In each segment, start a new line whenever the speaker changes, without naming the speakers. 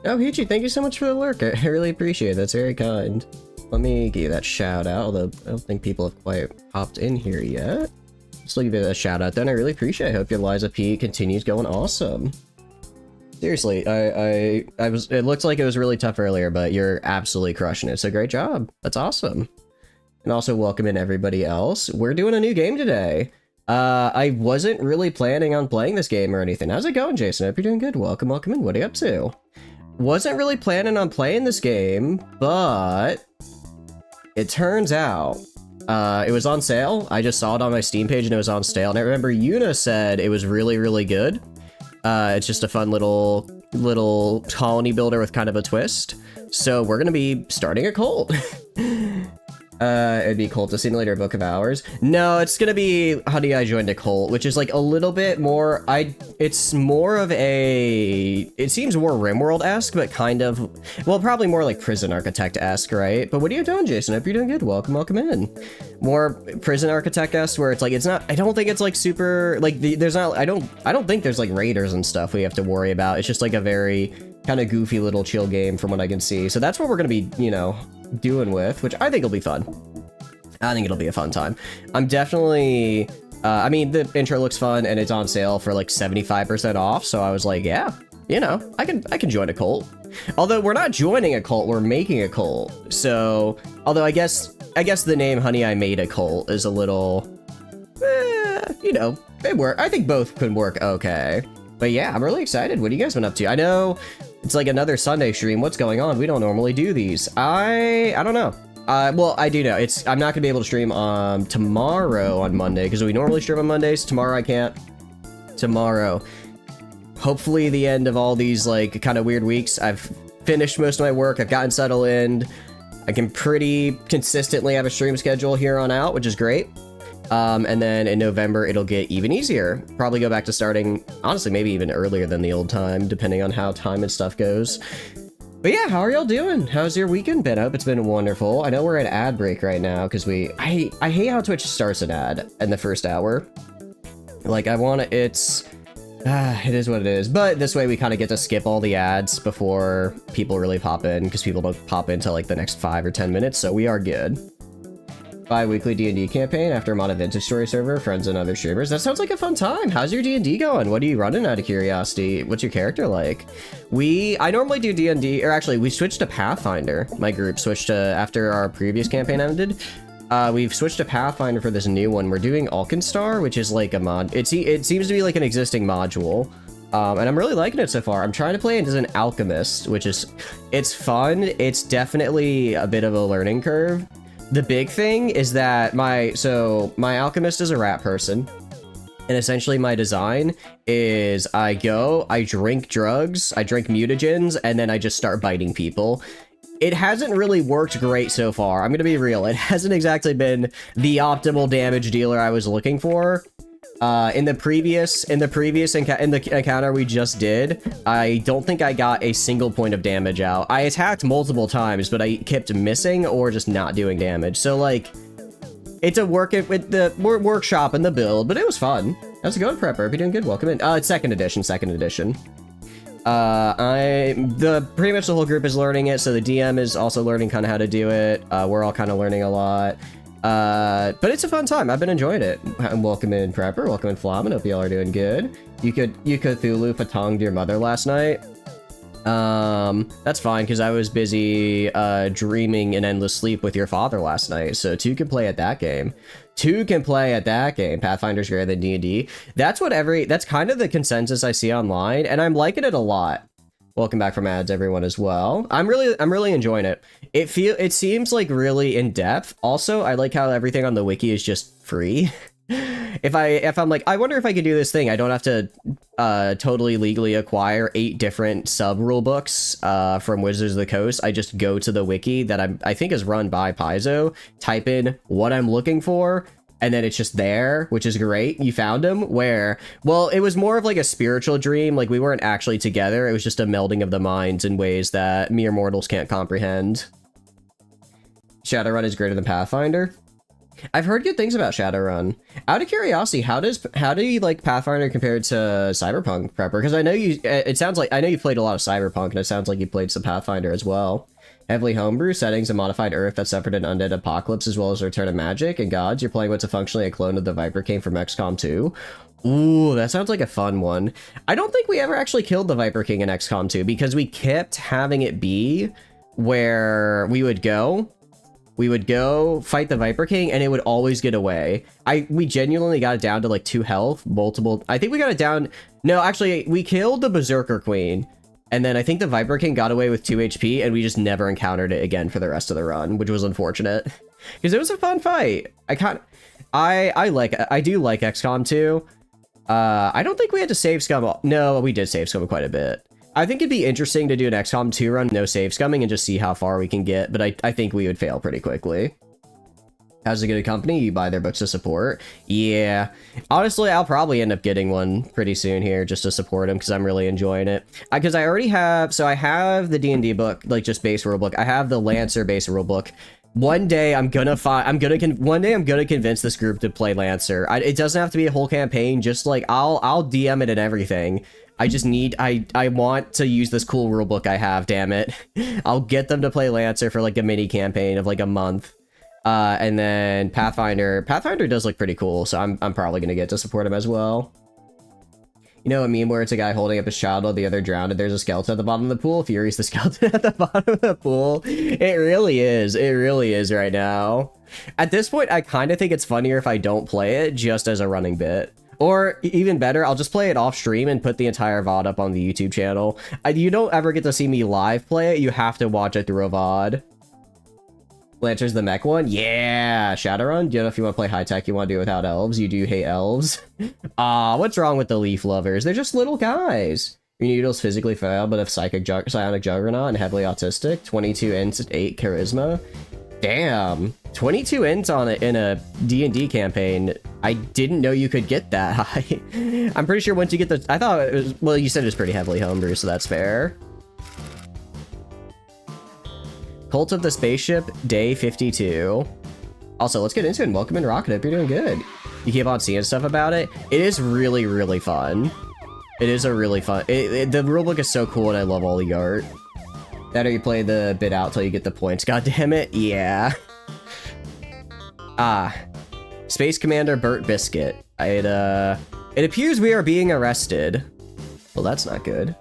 Oh, Hichi, thank you so much for the lurk. I really appreciate it. That's very kind. Let me give you that shout out, although I don't think people have quite hopped in here yet. Still give you that shout out then. I really appreciate it. I hope your Liza P continues going awesome. Seriously, it looked like it was really tough earlier, but you're absolutely crushing it. So great job. That's awesome. And also welcome in everybody else. We're doing a new game today. I wasn't really planning on playing this game or anything. How's it going, Jason? Hope you're doing good. Welcome in. What are you up to? Wasn't really planning on playing this game, but it turns out it was on sale. I just saw it on my Steam page and it was on sale. And I remember Yuna said it was really, really good. It's just a fun little colony builder with kind of a twist. So we're going to be starting a cult. It'd be Cult, a simulator book of hours. No, it's gonna be Honey, I Joined a Cult, which is like a little bit more, it's more of a, it seems more RimWorld-esque, but kind of, well, probably more like Prison Architect-esque, right? But what are you doing, Jason? Hope you're doing good. Welcome in. More Prison Architect-esque, where it's like, it's not, I don't think it's like super, like, there's not, I don't think there's like raiders and stuff we have to worry about. It's just like a very kind of goofy little chill game from what I can see. So that's what we're gonna be, you know, doing with, which I think will be fun. I think it'll be a fun time. I'm definitely, I mean, the intro looks fun and it's on sale for like 75% off. So I was like, yeah, you know, I can join a cult. Although we're not joining a cult, we're making a cult. So, although I guess the name Honey, I Made a Cult is a little, you know, it work. I think both could work okay. But yeah, I'm really excited. What have you guys been up to? I know it's like another Sunday stream. What's going on? We don't normally do these. I don't know. Well, I do know. I'm not gonna be able to stream tomorrow on Monday because we normally stream on Mondays. Tomorrow I can't. Tomorrow, hopefully the end of all these like kind of weird weeks. I've finished most of my work. I've gotten settled in. I can pretty consistently have a stream schedule here on out, which is great. And then in November, it'll get even easier. Probably go back to starting, honestly, maybe even earlier than the old time, depending on how time and stuff goes. But yeah, how are y'all doing? How's your weekend been? I hope it's been wonderful. I know we're at ad break right now, because I hate how Twitch starts an ad in the first hour. Like, it is what it is. But this way we kind of get to skip all the ads before people really pop in, because people don't pop into like the next 5 or 10 minutes, so we are good. Bi-weekly D&D campaign after I'm on a Vintage Story server, friends and other streamers. That sounds like a fun time. How's your D&D going? What are you running out of curiosity? What's your character like? I normally do D&D, or actually we switched to Pathfinder. My group switched to, after our previous campaign ended, we've switched to Pathfinder for this new one. We're doing Alkenstar, which is like a mod. It seems to be like an existing module. And I'm really liking it so far. I'm trying to play it as an alchemist, which is, it's fun. It's definitely a bit of a learning curve. The big thing is that my alchemist is a rat person, and essentially my design is I drink drugs, I drink mutagens, and then I just start biting people. It hasn't really worked great so far. I'm gonna be real. It hasn't exactly been the optimal damage dealer I was looking for. In the previous encounter we just did, I don't think I got a single point of damage out. I attacked multiple times, but I kept missing or just not doing damage. So like, it's a workshop in the build, but it was fun. How's it going, Prepper? Hope you're doing good. Welcome in. It's second edition. Pretty much the whole group is learning it, so the DM is also learning kind of how to do it. We're all kind of learning a lot. But it's a fun time. I've been enjoying it. Welcome in, Prepper. Welcome in, Flamin. Hope y'all are doing good. You Cthulhu fatonged your mother last night. That's fine, because I was busy, dreaming in endless sleep with your father last night, so 2 can play at that game. 2 can play at that game. Pathfinder's greater than D&D. That's kind of the consensus I see online, and I'm liking it a lot. Welcome back from ads, everyone, as well. I'm really enjoying it. It seems like really in depth. Also, I like how everything on the wiki is just free. If I'm like, I wonder if I could do this thing, I don't have to totally legally acquire 8 different sub rule books from Wizards of the Coast. I just go to the wiki that I think is run by Paizo, type in what I'm looking for, and then it's just there, which is great. You found him? Where? Well, it was more of like a spiritual dream. Like, we weren't actually together. It was just a melding of the minds in ways that mere mortals can't comprehend. Shadowrun is greater than Pathfinder. I've heard good things about Shadowrun. Out of curiosity, how do you like Pathfinder compared to Cyberpunk, Prepper? Because I know it sounds like, I know you played a lot of Cyberpunk, and it sounds like you played some Pathfinder as well. Heavily homebrew settings, a modified Earth that suffered an undead apocalypse, as well as a return of magic and gods. You're playing what's functionally a clone of the Viper King from XCOM 2. Ooh, that sounds like a fun one. I don't think we ever actually killed the Viper King in XCOM 2 because we kept having it be where we would go fight the Viper King and it would always get away. We genuinely got it down to like 2 health, multiple. I think we got it down. No, actually, we killed the Berserker Queen. And then I think the Viper King got away with 2 HP and we just never encountered it again for the rest of the run, which was unfortunate. Because it was a fun fight. I do like XCOM 2. I don't think we had to save scum. No, we did save scum quite a bit. I think it'd be interesting to do an XCOM 2 run, no save scumming, and just see how far we can get, but I think we would fail pretty quickly. How's a good company? You buy their books to support? Yeah. Honestly, I'll probably end up getting one pretty soon here just to support them because I'm really enjoying it. Because I already have, so I have the D&D book, like just base rulebook. I have the Lancer base rulebook. One day I'm gonna convince this group to play Lancer. It doesn't have to be a whole campaign, just like I'll DM it and everything. I just need, I want to use this cool rulebook I have, damn it. I'll get them to play Lancer for like a mini campaign of like a month. And then Pathfinder does look pretty cool, so I'm probably gonna get to support him as well. You know a meme where it's a guy holding up his child while the other drowned and there's a skeleton at the bottom of the pool? Fury's the skeleton at the bottom of the pool. It really is right now. At this point, I kind of think it's funnier if I don't play it just as a running bit. Or even better, I'll just play it off stream and put the entire VOD up on the YouTube channel. You don't ever get to see me live play it, you have to watch it through a VOD. Lancer's the mech one? Yeah! Shadowrun? Do you know if you want to play high-tech, you want to do it without elves? You do hate elves? What's wrong with the leaf lovers? They're just little guys. Your noodles physically fail, but if psionic juggernaut and heavily autistic. 22 int, 8 charisma. Damn! 22 int on it in a D&D campaign. I didn't know you could get that high. I'm pretty sure once you get the... I thought it was... Well, you said it was pretty heavily homebrew, so that's fair. Cult of the Spaceship, day 52. Also, let's get into it and welcome in Rocket. Hope you're doing good. You keep on seeing stuff about it. It is really, really fun. It is a really fun... the rulebook is so cool and I love all the art. That or you play the bit out till you get the points. God damn it. Yeah. Space Commander Burt Biscuit. It appears we are being arrested. Well, that's not good.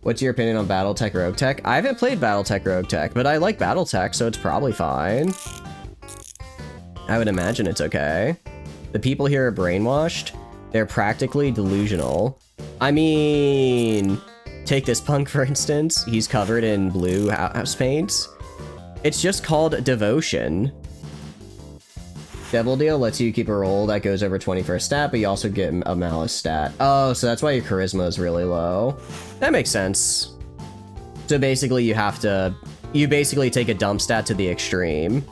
What's your opinion on Battletech Rogue Tech? I haven't played Battletech Rogue Tech, but I like Battletech, so it's probably fine. I would imagine it's okay. The people here are brainwashed. They're practically delusional. I mean, take this punk, for instance. He's covered in blue house paint. It's just called devotion. Devil Deal lets you keep a roll that goes over 20 for a stat, but you also get a malice stat. Oh, so that's why your charisma is really low. That makes sense. So basically you basically take a dump stat to the extreme.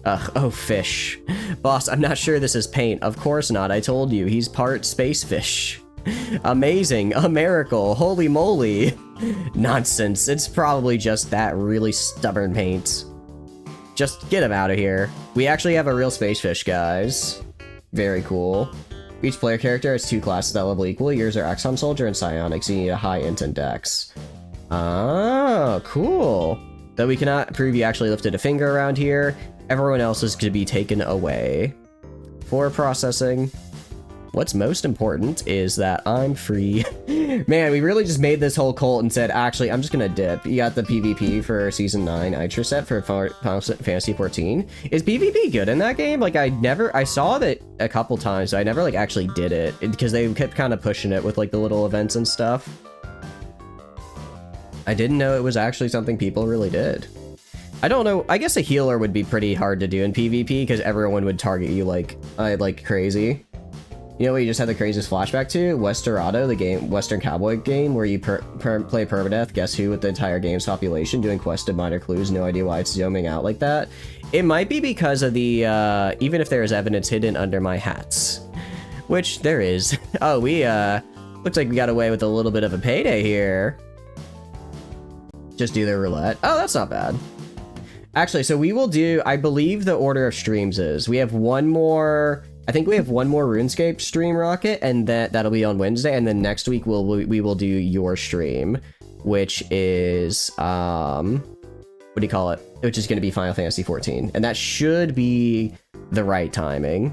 Ugh, oh, fish. Boss, I'm not sure this is paint. Of course not, I told you, he's part space fish. Amazing, a miracle, holy moly. Nonsense, it's probably just that really stubborn paint. Just get him out of here. We actually have a real space fish, guys. Very cool. Each player character has 2 classes that level equally. Yours are XCOM Soldier and Psionics. You need a high int and dex. Oh, cool. Though we cannot prove you actually lifted a finger around here, everyone else is to be taken away. For processing. What's most important is that I'm free. Man, we really just made this whole cult and said, actually, I'm just gonna dip. You got the PvP for Season 9 Nitro set for Final Fantasy 14. Is PvP good in that game? Like, I saw that a couple times, so I never, like, actually did it. Because they kept kind of pushing it with, like, the little events and stuff. I didn't know it was actually something people really did. I don't know. I guess a healer would be pretty hard to do in PvP, because everyone would target you, like crazy. You know what you just had the craziest flashback to? Westerado, the game, Western Cowboy game, where you play permadeath, guess who, with the entire game's population, doing quested minor clues, no idea why it's zooming out like that. It might be because of the, even if there is evidence hidden under my hats. Which, there is. Oh, looks like we got away with a little bit of a payday here. Just do the roulette. Oh, that's not bad. Actually, so we will do, I believe the order of streams is, we have one more, I think we have one more RuneScape stream, Rocket, and that'll be on Wednesday, and then next week we will do your stream, which is, what do you call it? Which is going to be Final Fantasy 14, and that should be the right timing.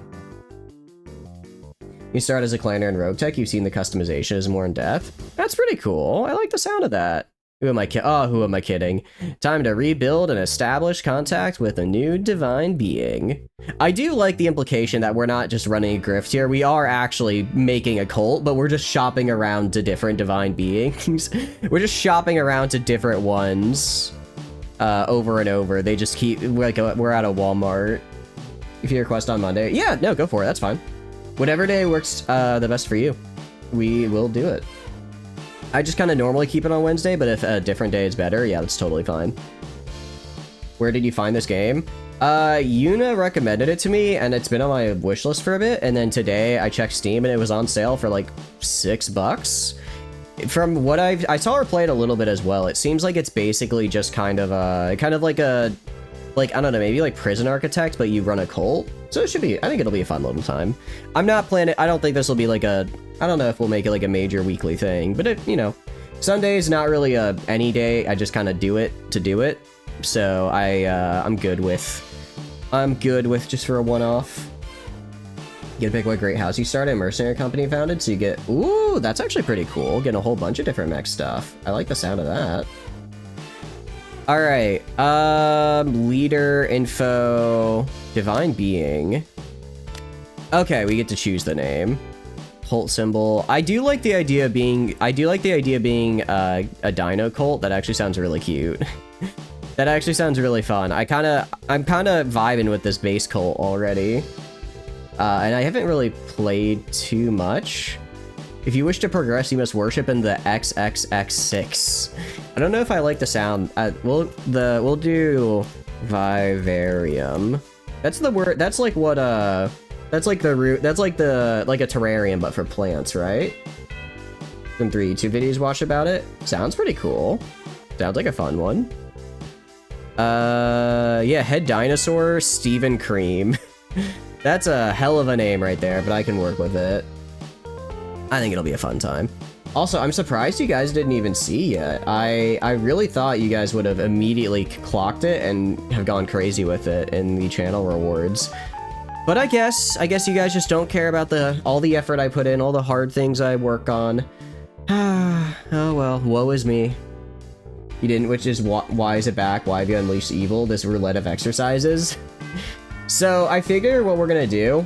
You start as a clanner in Rogue Tech, you've seen the customization is more in depth. That's pretty cool. I like the sound of that. Who am I kidding? Time to rebuild and establish contact with a new divine being. I do like the implication that we're not just running a grift here. We are actually making a cult, but we're just shopping around to different divine beings. We're just shopping around to different ones over and over. They just keep, like, we're at a Walmart. If you request on Monday, yeah, no, go for it. That's fine. Whatever day works the best for you, we will do it. I just kind of normally keep it on Wednesday, but if a different day is better, yeah, that's totally fine. Where did you find this game? Yuna recommended it to me, and it's been on my wish list for a bit, and then today I checked Steam, and it was on sale for like $6. From what I saw her play it a little bit as well, it seems like it's basically just kind of like a, I don't know, maybe like Prison Architect, but you run a cult. So it should be, I think it'll be a fun little time. I'm not planning, I don't think this will be like a, I don't know if we'll make it like a major weekly thing, but it, you know, Sunday is not really any day. I just kind of do it to do it. So I'm good with just for a one-off. Get a pick what great house you started, a mercenary company founded, so you get, ooh, that's actually pretty cool. Getting a whole bunch of different mech stuff. I like the sound of that. All right, leader info, divine being. Okay, we get to choose the name. Cult symbol. I do like the idea of being a dino cult. That actually sounds really cute. That actually sounds really fun. I'm kind of vibing with this base cult already. And I haven't really played too much. If you wish to progress, you must worship in the XXX6. I don't know if I like the sound. We'll do vivarium. That's the word. That's like what that's like the root. That's like like a terrarium but for plants, right? Some 3 YouTube videos watched about it. Sounds pretty cool. Sounds like a fun one. Yeah, head dinosaur Stephen Cream. That's a hell of a name right there, but I can work with it. I think it'll be a fun time. Also, I'm surprised you guys didn't even see yet. I really thought you guys would have immediately clocked it and have gone crazy with it in the channel rewards. But I guess you guys just don't care about all the effort I put in, all the hard things I work on. Oh well, woe is me. You didn't, which is why is it back? Why have you unleashed evil? This roulette of exercises. So I figure what we're gonna do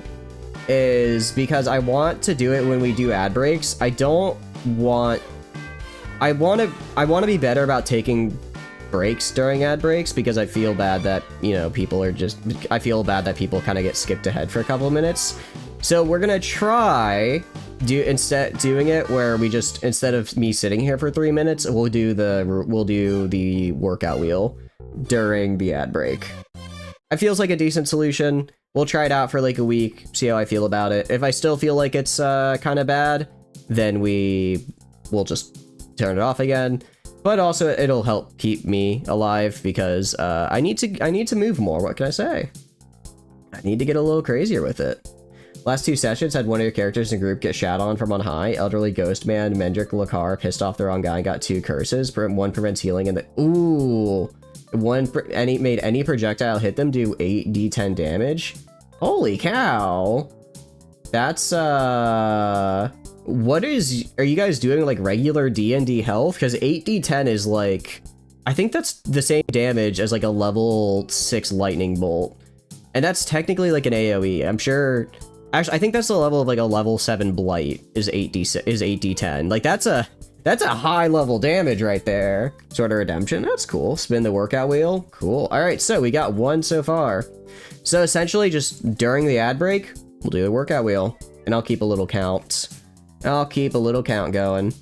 is, because I want to do it when we do ad breaks, I want to be better about taking breaks during ad breaks, because I feel bad that, you know, I feel bad that people kind of get skipped ahead for a couple of minutes. So we're gonna try doing it where we just, instead of me sitting here for 3 minutes, we'll do the workout wheel during the ad break. It feels like a decent solution. We'll try it out for like a week, see how I feel about it. If I still feel like it's kind of bad, then we'll just turn it off again. But also it'll help keep me alive, because I need to move more. What can I say? I need to get a little crazier with it. Last 2 sessions had one of your characters in the group get shat on from on high. Elderly Ghost Man, Mendrick Lakar pissed off the wrong guy and got 2 curses. One prevents healing and ooh. Made any projectile hit them do 8d10 damage. Holy cow. That's are you guys doing like regular D&D health? Because 8d10 is like, I think that's the same damage as like a level 6 lightning bolt. And that's technically like an AoE. I'm sure, actually I think that's the level of like a level 7 blight is 8d10. Like that's a high level damage right there. Sort of redemption, that's cool. Spin the workout wheel, cool. All right, so we got 1 so far. So essentially just during the ad break, we'll do the workout wheel, and I'll keep a little count. I'll keep a little count going.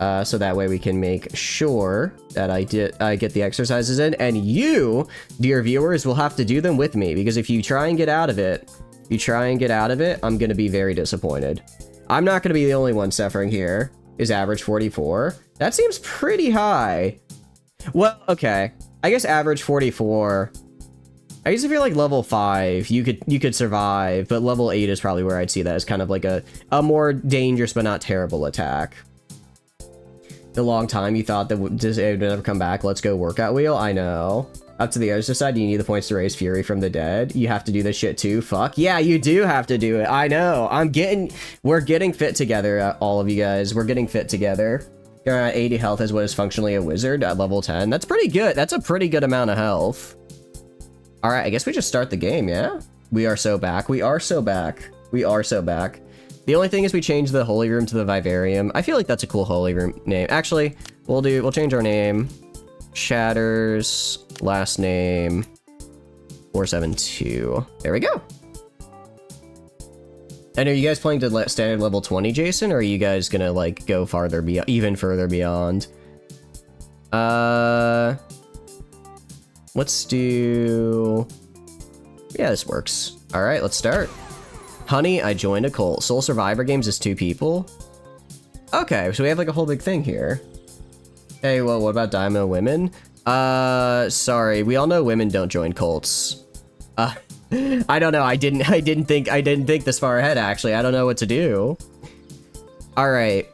So that way we can make sure that I get the exercises in, and you, dear viewers, will have to do them with me, because if you try and get out of it, I'm gonna be very disappointed. I'm not gonna be the only one suffering here. Is average 44? That seems pretty high. Well, okay. I guess average 44 I used to feel like level 5, you could survive, but level 8 is probably where I'd see that as kind of like a more dangerous but not terrible attack. The long time you thought that it would never come back, let's go workout wheel, I know. Up to the other side, you need the points to raise Fury from the dead. You have to do this shit too, fuck. Yeah, you do have to do it, I know. We're getting fit together, all of you guys. We're getting fit together. You're at 80 health as what is functionally a wizard at level 10. That's pretty good. That's a pretty good amount of health. All right, I guess we just start the game, yeah? We are so back. We are so back. We are so back. The only thing is we changed the holy room to the vivarium. I feel like that's a cool holy room name. Actually, we'll change our name. Shatters, last name, 472. There we go. And are you guys playing to standard level 20, Jason, or are you guys gonna like go farther beyond, even further beyond? Let's do... Yeah, this works. All right, let's start. Honey, I joined a cult. Soul Survivor games is 2 people. Okay, so we have like a whole big thing here. Hey, well, what about Dynamo women? Sorry, we all know women don't join cults. I don't know. I didn't think this far ahead, actually. I don't know what to do. All right.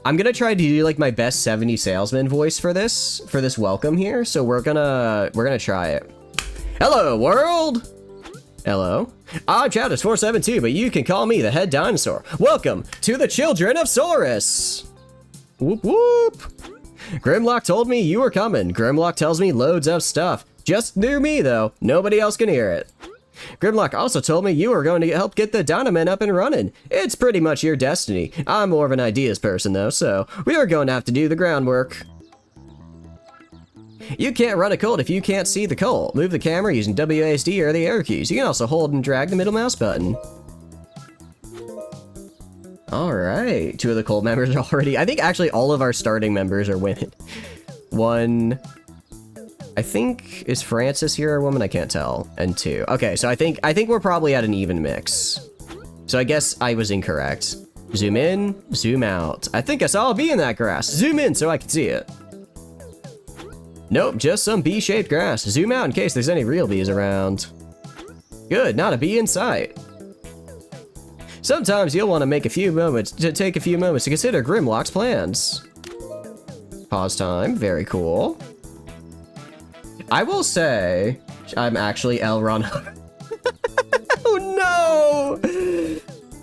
I'm gonna try to do like my best 70 salesman voice for this welcome here. So we're gonna try it. Hello, world. Hello. I'm Chowders472, but you can call me the head dinosaur. Welcome to the children of Saurus. Whoop whoop. Grimlock told me you were coming. Grimlock tells me loads of stuff. Just near me though. Nobody else can hear it. Grimlock also told me you were going to help get the Dynamen up and running. It's pretty much your destiny. I'm more of an ideas person though, so we are going to have to do the groundwork. You can't run a cult if you can't see the cult. Move the camera using WASD or the arrow keys. You can also hold and drag the middle mouse button. Alright, 2 of the cult members are already... I think actually all of our starting members are women. 1... I think, is Francis here a woman? I can't tell. And 2. Okay, so I think we're probably at an even mix. So I guess I was incorrect. Zoom in, zoom out. I think I saw a bee in that grass. Zoom in so I can see it. Nope, just some bee-shaped grass. Zoom out in case there's any real bees around. Good, not a bee in sight. Sometimes you'll want to take a few moments to consider Grimlock's plans. Pause time, very cool. I will say, I'm actually Elron. Oh no!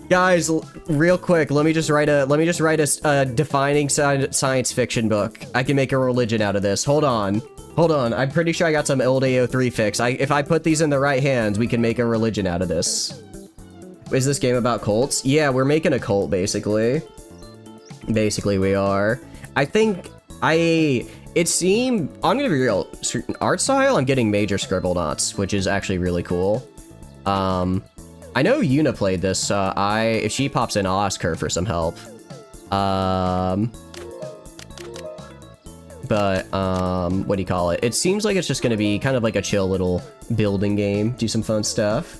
Guys, real quick, let me just write a defining science fiction book. I can make a religion out of this. Hold on. I'm pretty sure I got some old AO3 fix. If I put these in the right hands, we can make a religion out of this. Is this game about cults? Yeah, we're making a cult, basically. Basically, we are. I think it seemed, I'm gonna be real, art style, I'm getting major scribble knots, which is actually really cool. I know Yuna played this, if she pops in, I'll ask her for some help. What do you call it? It seems like it's just gonna be kind of like a chill little building game, do some fun stuff.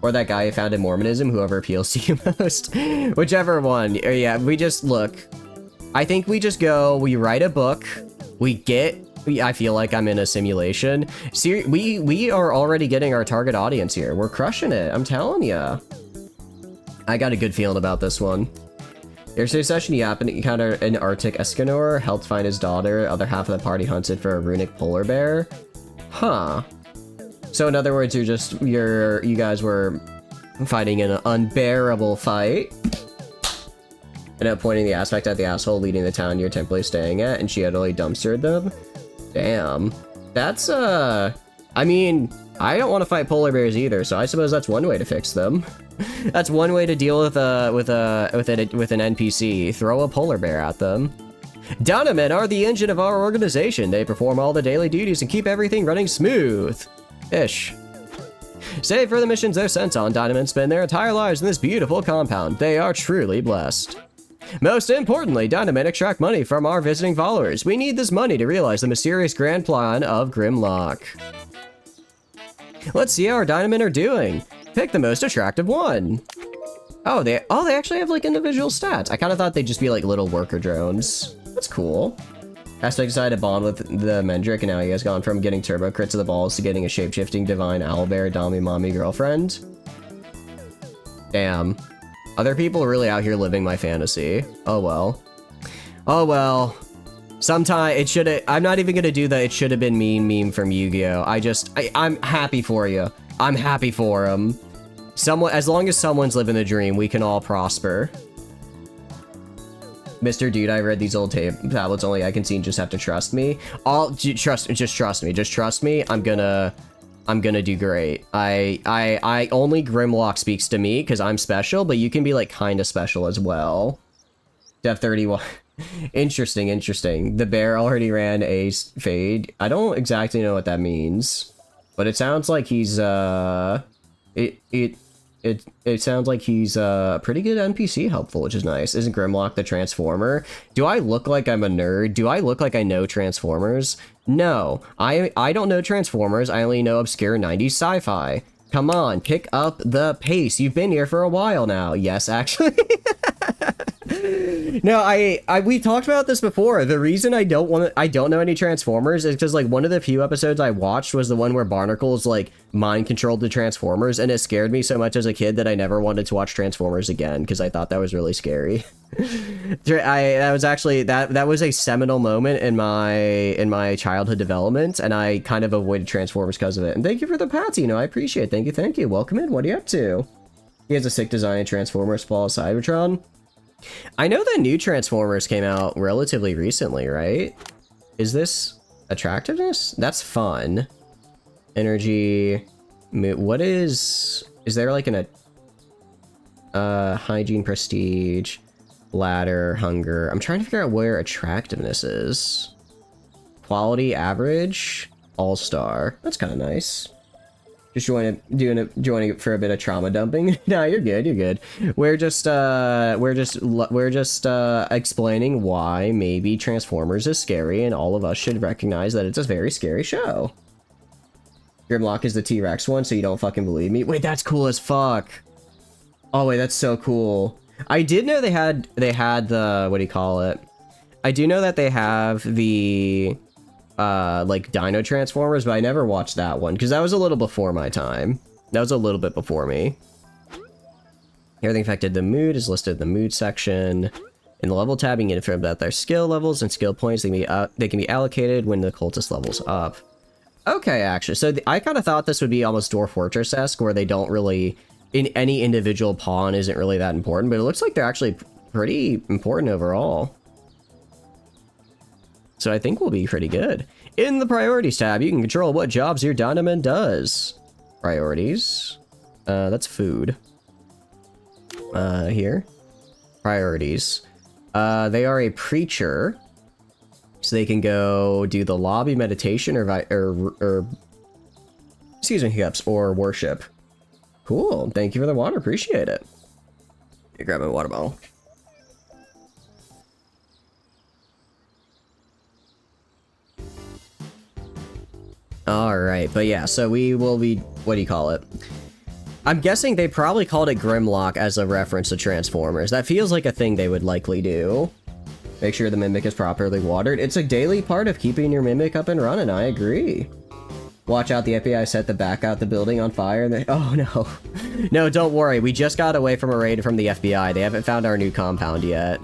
Or that guy who founded Mormonism, whoever appeals to you most. Whichever one. Yeah, we just, look. I think we just go, we write a book, I feel like I'm in a simulation. See, we are already getting our target audience here. We're crushing it, I'm telling ya. I got a good feeling about this one. Yesterday's session, you happen to encounter an Arctic Escanor, helped find his daughter, other half of the party hunted for a runic polar bear. Huh. So in other words, you guys were fighting an unbearable fight. And up pointing the aspect at the asshole leading the town you're temporarily staying at, and she utterly dumpstered them. Damn. That's, I mean, I don't want to fight polar bears either, so I suppose that's one way to fix them. That's one way to deal with an NPC. Throw a polar bear at them. Dynamen are the engine of our organization. They perform all the daily duties and keep everything running smooth. Ish. Save for the missions they're sent on, Dynamen spend their entire lives in this beautiful compound. They are truly blessed. Most importantly, Dynamen extract money from our visiting followers. We need this money to realize the mysterious grand plan of Grimlock. Let's see how our Dynamen are doing. Pick the most attractive one. Oh, they actually have like individual stats. I kind of thought they'd just be like little worker drones. That's cool. Aspect decided to bond with the Mendrick, and now he has gone from getting turbo crits to the balls to getting a shape-shifting divine owlbear Dami mommy girlfriend. Damn. Other people are really out here living my fantasy. Oh well. Oh well. Sometime it should've- I'm not even gonna do the it should've been me meme from Yu-Gi-Oh! I'm happy for you. I'm happy for him. As long as someone's living the dream, we can all prosper. Mr. Dude, I read these old tablets only I can see and just have to trust me. Just trust me. Just trust me. I'm gonna do great. I only Grimlock speaks to me because I'm special, but you can be like kind of special as well. Def 31. Interesting. The bear already ran a fade. I don't exactly know what that means, but it sounds like he's it sounds like he's a pretty good NPC helpful, which is nice. Isn't Grimlock the Transformer? Do I look like I'm a nerd? Do I look like I know Transformers? No, I don't know Transformers. I only know obscure 90s sci-fi. Come on, pick up the pace. You've been here for a while now. Yes, actually. No, we talked about this before. The reason I don't know any Transformers is because like one of the few episodes I watched was the one where Barnacles like mind controlled the Transformers, and it scared me so much as a kid that I never wanted to watch Transformers again because I thought that was really scary. That was a seminal moment in my childhood development, and I kind of avoided Transformers because of it. And thank you for the pats, I appreciate it. Thank you. Welcome in. What are you up to? He has a sick design of Transformers fall Cybertron. I know the new Transformers came out relatively recently, right? Is this attractiveness? That's fun. Energy. What is there like hygiene, prestige, ladder, hunger? I'm trying to figure out where attractiveness is. Quality, average, all-star. That's kind of nice. Just joining it for a bit of trauma dumping. No, you're good. We're just explaining why maybe Transformers is scary, and all of us should recognize that it's a very scary show. Grimlock is the T-Rex one, so you don't fucking believe me. Wait, that's cool as fuck. Oh wait, that's so cool. I did know they had the, what do you call it? I do know that they have the like Dino Transformers, but I never watched that one because that was a little before my time. That was a little bit before me. Everything affected the mood is listed in the mood section. In the level tab, you can confirm that their skill levels and skill points they can be allocated when the cultist levels up. Okay, actually, so I kind of thought this would be almost Dwarf Fortress-esque, where they don't really, in any individual pawn isn't really that important, but it looks like they're actually pretty important overall. So I think we'll be pretty good. In the priorities tab, you can control what jobs your Dynaman does. Priorities. That's food. Here. Priorities. They are a preacher. So they can go do the lobby meditation or excuse me, hiccups, or worship. Cool. Thank you for the water. Appreciate it. Here, grab my water bottle. Alright, but yeah, so we will be, what do you call it? I'm guessing they probably called it Grimlock as a reference to Transformers. That feels like a thing they would likely do. Make sure the Mimic is properly watered. It's a daily part of keeping your Mimic up and running, I agree. Watch out, the FBI set the back out the building on fire. Oh no. No, don't worry, we just got away from a raid from the FBI. They haven't found our new compound yet.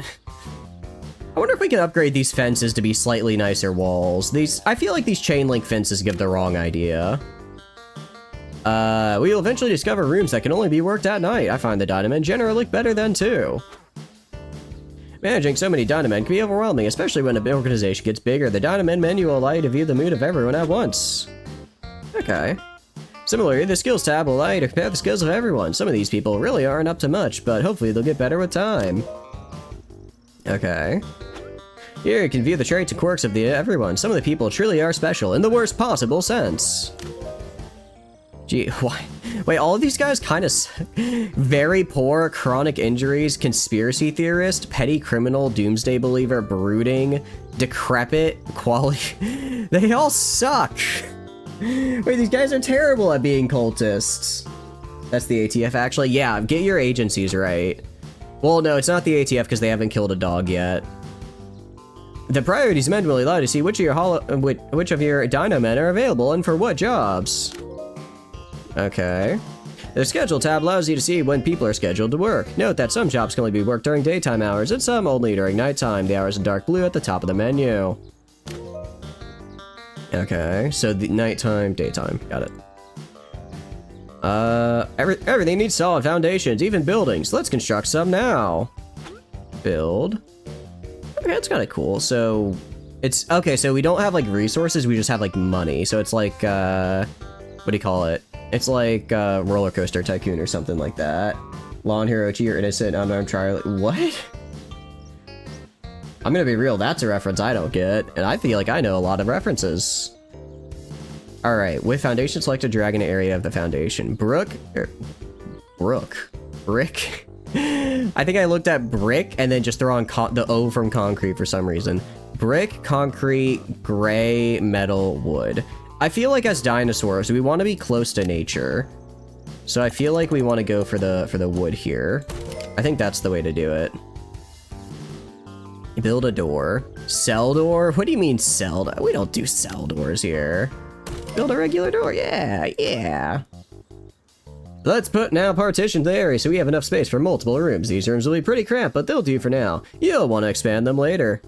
I wonder if we can upgrade these fences to be slightly nicer walls. I feel like these chain link fences give the wrong idea. We will eventually discover rooms that can only be worked at night. I find the Dynamen generally look better then too. Managing so many Dynamen can be overwhelming, especially when an organization gets bigger. The Dynamen menu will allow you to view the mood of everyone at once. Okay. Similarly, the skills tab will allow you to compare the skills of everyone. Some of these people really aren't up to much, but hopefully they'll get better with time. Okay. Here you can view the traits and quirks of everyone. Some of the people truly are special in the worst possible sense. Gee, why? Wait, all of these guys kind of very poor, chronic injuries, conspiracy theorist, petty criminal, doomsday believer, brooding, decrepit, quality. They all suck. Wait, these guys are terrible at being cultists. That's the ATF, actually. Yeah, get your agencies right. Well, no, it's not the ATF because they haven't killed a dog yet. The priorities manually allow to see which of your Dino men are available and for what jobs. Okay. The schedule tab allows you to see when people are scheduled to work. Note that some jobs can only be worked during daytime hours and some only during nighttime. The hours in dark blue at the top of the menu. Okay, so the nighttime, daytime, got it. Everything needs solid foundations, even buildings. Let's construct some now. Build. Okay, that's kind of cool. So it's okay. So we don't have like resources. We just have like money. So it's like what do you call it? It's like Roller Coaster Tycoon or something like that. Lawn Hirochi, you're innocent, unarmed Charlie. What? I'm gonna be real, that's a reference I don't get, and I feel like I know a lot of references. Alright, with foundation selected, drag an area of the foundation. Brick? I think I looked at brick and then just throw on the O from concrete for some reason. Brick, concrete, gray, metal, wood. I feel like as dinosaurs, we want to be close to nature. So I feel like we want to go for the wood here. I think that's the way to do it. Build a door. Cell door? What do you mean cell door? We don't do cell doors here. Build a regular door. Yeah, yeah. Let's put now partition the area so we have enough space for multiple rooms. These rooms will be pretty cramped, but they'll do for now. You'll want to expand them later.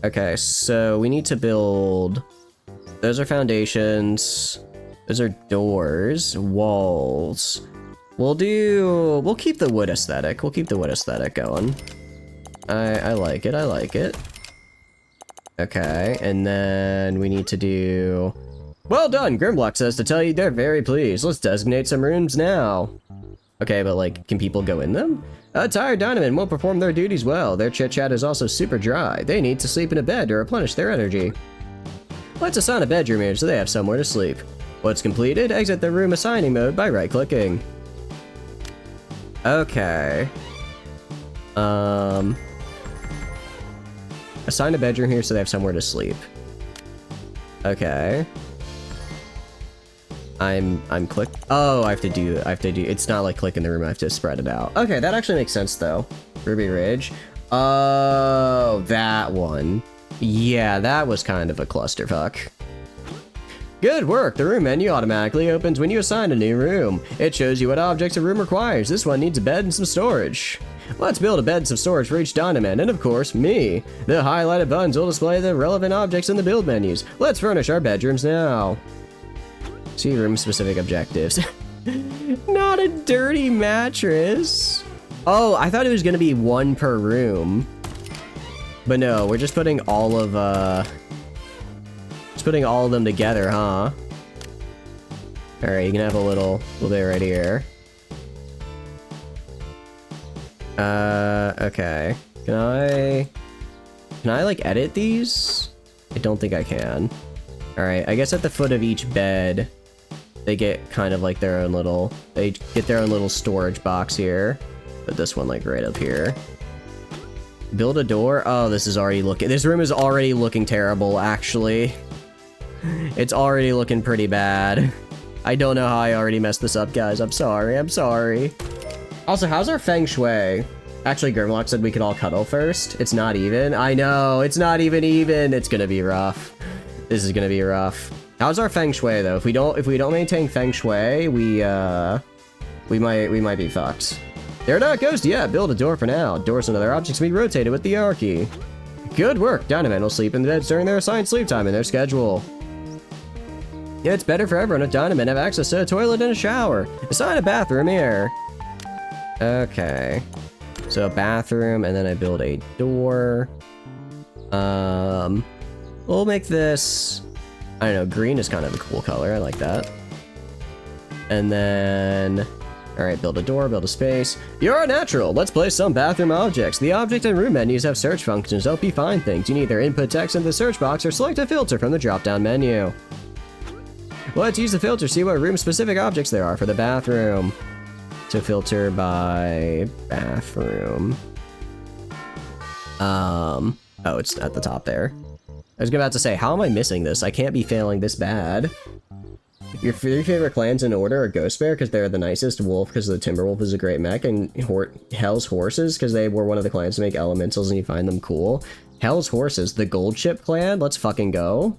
Okay, so we need to build... Those are foundations. Those are doors. Walls. We'll keep the wood aesthetic. We'll keep the wood aesthetic going. I like it. I like it. Okay, and then we need to do... Well done! Grimlock says to tell you they're very pleased. Let's designate some rooms now. Okay, but like, can people go in them? Tired Dynamen won't perform their duties well. Their chit-chat is also super dry. They need to sleep in a bed to replenish their energy. Let's assign a bedroom here so they have somewhere to sleep. Once completed, exit the room assigning mode by right-clicking. Okay. Assign a bedroom here so they have somewhere to sleep. Okay. I'm click. Oh, I have to do. It's not like click in the room. I have to spread it out. Okay, that actually makes sense though. Ruby Ridge. Oh, that one. Yeah, that was kind of a clusterfuck. Good work! The room menu automatically opens when you assign a new room. It shows you what objects a room requires. This one needs a bed and some storage. Let's build a bed and some storage for each Dynaman, and of course, me. The highlighted buttons will display the relevant objects in the build menus. Let's furnish our bedrooms now. See room-specific objectives. Not a dirty mattress. Oh, I thought it was gonna be one per room. But no, we're just putting all of, them together, huh? Alright, you can have a little bit right here. Okay. Can I like edit these? I don't think I can. Alright, I guess at the foot of each bed, they get kind of like their own little, they get their own little storage box here. Put this one like right up here. Build a door. Oh, this room is already looking terrible, actually. It's already looking pretty bad. I don't know how I already messed this up, guys. I'm sorry. Also, how's our feng shui? Actually, Grimlock said we could all cuddle first. It's not even. I know, it's not even. It's gonna be rough. This is gonna be rough. How's our feng shui though? If we don't maintain feng shui, we might be fucked. They're not ghost yet. Build a door for now. Doors and other objects can be rotated with the archy. Good work. Dynamen will sleep in the beds during their assigned sleep time in their schedule. Yeah, it's better for everyone if Dynamen have access to a toilet and a shower. Assign a bathroom here. Okay. So a bathroom, and then I build a door. We'll make this, I don't know, green is kind of a cool color. I like that. And then... Alright, build a door, build a space. You're a natural! Let's place some bathroom objects. The object and room menus have search functions to help you find things. You can either input text into the search box or select a filter from the drop-down menu. Let's use the filter to see what room-specific objects there are for the bathroom. To filter by bathroom. Oh, it's at the top there. I was about to say, how am I missing this? I can't be failing this bad. Your three favorite clans in order are Ghost Bear because they're the nicest, Wolf because the Timberwolf is a great mech, and Hell's Horses because they were one of the clans to make elementals and you find them cool. Hell's Horses, the Gold Ship clan? Let's fucking go.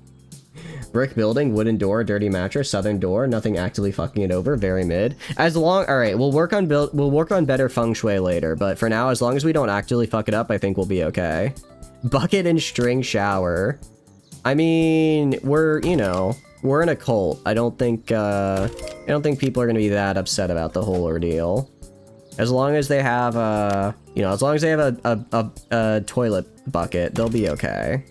Brick building, wooden door, dirty mattress, southern door, nothing actively fucking it over, very mid. Alright, we'll work on better feng shui later, but for now, as long as we don't actively fuck it up, I think we'll be okay. Bucket and string shower. I mean, we're in a cult. I don't think people are gonna be that upset about the whole ordeal. As long as they have a toilet bucket, they'll be okay.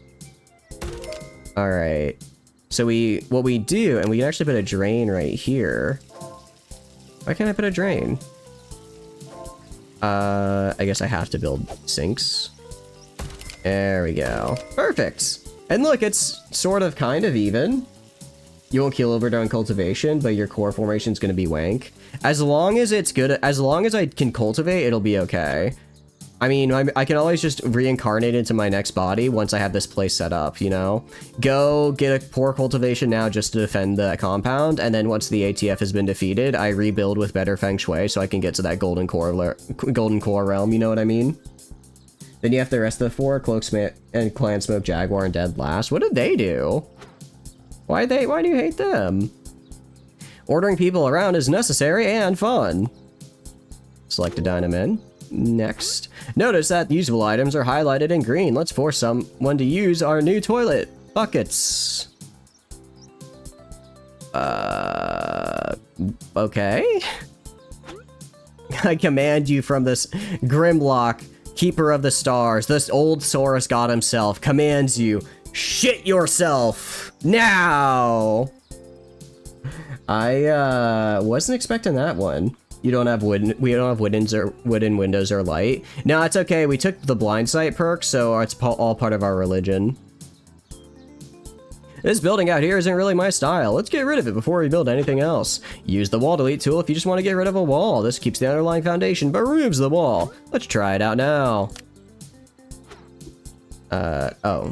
Alright. So what we do, and we can actually put a drain right here. Why can't I put a drain? I guess I have to build sinks. There we go. Perfect! And look, it's sort of kind of even. You won't keel over during cultivation, but your core formation is going to be wank. As long as it's good, as long as I can cultivate, it'll be okay. I mean, I can always just reincarnate into my next body once I have this place set up, you know? Go get a poor cultivation now just to defend the compound, and then once the ATF has been defeated, I rebuild with better feng shui so I can get to that golden core realm, you know what I mean? Then you have the rest of the four, Cloaksmith and Clan Smoke, Jaguar, and Dead Last. What did they do? Why do you hate them? Ordering people around is necessary and fun. Select a Dynamin. Next. Notice that usable items are highlighted in green. Let's force someone to use our new toilet buckets. Okay. I command you from this Grimlock, Keeper of the Stars, this old Saurus god himself, commands you, shit yourself now. I wasn't expecting that one. We don't have wooden windows or light. No, it's okay. We took the blind sight perk, so it's all part of our religion. This building out here isn't really my style. Let's get rid of it before we build anything else. Use the wall delete tool if you just want to get rid of a wall. This keeps the underlying foundation, but removes the wall. Let's try it out now. Oh.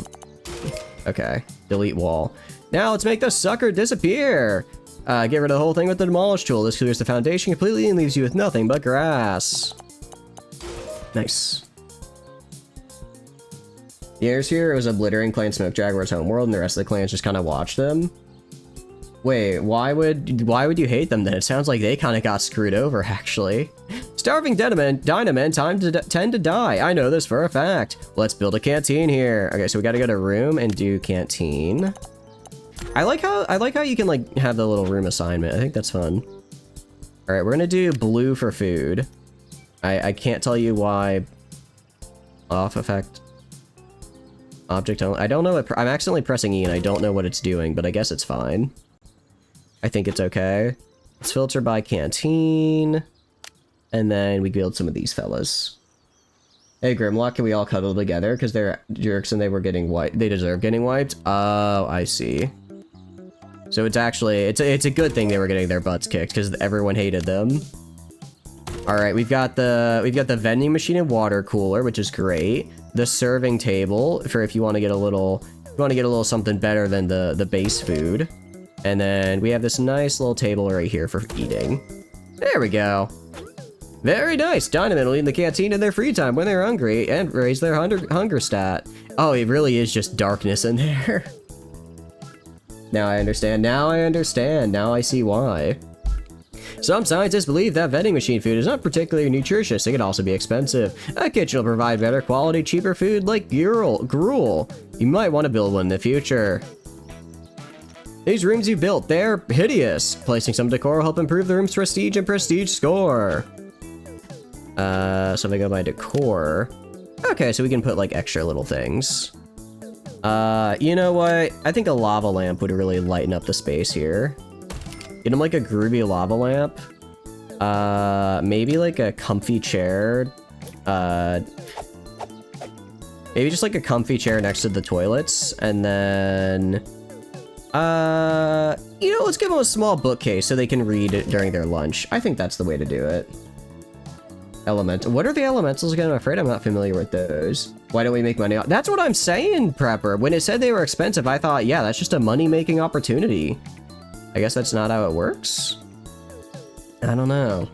Okay. Delete wall. Now let's make the sucker disappear. Get rid of the whole thing with the demolish tool. This clears the foundation completely and leaves you with nothing but grass. Nice. The heirs here was obliterating Clan Smoke Jaguar's homeworld, and the rest of the clans just kind of watched them. Wait, why would you hate them then? It sounds like they kind of got screwed over, actually. Starving Dynamen, tend to die. I know this for a fact. Let's build a canteen here. Okay, so we gotta go to room and do canteen. I like how you can like have the little room assignment. I think that's fun. All right, we're gonna do blue for food. I can't tell you why. Off effect. Object only. I don't know. I'm accidentally pressing E and I don't know what it's doing, but I guess it's fine. I think it's okay. Let's filter by canteen. And then we build some of these fellas. Hey Grimlock, can we all cuddle together? Because they're jerks and they were getting wiped. They deserve getting wiped. Oh, I see. So it's actually, it's a good thing they were getting their butts kicked because everyone hated them. All right, we've got the vending machine and water cooler, which is great. The serving table for if you want to get a little, something better than the base food. And then we have this nice little table right here for eating. There we go. Very nice. Dynamen will eat in the canteen in their free time when they're hungry and raise their hunger stat. Oh, it really is just darkness in there. Now I understand. Now I see why. Some scientists believe that vending machine food is not particularly nutritious. It can also be expensive. A kitchen will provide better quality, cheaper food like gruel. You might want to build one in the future. These rooms you built, they're hideous. Placing some decor will help improve the room's prestige and prestige score. So if I go by decor. Okay, so we can put like extra little things. You know what? I think a lava lamp would really lighten up the space here. Get him like a groovy lava lamp. Maybe like a comfy chair. Maybe just like a comfy chair next to the toilets. And then, you know, let's give them a small bookcase so they can read it during their lunch. I think that's the way to do it. Elemental. What are the elementals again? I'm afraid I'm not familiar with those. Why don't we make money? That's what I'm saying, Prepper. When it said they were expensive, I thought, yeah, that's just a money-making opportunity. I guess that's not how it works? I don't know.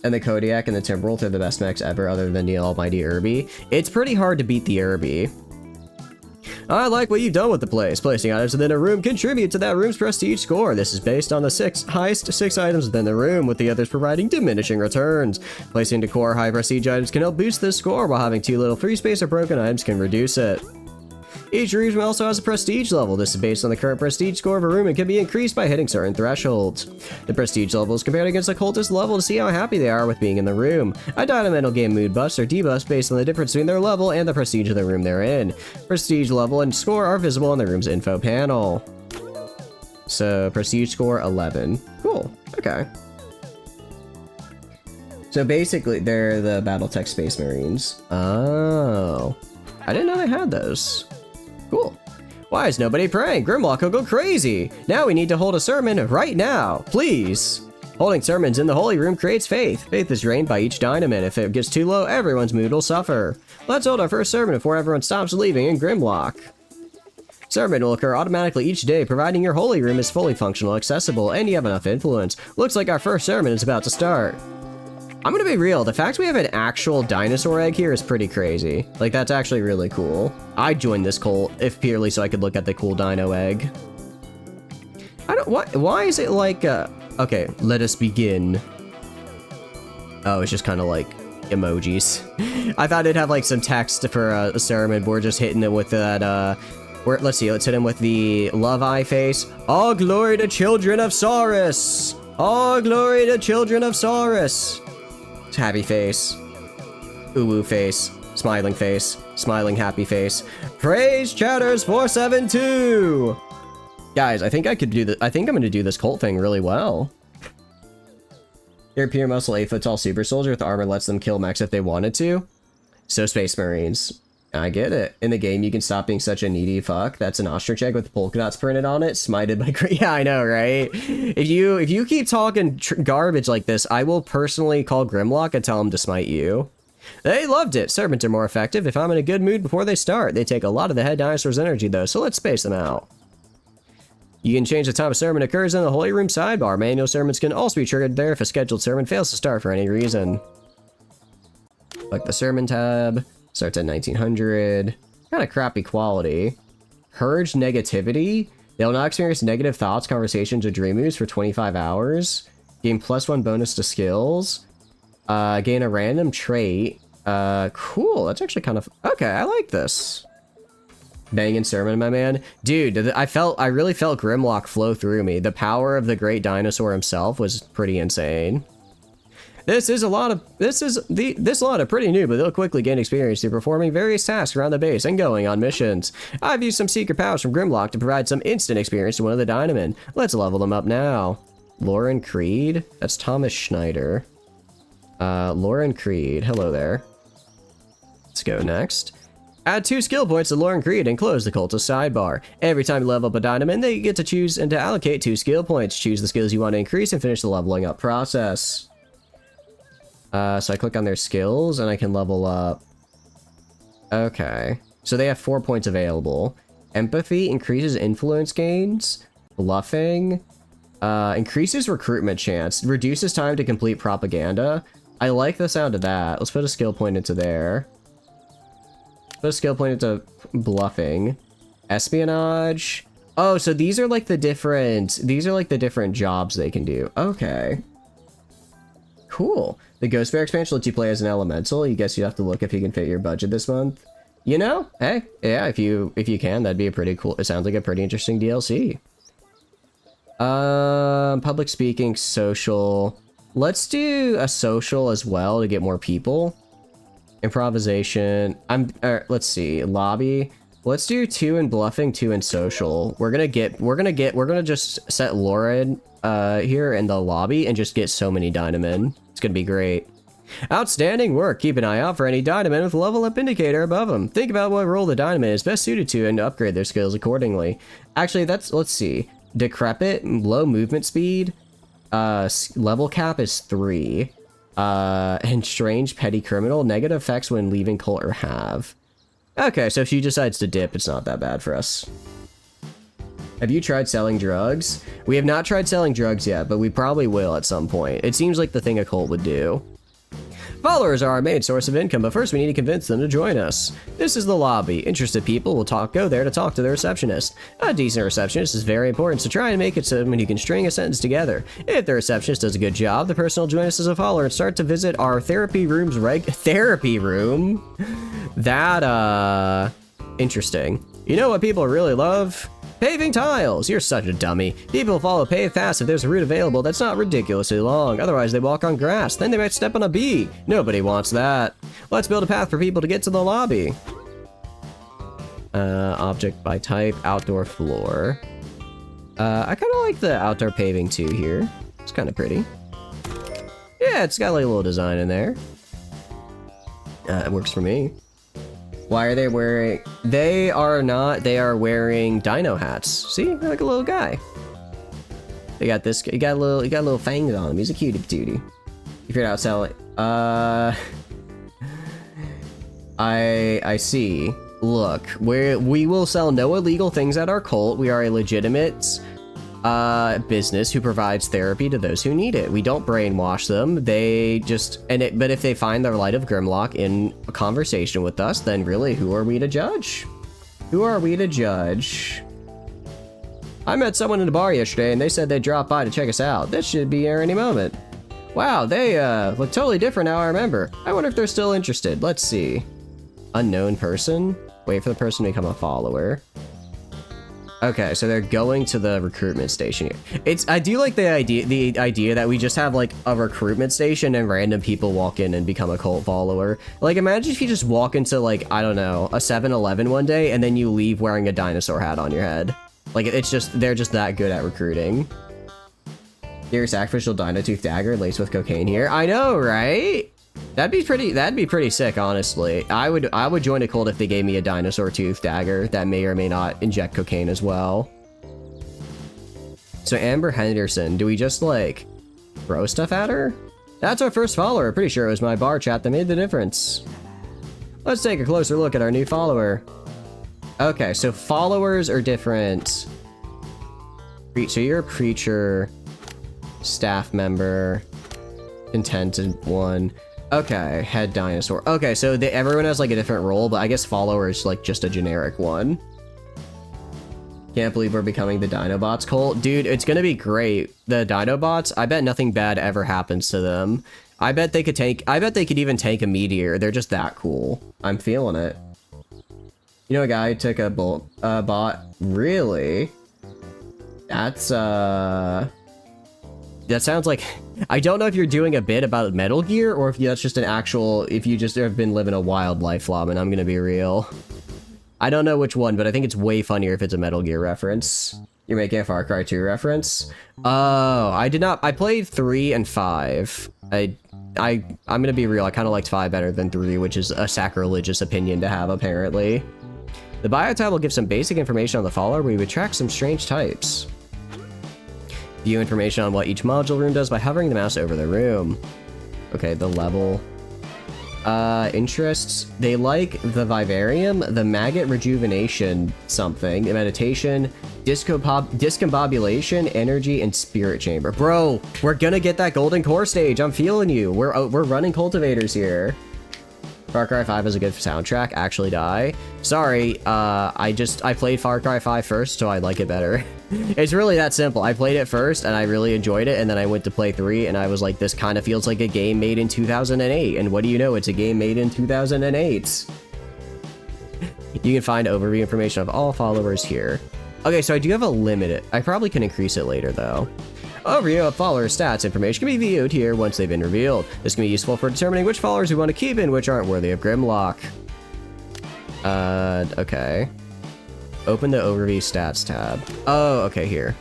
and the Kodiak and the Timberwolf are the best mechs ever other than the almighty Irby. It's pretty hard to beat the Irby. I like what you've done with the place. Placing items within a room contribute to that room's prestige score. This is based on the highest six items within the room, with the others providing diminishing returns. Placing decor high prestige items can help boost this score, while having too little free space or broken items can reduce it. Each room also has a prestige level. This is based on the current prestige score of a room and can be increased by hitting certain thresholds. The prestige level is compared against the cultist level to see how happy they are with being in the room. A dynamite will gain mood buffs or debuffs based on the difference between their level and the prestige of the room they're in. Prestige level and score are visible on the room's info panel. So, prestige score 11. Cool. Okay. So basically, they're the Battletech Space Marines. Oh. I didn't know they had those. Cool. Why is nobody praying? Grimlock will go crazy. Now we need to hold a sermon right now. Please. Holding sermons in the holy room creates faith. Faith is drained by each dynamite. If it gets too low, everyone's mood will suffer. Let's hold our first sermon before everyone stops leaving in Grimlock. Sermon will occur automatically each day, providing your holy room is fully functional, accessible, and you have enough influence. Looks like our first sermon is about to start. I'm gonna be real, the fact we have an actual dinosaur egg here is pretty crazy. Like, that's actually really cool. I joined this cult, if purely so I could look at the cool dino egg. Why is it like, okay, let us begin. Oh, it's just kind of like emojis. I thought it'd have like some text for a sermon, but we're just hitting it with that, let's see, let's hit him with the love eye face. All glory to children of Saurus! All glory to children of Saurus! Happy face, ooh face, smiling happy face. Praise Chatters 472. Guys, I think I could do I think I'm gonna do this cult thing really well. Your pure muscle 8-foot tall super soldier with armor lets them kill mechs if they wanted to. So Space Marines. I get it. In the game, you can stop being such a needy fuck. That's an ostrich egg with polka dots printed on it. Smited by yeah, I know, right? If you keep talking garbage like this, I will personally call Grimlock and tell him to smite you. They loved it. Servants are more effective if I'm in a good mood before they start. They take a lot of the head dinosaur's energy though, so let's space them out. You can change the time a sermon occurs in the Holy Room sidebar. Manual sermons can also be triggered there if a scheduled sermon fails to start for any reason. Like the sermon tab. Starts at 1900. Kind of crappy quality. Purge negativity. They'll not experience negative thoughts, conversations, or dream moves for 25 hours. Gain +1 bonus to skills. Gain a random trait. Cool. That's actually kind of... Okay, I like this. Banging sermon, my man. Dude, I really felt Grimlock flow through me. The power of the great dinosaur himself was pretty insane. This lot are pretty new, but they'll quickly gain experience through performing various tasks around the base and going on missions. I've used some secret powers from Grimlock to provide some instant experience to one of the Dynamen. Let's level them up now. Lauren Creed? That's Thomas Schneider. Lauren Creed. Hello there. Let's go next. Add 2 skill points to Lauren Creed and close the cultist sidebar. Every time you level up a Dynaman, they get to choose and to allocate 2 skill points. Choose the skills you want to increase and finish the leveling up process. So I click on their skills and I can level up. Okay. So they have 4 points available. Empathy increases influence gains. Bluffing. Increases recruitment chance. Reduces time to complete propaganda. I like the sound of that. Let's put a skill point into there. Put a skill point into bluffing. Espionage. Oh, so these are like the different jobs they can do. Okay. Cool. The Ghost Bear expansion lets you play as an elemental. You guess you have to look if you can fit your budget this month. You know, hey, yeah, if you can, that'd be a pretty cool. It sounds like a pretty interesting DLC. Public speaking, social. Let's do a social as well to get more people. Improvisation. Let's see. Lobby. Let's do 2 in bluffing, 2 in social. We're gonna just set Lauren here in the lobby and just get so many Dynamen. It's gonna be great. Outstanding work. Keep an eye out for any Dynamen with level up indicator above them. Think about what role the Dynamen is best suited to and upgrade their skills accordingly. Actually, let's see. Decrepit, low movement speed, level cap is 3. And strange petty criminal, negative effects when leaving cult or have. Okay, so if she decides to dip, it's not that bad for us. Have you tried selling drugs? We have not tried selling drugs yet, but we probably will at some point. It seems like the thing a cult would do. Followers are our main source of income, but first we need to convince them to join us. This is the lobby. Interested people will go there to talk to the receptionist. A decent receptionist is very important, so try and make it someone who can string a sentence together. If the receptionist does a good job, the person will join us as a follower and start to visit our therapy room? That, interesting. You know what people really love? Paving tiles! You're such a dummy. People follow paved paths if there's a route available that's not ridiculously long. Otherwise, they walk on grass. Then they might step on a bee. Nobody wants that. Let's build a path for people to get to the lobby. Object by type, outdoor floor. I kind of like the outdoor paving too here. It's kind of pretty. Yeah, it's got like a little design in there. It works for me. Why are they wearing... They are not. They are wearing dino hats. See? They're like a little guy. They got this... He got little fangs on him. He's a cutie patootie. You figured out selling... I see. Look, we will sell no illegal things at our cult. We are a legitimate... business who provides therapy to those who need it. We don't brainwash them. They just but if they find the light of Grimlock in a conversation with us, then really, who are we to judge? Who are we to judge? I met someone in the bar yesterday and they said they'd drop by to check us out. This should be here any moment. Wow, they look totally different now I remember. I wonder if they're still interested. Let's see. Unknown person? Wait for the person to become a follower. Okay, so they're going to the recruitment station here. I do like the idea that we just have like a recruitment station and random people walk in and become a cult follower. Like, imagine if you just walk into like, I don't know, a 7-Eleven one day and then you leave wearing a dinosaur hat on your head. Like, they're just that good at recruiting. Your sacrificial dino tooth dagger laced with cocaine here. I know, right? That'd be pretty sick, honestly. I would join a cult if they gave me a dinosaur tooth dagger that may or may not inject cocaine as well. So Amber Henderson, do we just like throw stuff at her? That's our first follower. Pretty sure it was my bar chat that made the difference. Let's take a closer look at our new follower. Okay, so followers are different. So you're a preacher, staff member, contented one. Okay, head dinosaur. Okay, so everyone has like a different role, but I guess follower is like just a generic one. Can't believe we're becoming the Dinobots cult. Dude, it's gonna be great. The Dinobots, I bet nothing bad ever happens to them. I bet they could even take a meteor. They're just that cool. I'm feeling it. You know a guy who took a bot? Really? That's, that sounds like... I don't know if you're doing a bit about Metal Gear, or if that's just an actual... If you just have been living a wild life, Flobin, I'm gonna be real. I don't know which one, but I think it's way funnier if it's a Metal Gear reference. You're making a Far Cry 2 reference? Oh, I did not... I played 3 and 5. I'm gonna be real, I kind of liked 5 better than 3, which is a sacrilegious opinion to have, apparently. The bio tab will give some basic information on the follower, where you would track some strange types. View information on what each module room does by hovering the mouse over the room. Okay, the level. Interests. They like the vivarium, the maggot rejuvenation something, the meditation, discombobulation, energy, and spirit chamber. Bro, we're gonna get that golden core stage. I'm feeling you. We're running cultivators here. Far Cry 5 is a good soundtrack. Actually die. Sorry, I played Far Cry 5 first, so I like it better. It's really that simple. I played it first, and I really enjoyed it, and then I went to play 3, and I was like, this kind of feels like a game made in 2008, and what do you know? It's a game made in 2008. You can find overview information of all followers here. Okay, so I do have a limit. I probably can increase it later, though. Overview of follower stats information can be viewed here once they've been revealed. This can be useful for determining which followers we want to keep and which aren't worthy of Grimlock. Okay. Open the overview stats tab. Oh, okay, here.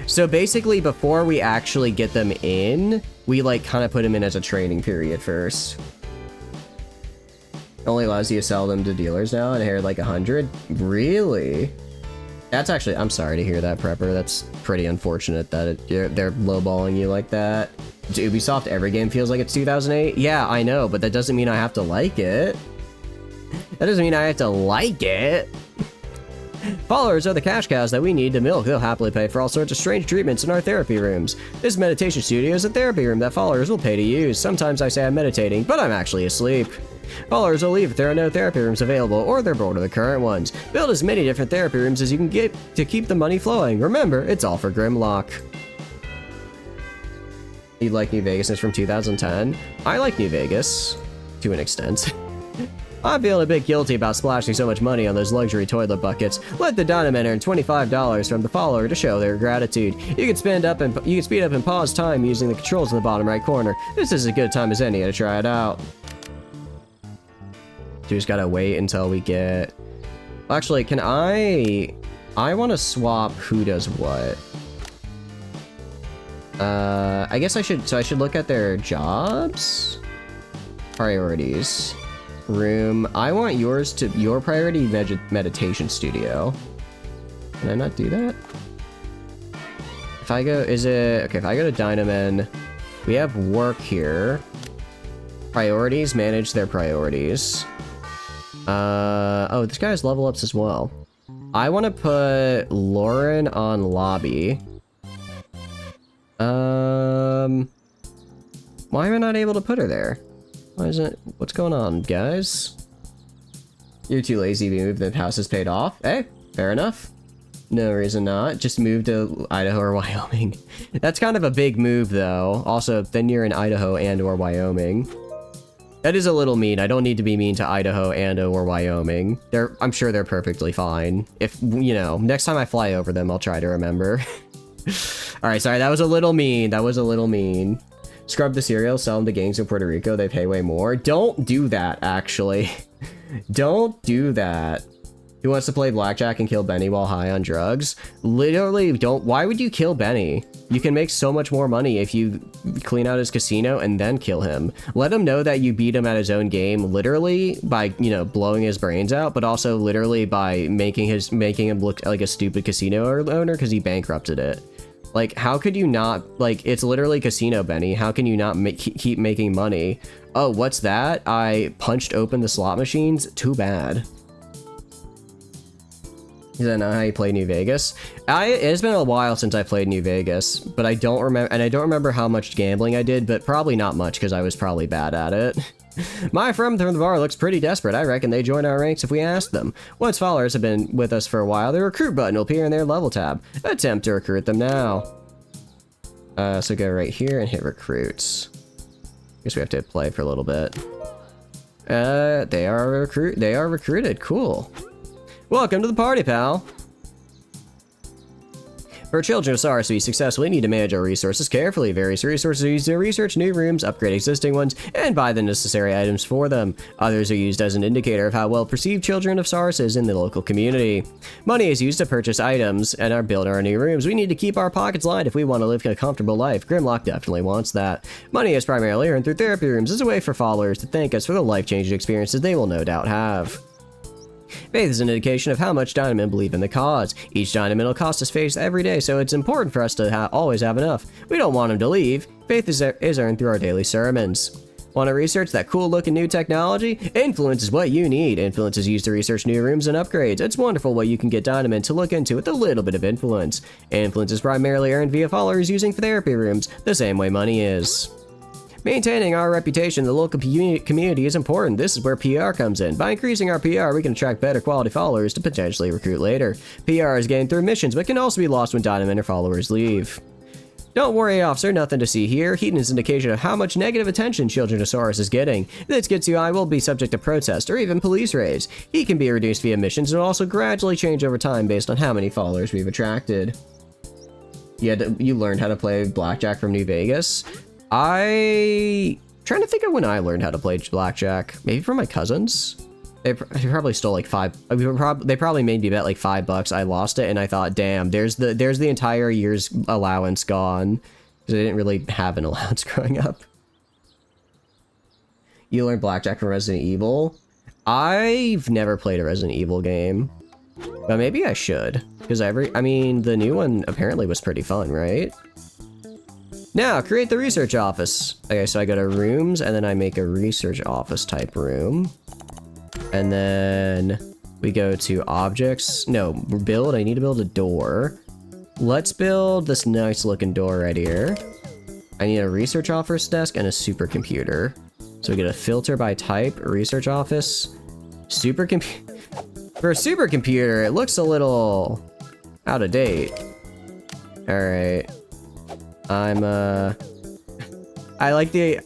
So basically, before we actually get them in, we like kind of put them in as a training period first. It only allows you to sell them to dealers now and inherit like 100. Really? That's actually, I'm sorry to hear that, Prepper. That's pretty unfortunate that they're lowballing you like that. To Ubisoft, every game feels like it's 2008. Yeah, I know, but that doesn't mean I have to like it. That doesn't mean I have to like it. Followers are the cash cows that we need to milk. They'll happily pay for all sorts of strange treatments in our therapy rooms. This meditation studio is a therapy room that followers will pay to use. Sometimes I say I'm meditating, but I'm actually asleep. Followers will leave if there are no therapy rooms available or they're bored of the current ones. Build as many different therapy rooms as you can get to keep the money flowing. Remember, it's all for Grimlock. You like New Vegas? It's from 2010. I like New Vegas to an extent. I'm feeling a bit guilty about splashing so much money on those luxury toilet buckets. Let the Dynamen earn $25 from the follower to show their gratitude. You can speed up and pause time using the controls in the bottom right corner. This is as good a time as any to try it out. You just gotta wait until we get... Actually, can I want to swap who does what. I guess I should look at their jobs? Priorities. Room. I want yours to... Your priority meditation studio. Can I not do that? If I go... Is it... Okay, if I go to Dynamen, we have work here. Priorities. Manage their priorities. Oh, this guy has level ups as well. I want to put Lauren on lobby. Why am I not able to put her there? Why isn't it? What's going on, guys? You're too lazy to move. The house is paid off. Hey, fair enough. No reason not. Just move to Idaho or Wyoming. That's kind of a big move, though. Also, then you're in Idaho and or Wyoming. That is a little mean. I don't need to be mean to Idaho and or Wyoming. I'm sure they're perfectly fine. If, you know, next time I fly over them, I'll try to remember. Alright, sorry, that was a little mean. That was a little mean. Scrub the cereal, sell them to gangs in Puerto Rico. They pay way more. Don't do that, actually. Don't do that. Who wants to play blackjack and kill Benny while high on drugs? Literally, don't. Why would you kill Benny? You can make so much more money if you clean out his casino and then kill him. Let him know that you beat him at his own game, literally by, you know, blowing his brains out, but also literally by making him look like a stupid casino owner because he bankrupted it. Like, how could you not, like, it's literally Casino Benny. How can you not keep making money? Oh, what's that? I punched open the slot machines? Too bad. Is that not how you play New Vegas? It's been a while since I played New Vegas, but I don't remember, and I don't remember how much gambling I did, but probably not much because I was probably bad at it. My friend from the bar looks pretty desperate. I reckon they join our ranks if we ask them. Once followers have been with us for a while, the recruit button will appear in their level tab. Attempt to recruit them now. So go right here and hit recruits. Guess we have to play for a little bit. They are recruited. Cool. Welcome to the party, pal. For children of SARS to be successful, we need to manage our resources carefully. Various resources are used to research new rooms, upgrade existing ones, and buy the necessary items for them. Others are used as an indicator of how well perceived children of SARS is in the local community. Money is used to purchase items and are built our new rooms. We need to keep our pockets lined if we want to live a comfortable life. Grimlock definitely wants that. Money is primarily earned through therapy rooms as a way for followers to thank us for the life-changing experiences they will no doubt have. Faith is an indication of how much Dynamen believe in the cause. Each Dynamen will cost us faith every day, so it's important for us to always have enough. We don't want him to leave. Faith is earned through our daily sermons. Want to research that cool-looking new technology? Influence is what you need. Influence is used to research new rooms and upgrades. It's wonderful what you can get Dynamen to look into with a little bit of influence. Influence is primarily earned via followers using therapy rooms, the same way money is. Maintaining our reputation in the local community is important. This is where PR comes in. By increasing our PR, we can attract better quality followers to potentially recruit later. PR is gained through missions, but can also be lost when Dynamen or followers leave. Don't worry, officer, nothing to see here. Heat is an indication of how much negative attention Children of Saurus is getting. If this gets you high, will be subject to protest or even police raids. Heat can be reduced via missions and will also gradually change over time based on how many followers we've attracted. You learned how to play blackjack from New Vegas? Trying to think of when I learned how to play blackjack. Maybe from my cousins? They probably stole like they probably made me bet like $5. I lost it and I thought, damn, there's the entire year's allowance gone. Because I didn't really have an allowance growing up. You learned blackjack from Resident Evil? I've never played a Resident Evil game. But maybe I should. Because I mean, the new one apparently was pretty fun, right? Now, create the research office. Okay, so I go to rooms, and then I make a research office type room. And then We go to objects. No, build. I need to build a door. Let's build this nice looking door right here. I need a research office desk and a supercomputer. So we get a filter by type, research office, supercomputer. For a supercomputer, it looks a little out of date. All right. I like the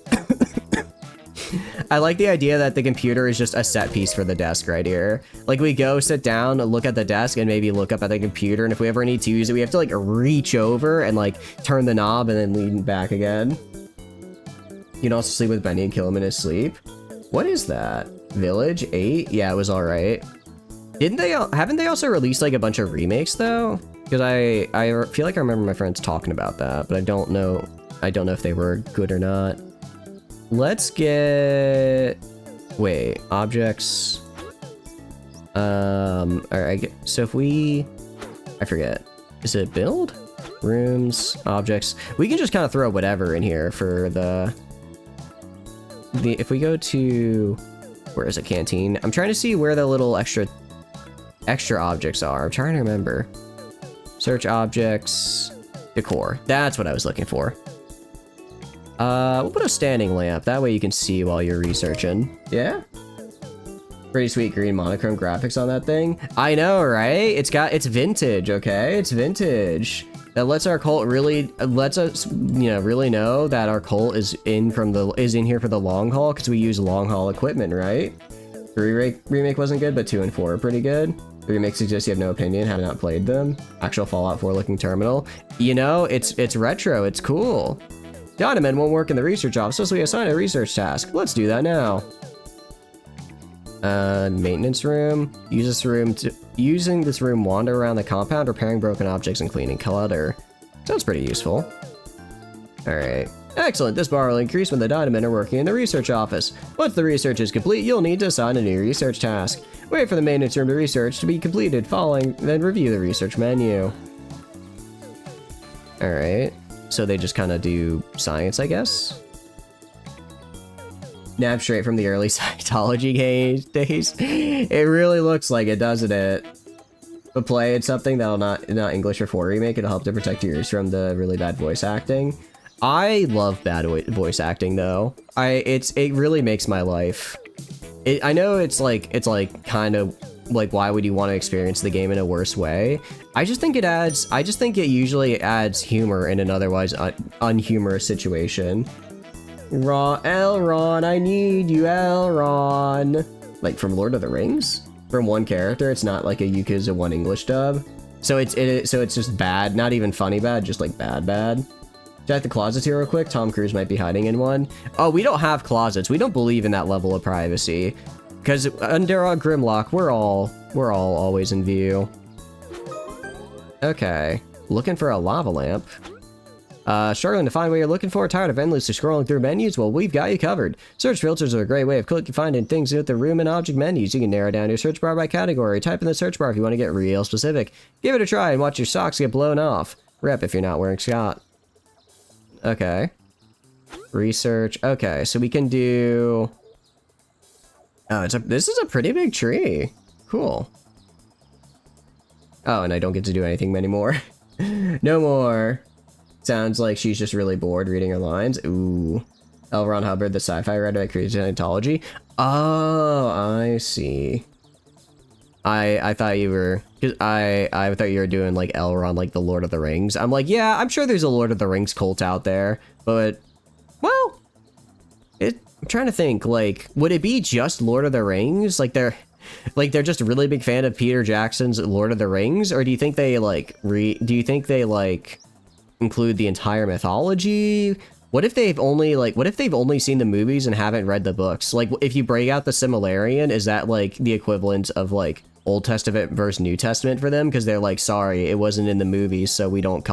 I like the idea that the computer is just a set piece for the desk right here. Like we go sit down, look at the desk, and maybe look up at the computer, and if we ever need to use it, we have to like reach over and like turn the knob and then lean back again. You can also sleep with Benny and kill him in his sleep. What is that? Village 8? Yeah, it was alright. Haven't they also released like a bunch of remakes though? Because I feel like I remember my friends talking about that, but I don't know if they were good or not. Let's get... Wait, objects. Alright, so if we... I forget. Is it build? Rooms, objects. We can just kind of throw whatever in here for the... If we go to... Where is it? Canteen. I'm trying to see where the little extra objects are. I'm trying to remember. Search objects. Decor. That's what I was looking for. We'll put a standing lamp. That way you can see while you're researching. Yeah? Pretty sweet green monochrome graphics on that thing. I know, right? It's vintage, okay? It's vintage. That lets our cult lets us, really know that our cult is in here for the long haul, because we use long haul equipment, right? The remake wasn't good, but 2 and 4 are pretty good. The remakes exist, you have no opinion, have not played them. Actual Fallout 4 looking terminal. It's retro, it's cool. Dynamen won't work in the research office, so we assign a research task. Let's do that now. Maintenance room. Using this room, wander around the compound, repairing broken objects and cleaning clutter. Sounds pretty useful. Alright. Excellent, this bar will increase when the Dynamen are working in the research office. Once the research is complete, you'll need to assign a new research task. Wait for the maintenance room to research to be completed, then review the research menu. Alright. So they just kind of do science, I guess? Nab straight from the early Scientology days. It really looks like it, doesn't it? But play, it's something that'll not English or 4 remake. It'll help to protect your ears from the really bad voice acting. I love bad voice acting though. It really makes my life. I know it's like kind of like, why would you want to experience the game in a worse way? I just think it usually adds humor in an otherwise unhumorous situation. Elrond, I need you, Elrond. Like from Lord of the Rings? From one character, it's not like a Yakuza 1 English dub. So it's just bad, not even funny bad, just like bad. Check the closets here real quick. Tom Cruise might be hiding in one. Oh, we don't have closets. We don't believe in that level of privacy. Because under our Grimlock, we're all always in view. Okay. Looking for a lava lamp. Struggling to find what you're looking for? Tired of endlessly scrolling through menus? Well, we've got you covered. Search filters are a great way of finding things with the room and object menus. You can narrow down your search bar by category. Type in the search bar if you want to get real specific. Give it a try and watch your socks get blown off. Rep if you're not wearing Scott. Okay. Research. Okay, so we can do... Oh, this is a pretty big tree. Cool. Oh, and I don't get to do anything anymore. No more. Sounds like she's just really bored reading her lines. Ooh. L. Ron Hubbard, the sci-fi writer that created Scientology. Oh, I see. I thought you were... I thought you were doing like Elrond, like the Lord of the Rings. I'm like, yeah, I'm sure there's a Lord of the Rings cult out there, but... Well... I'm trying to think, like, would it be just Lord of the Rings? Like they're just a really big fan of Peter Jackson's Lord of the Rings? Or do you think they, include the entire mythology? What if they've only seen the movies and haven't read the books? Like, if you break out the Similarian, is that, like, the equivalent of, like, Old Testament versus New Testament for them? Because they're like, sorry, it wasn't in the movies, so we don't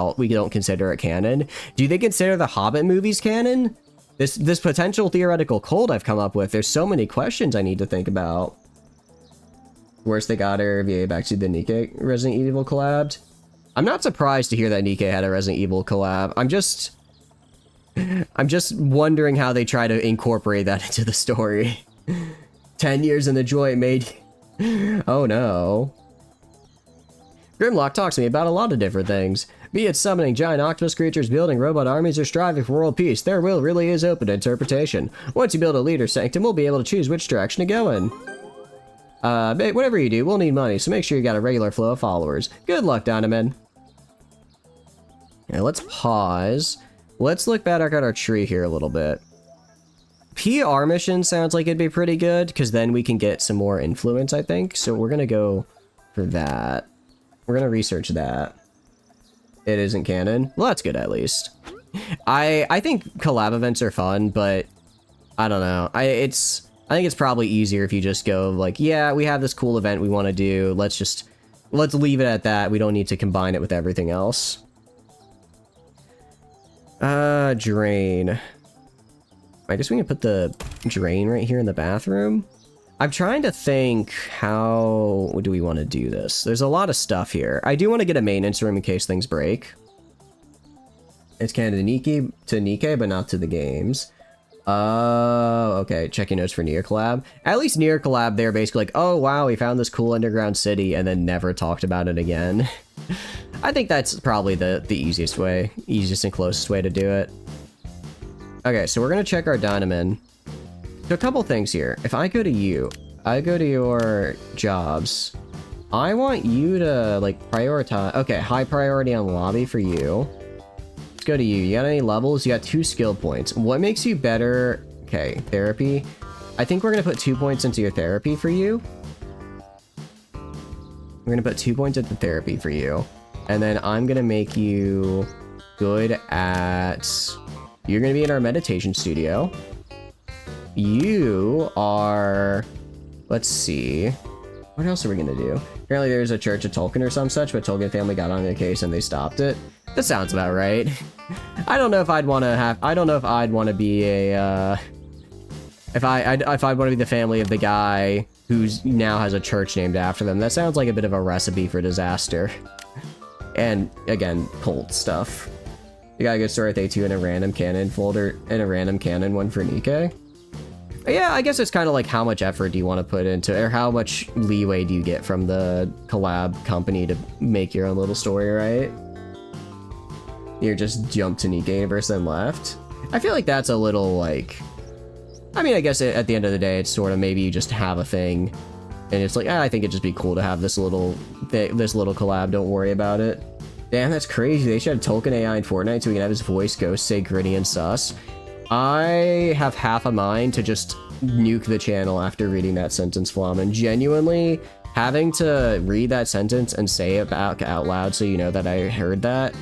consider it canon. Do they consider the Hobbit movies canon? This potential theoretical cult I've come up with, there's so many questions I need to think about. Worst they got her, VA back to the Nikkei Resident Evil collab. I'm not surprised to hear that Nikkei had a Resident Evil collab. I'm just wondering how they try to incorporate that into the story. 10 years in the joint made Oh no. Grimlock talks to me about a lot of different things. Be it summoning giant octopus creatures, building robot armies, or striving for world peace, their will really is open to interpretation. Once you build a leader sanctum, we'll be able to choose which direction to go in. Whatever you do, we'll need money, so make sure you got a regular flow of followers. Good luck, Dynaman. Yeah, let's pause. Let's look back at our tree here a little bit. PR mission sounds like it'd be pretty good, because then we can get some more influence, I think. So we're going to go for that. We're going to research that. It isn't canon. Well, that's good, at least. I think collab events are fun, but I don't know. I think it's probably easier if you just go like, yeah, we have this cool event we want to do. Let's leave it at that. We don't need to combine it with everything else. Drain. I guess we can put the drain right here in the bathroom. I'm trying to think, how do we want to do this? There's a lot of stuff here. I do want to get a maintenance room in case things break. It's kind of to Nikkei, but not to the games. Okay, checking notes for Near Collab. At least Near Collab, they're basically like, oh wow, we found this cool underground city, and then never talked about it again. I think that's probably the easiest way, easiest and closest way to do it. Okay, so we're gonna check our Dynaman. So a couple things here. If I go to you, I go to your jobs. I want you to like prioritize. Okay, high priority on lobby for you. Let's go to you. You got any levels? You got 2 skill points. What makes you better? Okay, therapy. I think we're gonna put 2 points into your therapy for you. We're gonna put 2 points into therapy for you. And then I'm gonna make you good at... You're gonna be in our meditation studio. You are... Let's see. What else are we gonna do? Apparently there's a Church of Tolkien or some such, but Tolkien family got on the case and they stopped it. That sounds about right. I don't know if I'd want to have... I don't know if I'd want to be a... If I'd want to be the family of the guy who's now has a church named after them. That sounds like a bit of a recipe for disaster. And, again, cult stuff. You got a good story with A2 in a random canon folder, and a random canon one for Nikkei. Yeah, I guess it's kind of like how much effort do you want to put into it, or how much leeway do you get from the collab company to make your own little story, right? You just jumped to Nikkei Universe and left. I feel like that's a little, like... I mean, I guess at the end of the day, it's sort of maybe you just have a thing, and it's like, I think it'd just be cool to have this little collab, don't worry about it. Damn, that's crazy. They should have Tolkien AI in Fortnite so we can have his voice ghost say gritty and sus. I have half a mind to just nuke the channel after reading that sentence, Flom, and genuinely having to read that sentence and say it back out loud so you know that I heard that.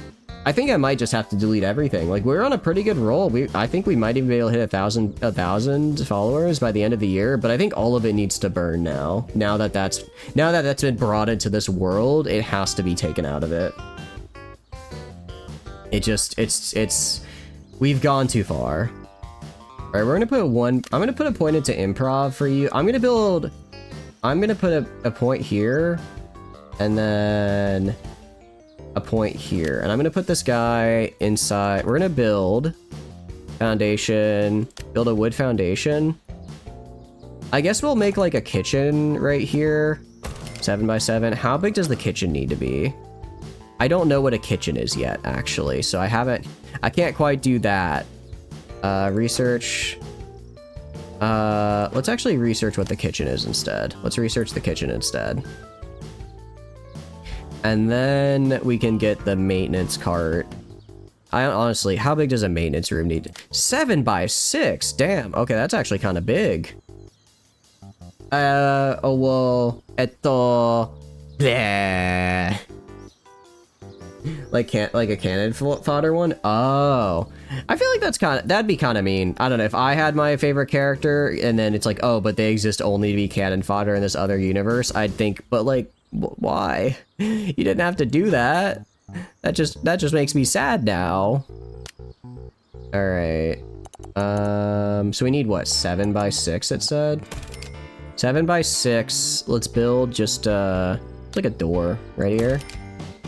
I think I might just have to delete everything. Like, we're on a pretty good roll. I think we might even be able to hit 1,000 followers by the end of the year, but I think all of it needs to burn now. Now that that's been brought into this world, it has to be taken out of it. We've gone too far. All right, we're gonna put I'm gonna put a point into improv for you. I'm gonna put a point here, and then a point here, and I'm gonna put this guy inside. We're gonna build foundation, build a wood foundation. I guess we'll make like a kitchen right here, 7 by 7. How big does the kitchen need to be? I don't know what a kitchen is yet, actually, so I can't quite do that. Research. Let's actually research what the kitchen is instead. Let's research the kitchen instead. And then we can get the maintenance cart. Honestly, how big does a maintenance room need? 7 by 6, damn. Okay, that's actually kind of big. Oh, well, bleh. Like a cannon fodder one? Oh. I feel like that'd be kind of mean. I don't know, if I had my favorite character and then it's like, oh, but they exist only to be cannon fodder in this other universe, I'd think, but like, why? You didn't have to do that. That just makes me sad now. All right. So we need what? 7 by 6 it said? 7 by 6. Let's build just like a door right here.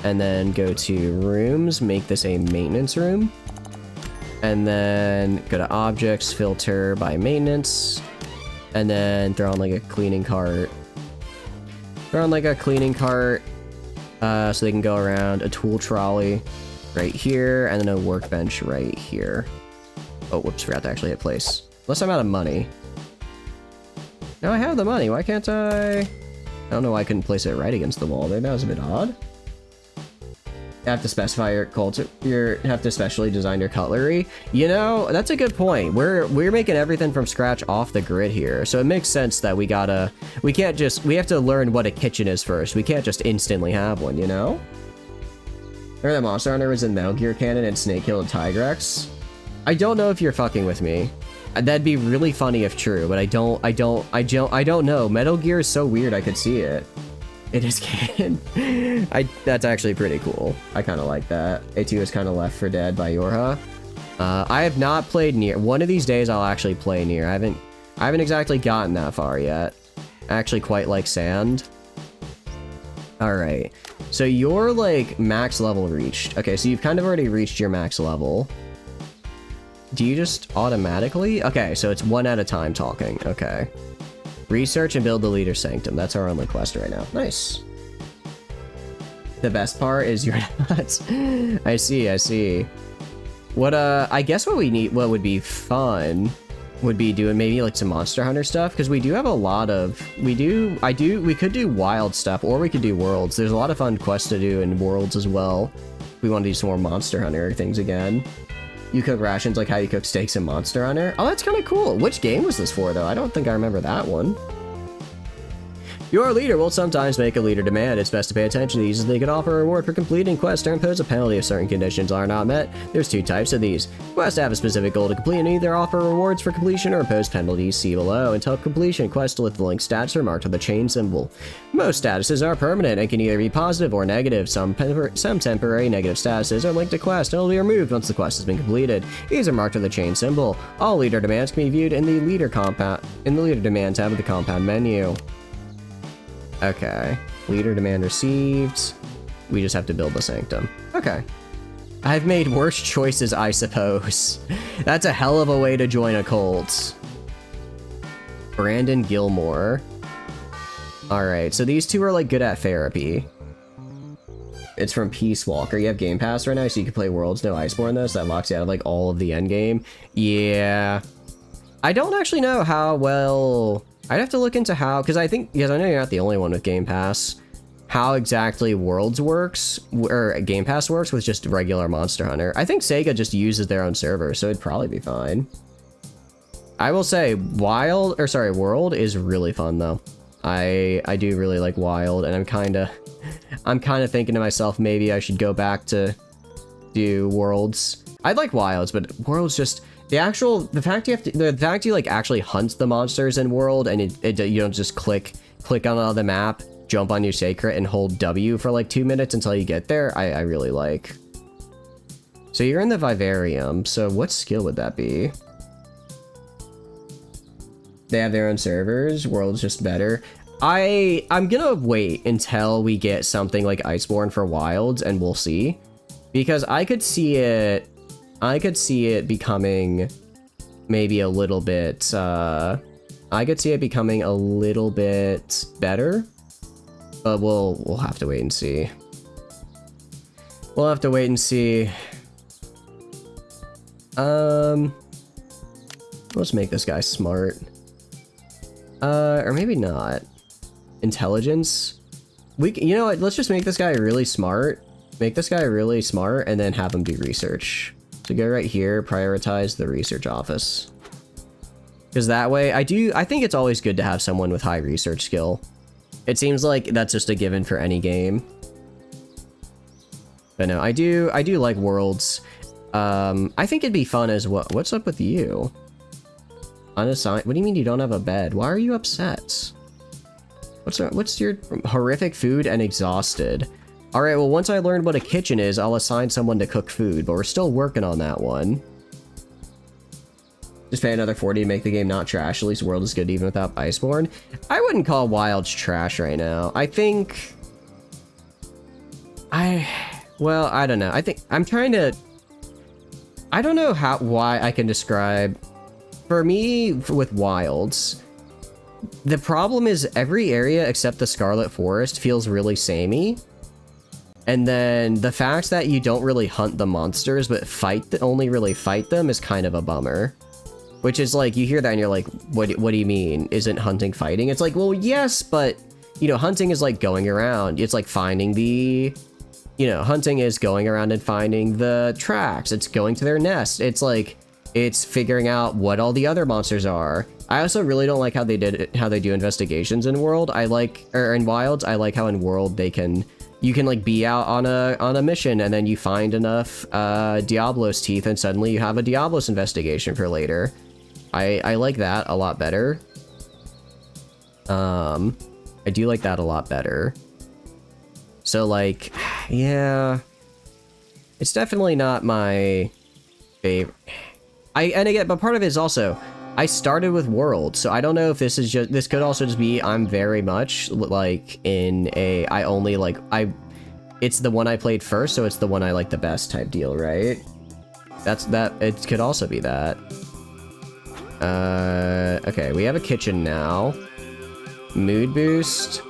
And then go to rooms, make this a maintenance room. And then go to objects, filter by maintenance. And then throw on like a cleaning cart. They're on like a cleaning cart, so they can go around. A tool trolley right here, and then a workbench right here. Oh, whoops, forgot to actually hit place. Unless I'm out of money. No, I have the money. Why can't I? I don't know why I couldn't place it right against the wall there. That was a bit odd. You have to specify your culture. You have to specially design your cutlery. You know, that's a good point. We're making everything from scratch off the grid here, so it makes sense that we have to learn what a kitchen is first. We can't just instantly have one, you know? Remember that Monster Hunter was in Metal Gear Canon and Snake killed a Tigrex? I don't know if you're fucking with me. That'd be really funny if true, but I don't know. Metal Gear is so weird. I could see it. It is canon. That's actually pretty cool. I kind of like that. A2 is kind of Left 4 Dead by Yorha. I have not played Nier. One of these days I'll actually play Nier. I haven't exactly gotten that far yet. I actually quite like sand. Alright. So you're like max level reached. Okay, so you've kind of already reached your max level. Do you just automatically? Okay, so it's one at a time talking. Okay. Research and build the leader sanctum. That's our only quest right now. Nice. The best part is you're not. I see. What, I guess what would be fun would be doing maybe like some Monster Hunter stuff, because we do have a lot of, we could do wild stuff, or we could do worlds. There's a lot of fun quests to do in worlds as well. We want to do some more Monster Hunter things again. You cook rations like how you cook steaks in Monster Hunter. Oh, that's kind of cool. Which game was this for, though? I don't think I remember that one. Your leader will sometimes make a leader demand. It's best to pay attention to these, as they can offer a reward for completing quests or impose a penalty if certain conditions are not met. There's two types of these. Quests have a specific goal to complete and either offer rewards for completion or impose penalties. See below. Until completion, quests with the linked stats are marked with a chain symbol. Most statuses are permanent and can either be positive or negative. Some temporary negative statuses are linked to quests and will be removed once the quest has been completed. These are marked with a chain symbol. All leader demands can be viewed in the leader demand tab of the compound menu. Okay. Leader demand received. We just have to build the sanctum. Okay. I've made worse choices, I suppose. That's a hell of a way to join a cult. Brandon Gilmore. Alright, so these two are like good at therapy. It's from Peace Walker. You have Game Pass right now, so you can play Worlds No Iceborne though, so that locks you out of like all of the endgame. Yeah. I don't actually know how well... I'd have to look into how, because I know you're not the only one with Game Pass, how exactly Worlds works, or Game Pass works with just regular Monster Hunter. I think Sega just uses their own server, so it'd probably be fine. I will say, World is really fun, though. I do really like Wild, and I'm kind of thinking to myself, maybe I should go back to do Worlds. I'd like Wilds, but Worlds just... The fact you like actually hunt the monsters in World, and you don't just click on the map, jump on your sacred, and hold W for like 2 minutes until you get there, I really like. So you're in the Vivarium, so what skill would that be? They have their own servers, World's just better. I'm gonna wait until we get something like Iceborne for Wilds, and we'll see. Because I could see it becoming maybe a little bit, I could see it becoming a little bit better, but we'll have to wait and see. We'll have to wait and see. Let's make this guy smart. Or maybe not. Intelligence. You know what, let's just make this guy really smart. Make this guy really smart, and then have him do research. So go right here, prioritize the research office. Because that way, I think it's always good to have someone with high research skill. It seems like that's just a given for any game. But no, I do like Worlds. I think it'd be fun as well. What's up with you? Unassigned? What do you mean you don't have a bed? Why are you upset? What's your horrific food and exhausted? Alright, well, once I learn what a kitchen is, I'll assign someone to cook food, but we're still working on that one. Just pay another 40 to make the game not trash. At least World is good even without Iceborne. I wouldn't call Wilds trash right now. I think... Well, I don't know. I think... I'm trying to... I don't know why I can describe... For me, with Wilds... The problem is every area except the Scarlet Forest feels really samey. And then the fact that you don't really hunt the monsters, but only really fight them is kind of a bummer. Which is like, you hear that and you're like, what do you mean? Isn't hunting fighting? It's like, well, yes, but, you know, hunting is like going around. It's like finding the, you know, hunting is going around and finding the tracks. It's going to their nest. It's like, it's figuring out what all the other monsters are. I also really don't like how they do investigations in World. In Wilds, I like how in World you can like be out on a mission and then you find enough Diablos teeth and suddenly you have a Diablos investigation for later. I like that a lot better. I do like that a lot better. So like, yeah, it's definitely not my favorite. But part of it is also, I started with World, so I don't know if this could also just be I'm very much like in a, it's the one I played first, so it's the one I like the best type deal, right? It could also be that. Okay, we have a kitchen now. Mood boost.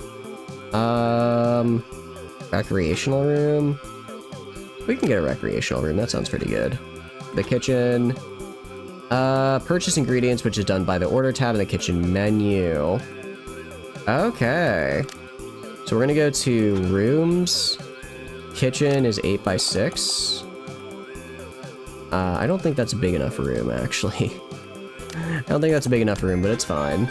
Recreational room. We can get a recreational room, that sounds pretty good. The kitchen. Purchase ingredients, which is done by the order tab in the kitchen menu. Okay. So we're gonna go to rooms. Kitchen is 8x6. I don't think that's a big enough room, actually. I don't think that's a big enough room, but it's fine.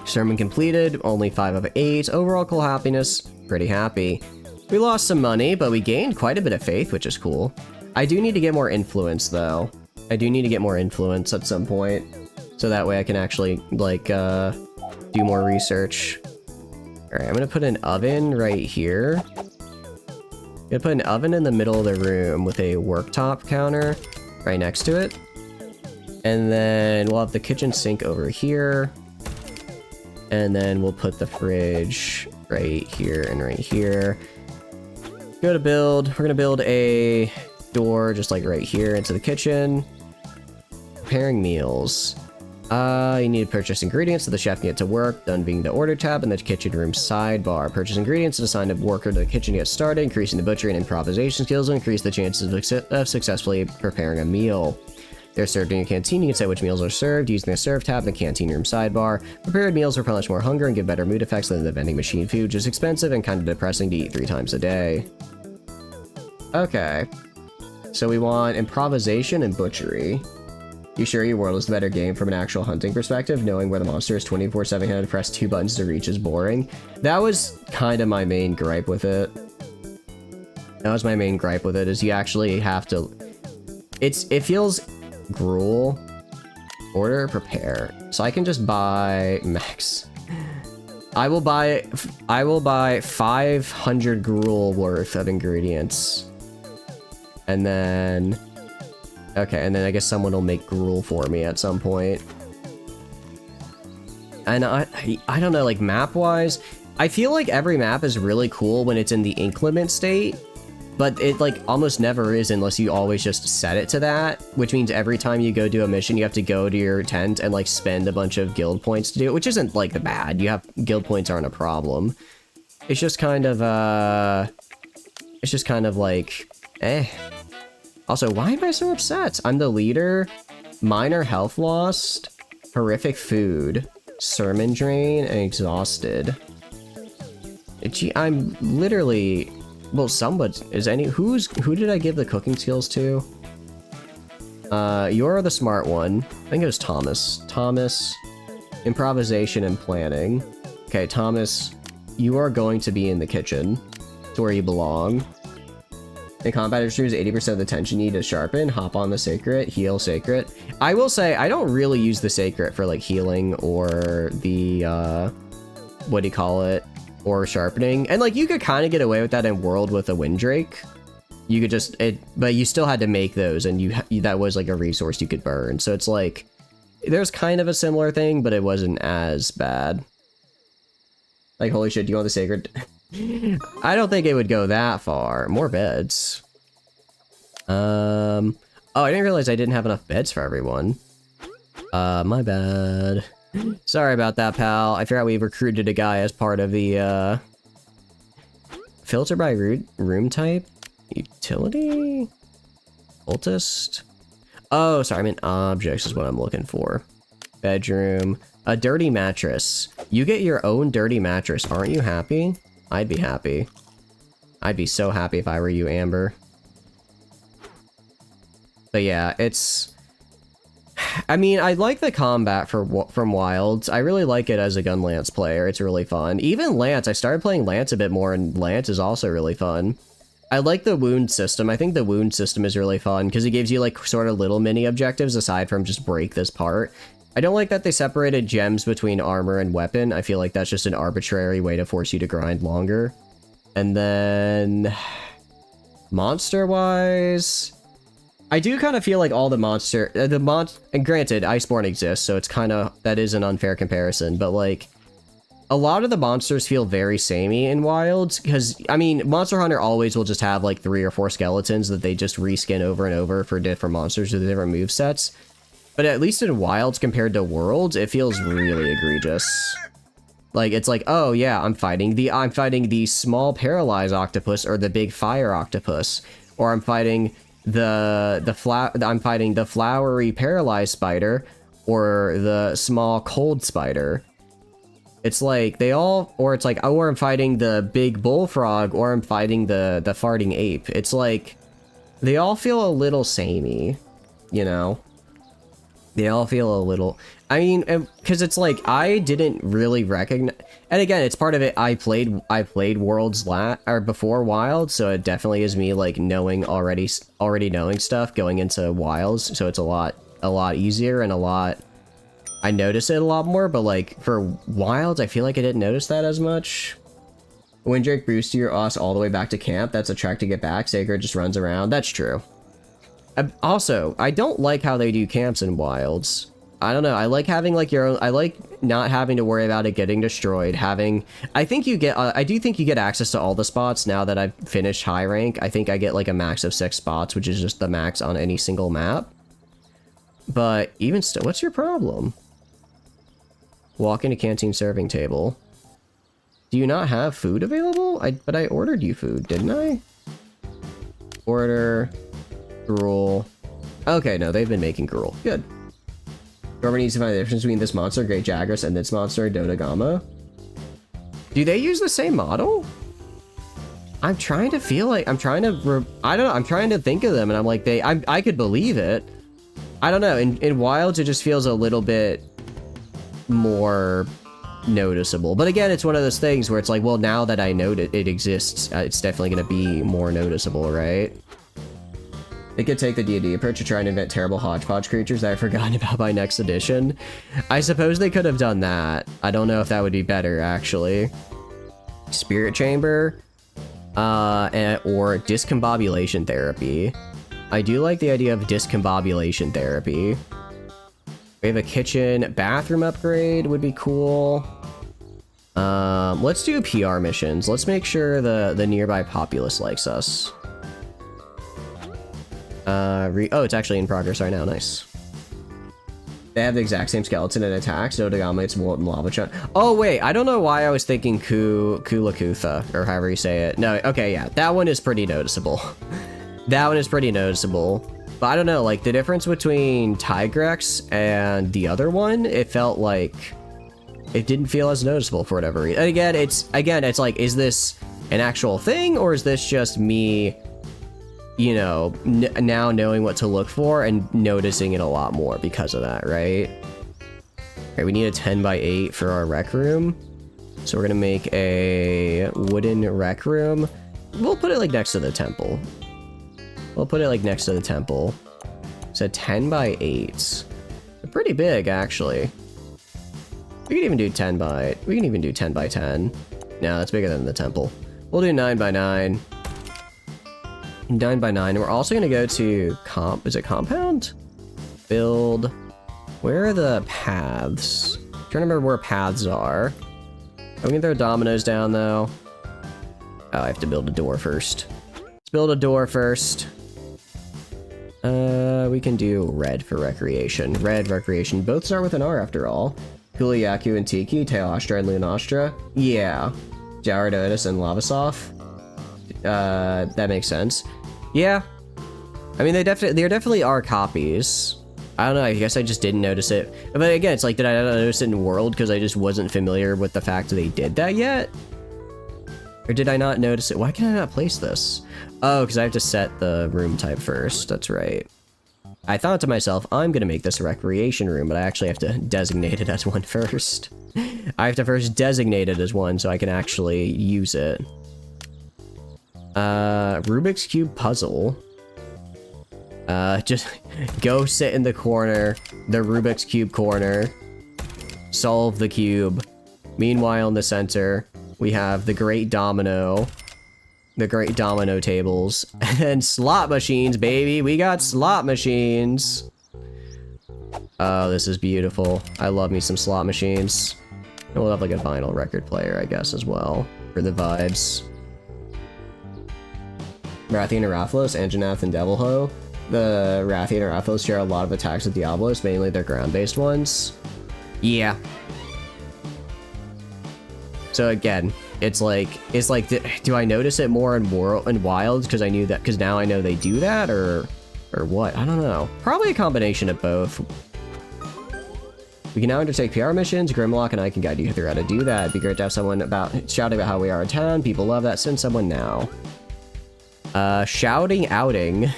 Sermon completed, only 5 of 8. Overall cool happiness, pretty happy. We lost some money, but we gained quite a bit of faith, which is cool. I do need to get more influence, though. I do need to get more influence at some point, so that way I can actually, like, do more research. Alright, I'm gonna put an oven right here. I'm gonna put an oven in the middle of the room with a worktop counter right next to it. And then we'll have the kitchen sink over here. And then we'll put the fridge right here and right here. Go to build. We're gonna build a door just like right here into the kitchen. Preparing meals. You need to purchase ingredients so the chef can get to work. Done being the order tab in the kitchen room sidebar. Purchase ingredients and assign a worker to the kitchen to get started. Increasing the butchery and improvisation skills will increase the chances of successfully preparing a meal. They're served in your canteen. You can set which meals are served using the serve tab in the canteen room sidebar. Prepared meals replenish more hunger and give better mood effects than the vending machine food, which is expensive and kind of depressing to eat 3 times a day. Okay. So we want improvisation and butchery. You sure your world is the better game from an actual hunting perspective? Knowing where the monster is 24/7 and press 2 buttons to reach is boring. That was kind of my main gripe with it. Is you actually have to... It feels gruel. Order, prepare. So I can just buy max. I will buy 500 gruel worth of ingredients. And then... Okay, and then I guess someone will make gruel for me at some point. And I don't know, like map-wise, I feel like every map is really cool when it's in the inclement state, but it like almost never is unless you always just set it to that, which means every time you go do a mission, you have to go to your tent and like spend a bunch of guild points to do it, which isn't like the bad. You have guild points aren't a problem. It's just kind of like, eh. Also, why am I so upset? I'm the leader. Minor health lost. Horrific food. Sermon drain and exhausted. Gee, I'm literally... Well, who did I give the cooking skills to? You're the smart one. I think it was Thomas. Thomas, improvisation and planning. Okay, Thomas, you are going to be in the kitchen. It's where you belong. In combat, it removes 80% of the tension you need to sharpen. Hop on the Sacred. Heal Sacred. I will say, I don't really use the Sacred for, like, healing or the, what do you call it? Or sharpening. And, like, you could kind of get away with that in World with a Windrake. You could just... But you still had to make those, and that was, like, a resource you could burn. So it's, like... There's kind of a similar thing, but it wasn't as bad. Like, holy shit, do you want the Sacred... I don't think it would go that far. More beds. Oh, I didn't realize I didn't have enough beds for everyone. My bad. Sorry about that, pal. I forgot we recruited a guy as part of the, filter by room type? Utility? Cultist? Oh, sorry, I mean objects is what I'm looking for. Bedroom. A dirty mattress. You get your own dirty mattress. Aren't you happy? I'd be happy. I'd be so happy if I were you, Amber. But yeah, it's... I mean, I like the combat from Wilds. I really like it as a gun Lance player. It's really fun. Even Lance, I started playing Lance a bit more, and Lance is also really fun. I like the wound system. I think the wound system is really fun because it gives you like sort of little mini objectives aside from just break this part. I don't like that they separated gems between armor and weapon. I feel like that's just an arbitrary way to force you to grind longer. And then monster-wise, I do kind of feel like all the and granted, Iceborne exists, so it's kind of, that is an unfair comparison, but like, a lot of the monsters feel very samey in Wilds, because, I mean, Monster Hunter always will just have like 3 or 4 skeletons that they just reskin over and over for different monsters with different movesets. But at least in Wilds compared to Worlds, it feels really egregious. Like, it's like, oh yeah, I'm fighting the small paralyzed octopus or the big fire octopus, or I'm fighting the flowery paralyzed spider or the small cold spider. It's like they all, or it's like, oh, or I'm fighting the big bullfrog, or I'm fighting the farting ape. It's like they all feel a little samey, you know? They all feel a little, I mean, because it's like I didn't really recognize, and again, it's part of it. I played Worlds before Wild, so it definitely is me like knowing already knowing stuff going into Wilds, so it's a lot easier and I notice it a lot more. But like for Wilds, I feel like I didn't notice that as much. When Drake boosted your us all the way back to camp, that's a trek to get back. Sacred just runs around. That's true. Also, I don't like how they do camps in Wilds. I don't know. I like having like your own. I like not having to worry about it getting destroyed. I think you get. I do think you get access to all the spots now that I've finished high rank. I think I get like a max of 6 spots, which is just the max on any single map. But even still, what's your problem? Walk into canteen serving table. Do you not have food available? But I ordered you food, didn't I? Order. Gruel. Okay, no, they've been making gruel. Good. Whoever needs to find the difference between this monster, Great Jagras, and this monster, Dodagama. Do they use the same model? I'm trying to feel like, I don't know, I'm trying to think of them, and I'm like, I could believe it. I don't know, in Wilds, it just feels a little bit more noticeable. But again, it's one of those things where it's like, well, now that I know that it exists, it's definitely going to be more noticeable, right? They could take the D&D approach to try and invent terrible hodgepodge creatures that I've forgotten about by next edition. I suppose they could have done that. I don't know if that would be better, actually. Spirit Chamber, or discombobulation therapy. I do like the idea of discombobulation therapy. We have a kitchen, bathroom upgrade would be cool. Let's do PR missions. Let's make sure the nearby populace likes us. Oh, it's actually in progress right now. Nice. They have the exact same skeleton and attacks. Dodagama, it's Molten Lava Chun. Oh, wait. I don't know why I was thinking Kulakutha, or however you say it. No, okay, yeah. That one is pretty noticeable. That one is pretty noticeable. But I don't know, like, the difference between Tigrex and the other one, it felt like it didn't feel as noticeable for whatever reason. And again, it's like, is this an actual thing, or is this just me, you know, now knowing what to look for and noticing it a lot more because of that, right? Okay, we need a 10x8 for our rec room. So we're gonna make a wooden rec room. We'll put it like next to the temple. We'll put it like next to the temple. So 10x8. They're pretty big, actually. We can even do 10x10. No, that's bigger than the temple. We'll do 9x9. 9x9. We're also gonna go to is it compound? Build. Where are the paths? I'm trying to remember where paths are. I'm gonna throw dominoes down though. Oh, I have to build a door first. Let's build a door first. We can do red for recreation. Red recreation. Both start with an R after all. Kuliaku and Tiki, Teostra and Lunastra. Yeah. Gyarados and Lavasoft. That makes sense. Yeah. I mean, there definitely are copies. I don't know, I guess I just didn't notice it. But again, it's like, did I not notice it in World because I just wasn't familiar with the fact that they did that yet? Or did I not notice it? Why can I not place this? Oh, because I have to set the room type first. That's right. I thought to myself, I'm going to make this a recreation room, but I actually have to designate it as one first. I have to first designate it as one so I can actually use it. Rubik's Cube puzzle. Just go sit in the corner, the Rubik's Cube corner, solve the cube. Meanwhile, in the center, we have the great domino tables, and slot machines, baby. We got slot machines. Oh, this is beautiful. I love me some slot machines. And we'll have like a vinyl record player, I guess, as well, for the vibes. Rathian and Rathalos, Anjanath and Devilho. The Rathian and Rathalos share a lot of attacks with Diablos, mainly their ground-based ones. Yeah. So again, it's like, do I notice it more in Wilds because I knew that, because now I know they do that, or what? I don't know. Probably a combination of both. We can now undertake PR missions. Grimlock and I can guide you through how to do that. It'd be great to have someone shouting about how we are in town. People love that. Send someone now. Shouting outing.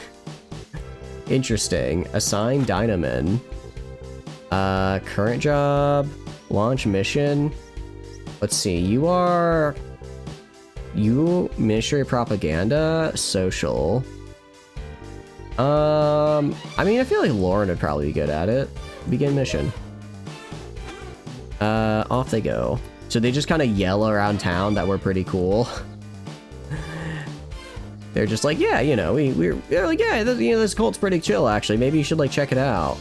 Interesting. Assign Dynaman. Current job. Launch mission. Let's see. You Ministry Propaganda. Social. I mean, I feel like Lauren would probably be good at it. Begin mission. Off they go. So they just kind of yell around town that we're pretty cool. They're just like, yeah, you know, we're like, yeah, this cult's pretty chill, actually. Maybe you should, like, check it out.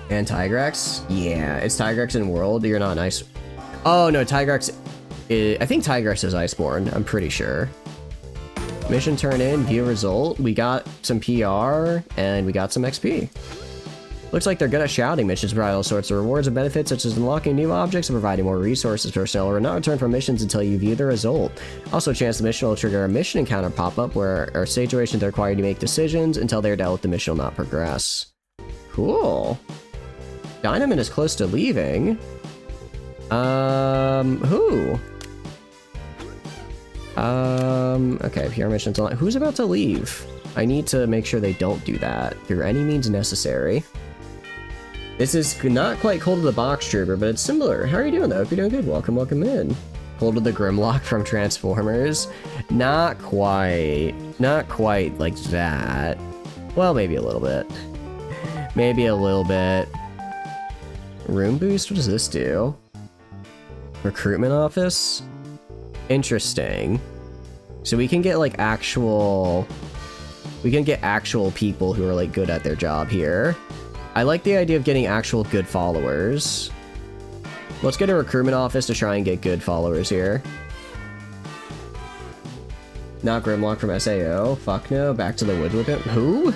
And Tigrex? Yeah, it's Tigrex in World. You're not nice. Oh, no, Tigrex is... I think Tigrex is Iceborne. I'm pretty sure. Mission turn in, view result. We got some PR, and we got some XP. Looks like they're good at shouting. Missions provide all sorts of rewards and benefits, such as unlocking new objects and providing more resources. Personnel will not return from missions until you view the result. Also, a chance the mission will trigger a mission encounter pop-up where are situations that require you to make decisions. Until they're dealt with, the mission will not progress. Cool. Dynaman is close to leaving. Who? Okay, PR missions on. Who's about to leave? I need to make sure they don't do that through any means necessary. This is not quite Cold of the Box Trooper, but it's similar. How are you doing, though? If you're doing good, welcome, welcome in. Cold of the Grimlock from Transformers. Not quite like that. Well, maybe a little bit. Maybe a little bit. Room boost? What does this do? Recruitment office? Interesting. So we can get like actual... We can get actual people who are like good at their job here. I like the idea of getting actual good followers. Let's get a recruitment office to try and get good followers here. Not Grimlock from SAO. Fuck no. Back to the woods with him. Who?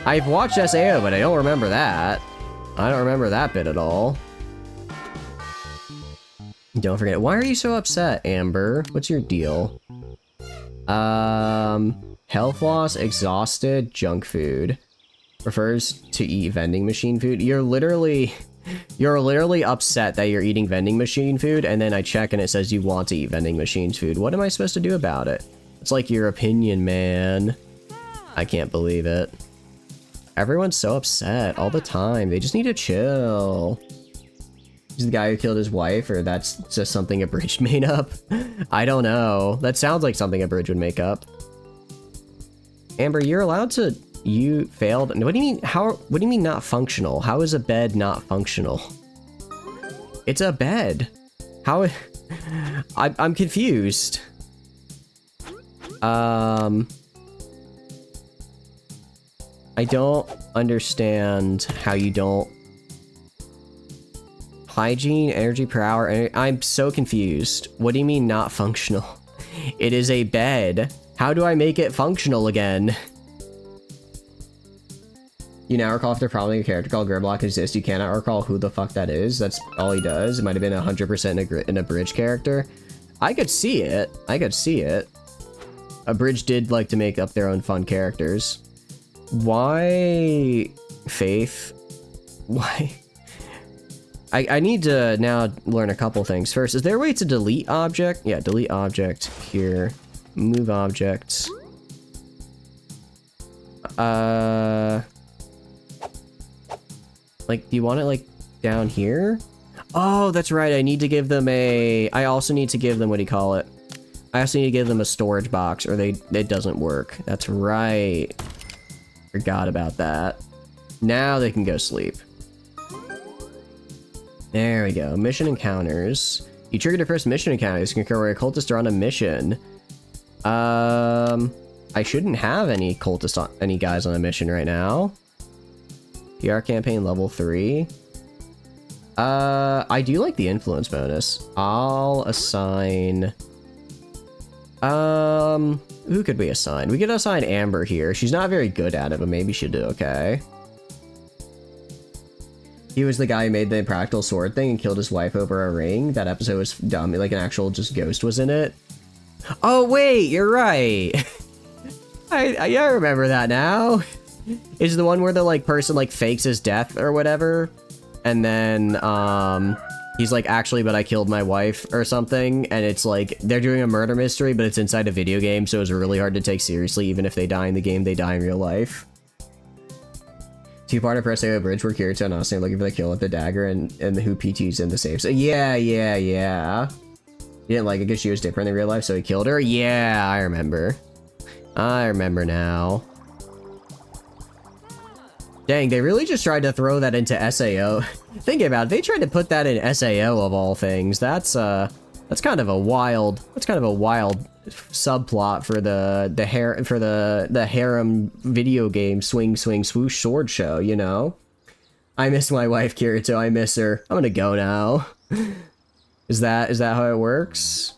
I've watched SAO, but I don't remember that. I don't remember that bit at all. Don't forget. Why are you so upset, Amber? What's your deal? Health loss, exhausted, junk food. Refers to eat vending machine food. You're literally upset that you're eating vending machine food, and then I check and it says you want to eat vending machine food. What am I supposed to do about it? It's like your opinion, man. I can't believe it. Everyone's so upset all the time. They just need to chill. He's the guy who killed his wife, or that's just something a bridge made up? I don't know. That sounds like something a bridge would make up. Amber, you're allowed to... You failed? What do you mean? What do you mean not functional? How is a bed not functional? It's a bed. How? I'm confused. I don't understand how you don't... Hygiene, energy per hour. I'm so confused. What do you mean not functional? It is a bed. How do I make it functional again? You now recall if there probably a character called Grimlock exists. You cannot recall who the fuck that is. That's all he does. It might have been 100% in a bridge character. I could see it. I could see it. A bridge did like to make up their own fun characters. Why... Faith? Why? I need to now learn a couple things. First, is there a way to delete object? Yeah, delete object here. Move objects. Like, do you want it, like, down here? Oh, that's right. I need to give them a... I also need to give them, what do you call it? I also need to give them a storage box, or it doesn't work. That's right. Forgot about that. Now they can go sleep. There we go. Mission encounters. You triggered your first mission encounter. This can occur where a cultist are on a mission. I shouldn't have any cultists, any guys on a mission right now. PR campaign level 3. I do like the influence bonus. I'll assign... who could we assign? We could assign Amber here. She's not very good at it, but maybe she'll do okay. He was the guy who made the impractical sword thing and killed his wife over a ring. That episode was dumb. Like an actual just ghost was in it. Oh wait, you're right. I remember that now. Is the one where the like person like fakes his death or whatever, and then he's like, actually, but I killed my wife or something, and it's like they're doing a murder mystery, but it's inside a video game, so it's really hard to take seriously. Even if they die in the game, they die in real life. Two-parter press A bridge where Kirito and Austin looking for the kill with the dagger and the who PT's in the safe. So yeah. He didn't like it because she was different in real life, so he killed her. Yeah, I remember. I remember now. Dang, they really just tried to throw that into SAO. Think about it, they tried to put that in SAO of all things. That's kind of a wild subplot for the harem video game swing swoosh sword show, you know? I miss my wife Kirito, I miss her. I'm gonna go now. Is that how it works?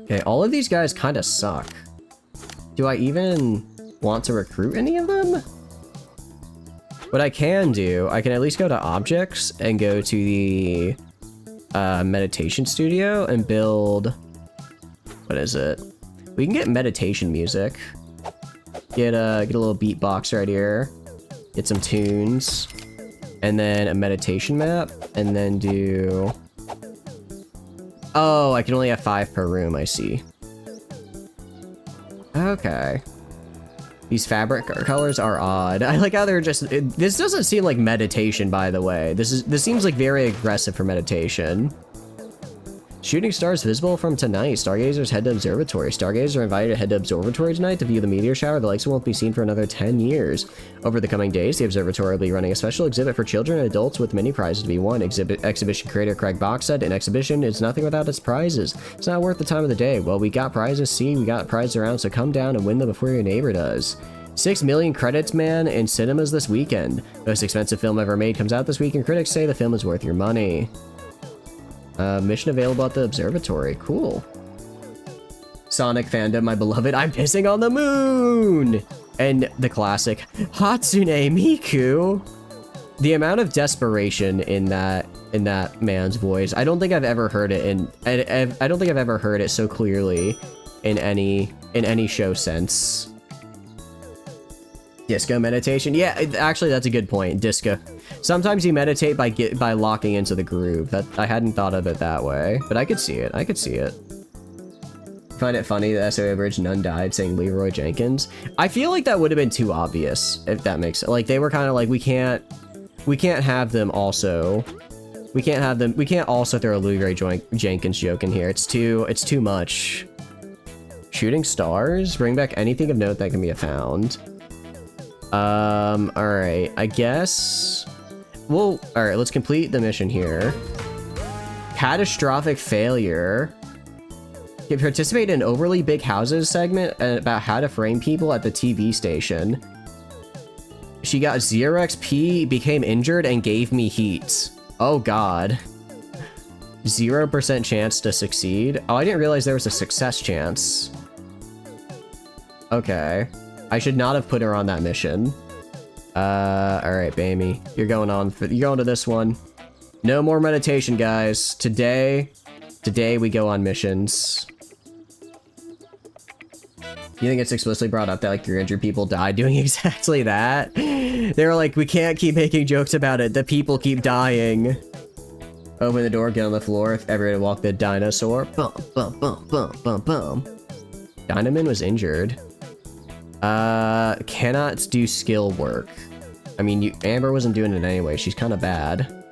Okay, all of these guys kind of suck. Do I even want to recruit any of them? What I can do, I can at least go to objects and go to the meditation studio and build, what is it? We can get meditation music. Get a little beatbox right here. Get some tunes. And then a meditation map. And then do... Oh, I can only have 5 per room, I see. Okay. These fabric colors are odd. I like how they're just... this doesn't seem like meditation, by the way. This seems like very aggressive for meditation. Shooting stars visible from tonight. Stargazers head to observatory. Stargazers are invited to head to observatory tonight to view the meteor shower. The likes won't be seen for another 10 years. Over the coming days, the observatory will be running a special exhibit for children and adults with many prizes to be won. Exhibition creator Craig Box said, an exhibition is nothing without its prizes. It's not worth the time of the day. Well, we got prizes, see, we got prizes around, so come down and win them before your neighbor does. 6 million credits, man, in cinemas this weekend. Most expensive film ever made comes out this week, and critics say the film is worth your money. Mission available at the observatory. Cool. Sonic fandom, my beloved. I'm pissing on the moon! And the classic Hatsune Miku. The amount of desperation in that man's voice. I don't think I've ever heard it I don't think I've ever heard it so clearly in any show since. Disco meditation. Yeah, actually that's a good point. Disco. Sometimes you meditate by locking into the groove. That I hadn't thought of it that way, but I could see it. I could see it. Find it funny that SOA Bridge none died saying Leroy Jenkins. I feel like that would have been too obvious, if that makes sense. Like they were kind of like, we can't have them also. We can't also throw a Leroy Jenkins joke in here. It's too much. Shooting stars? Bring back anything of note that can be found. Alright, I guess... Well, alright, let's complete the mission here. Catastrophic failure. You participate in overly big houses segment about how to frame people at the TV station. She got 0 XP, became injured, and gave me heat. Oh god. 0% chance to succeed? Oh, I didn't realize there was a success chance. Okay. I should not have put her on that mission. Alright, Bamey. You're going to this one. No more meditation, guys. Today we go on missions. You think it's explicitly brought up that, like, your injured people die doing exactly that? They were like, we can't keep making jokes about it. The people keep dying. Open the door, get on the floor. Everyone walk the dinosaur. Bum, bum, bum, bum, bum, bum. Dynaman was injured. Cannot do skill work. I mean, Amber wasn't doing it anyway. She's kind of bad.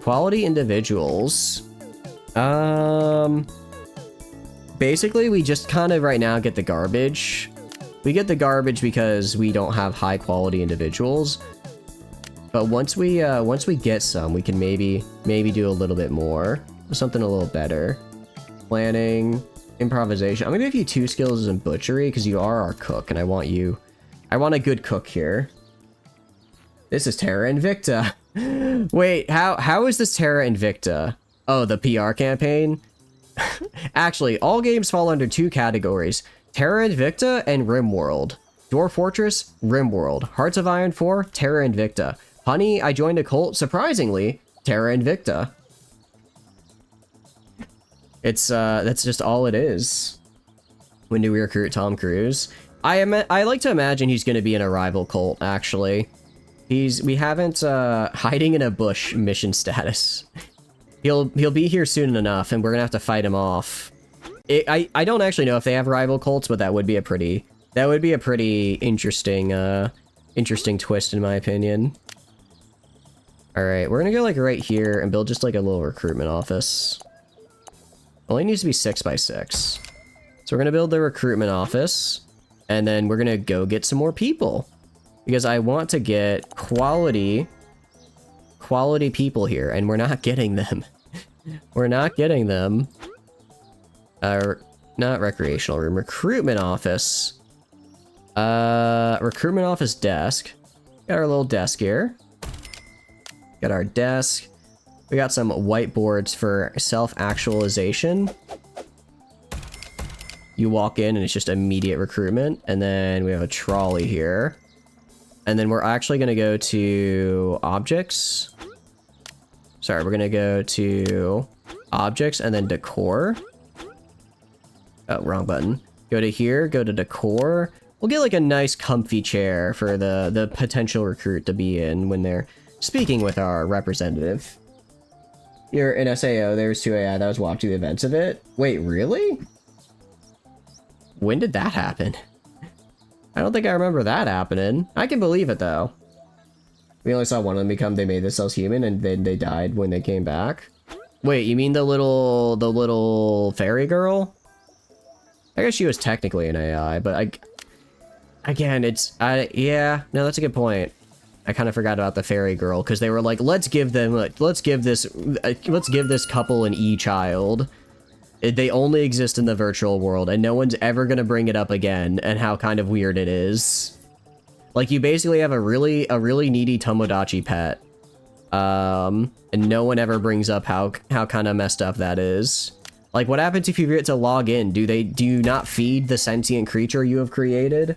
Quality individuals. Basically, we just kind of right now get the garbage. We get the garbage because we don't have high quality individuals. But once we get some, we can maybe do a little bit more. Something a little better. Planning, improvisation. I'm gonna give you 2 skills in butchery because you are our cook, and I want a good cook here. This is Terra Invicta. Wait, how is this Terra Invicta? Oh, the PR campaign? Actually, all games fall under 2 categories. Terra Invicta and RimWorld. Dwarf Fortress, RimWorld. Hearts of Iron 4, Terra Invicta. Honey, I joined a cult. Surprisingly, Terra Invicta. It's, that's just all it is. When do we recruit Tom Cruise? I like to imagine he's gonna be in a rival cult, actually. We haven't, hiding in a bush mission status. He'll be here soon enough, and we're gonna have to fight him off. I don't actually know if they have rival cults, but that would be a pretty interesting twist in my opinion. All right, we're gonna go like right here and build just like a little recruitment office. Only needs to be 6 by 6. So we're gonna build the recruitment office, and then we're gonna go get some more people because I want to get quality people here, and we're not getting them. We're not getting them. Not recreational room, recruitment office. Recruitment office desk. Got our little desk here. Got our desk. We got some whiteboards for self-actualization. You walk in and it's just immediate recruitment. And then we have a trolley here. And then we're actually gonna go to objects. Sorry, we're gonna go to objects and then decor. Oh, wrong button. Go to here, go to decor. We'll get like a nice comfy chair for the potential recruit to be in when they're speaking with our representative. You're an SAO, there's 2 AI that was watching the events of it. Wait, really? When did that happen? I don't think I remember that happening. I can believe it though. We only saw one of them become, they made themselves human and then they died when they came back. Wait, you mean the little fairy girl? I guess she was technically an AI, but again, yeah, no, that's a good point. I kind of forgot about the fairy girl because they were like, let's give this couple an e-child. They only exist in the virtual world, and no one's ever gonna bring it up again. And how kind of weird it is. Like, you basically have a really needy Tomodachi pet, and no one ever brings up how kind of messed up that is. Like, what happens if you forget to log in? Do you not feed the sentient creature you have created?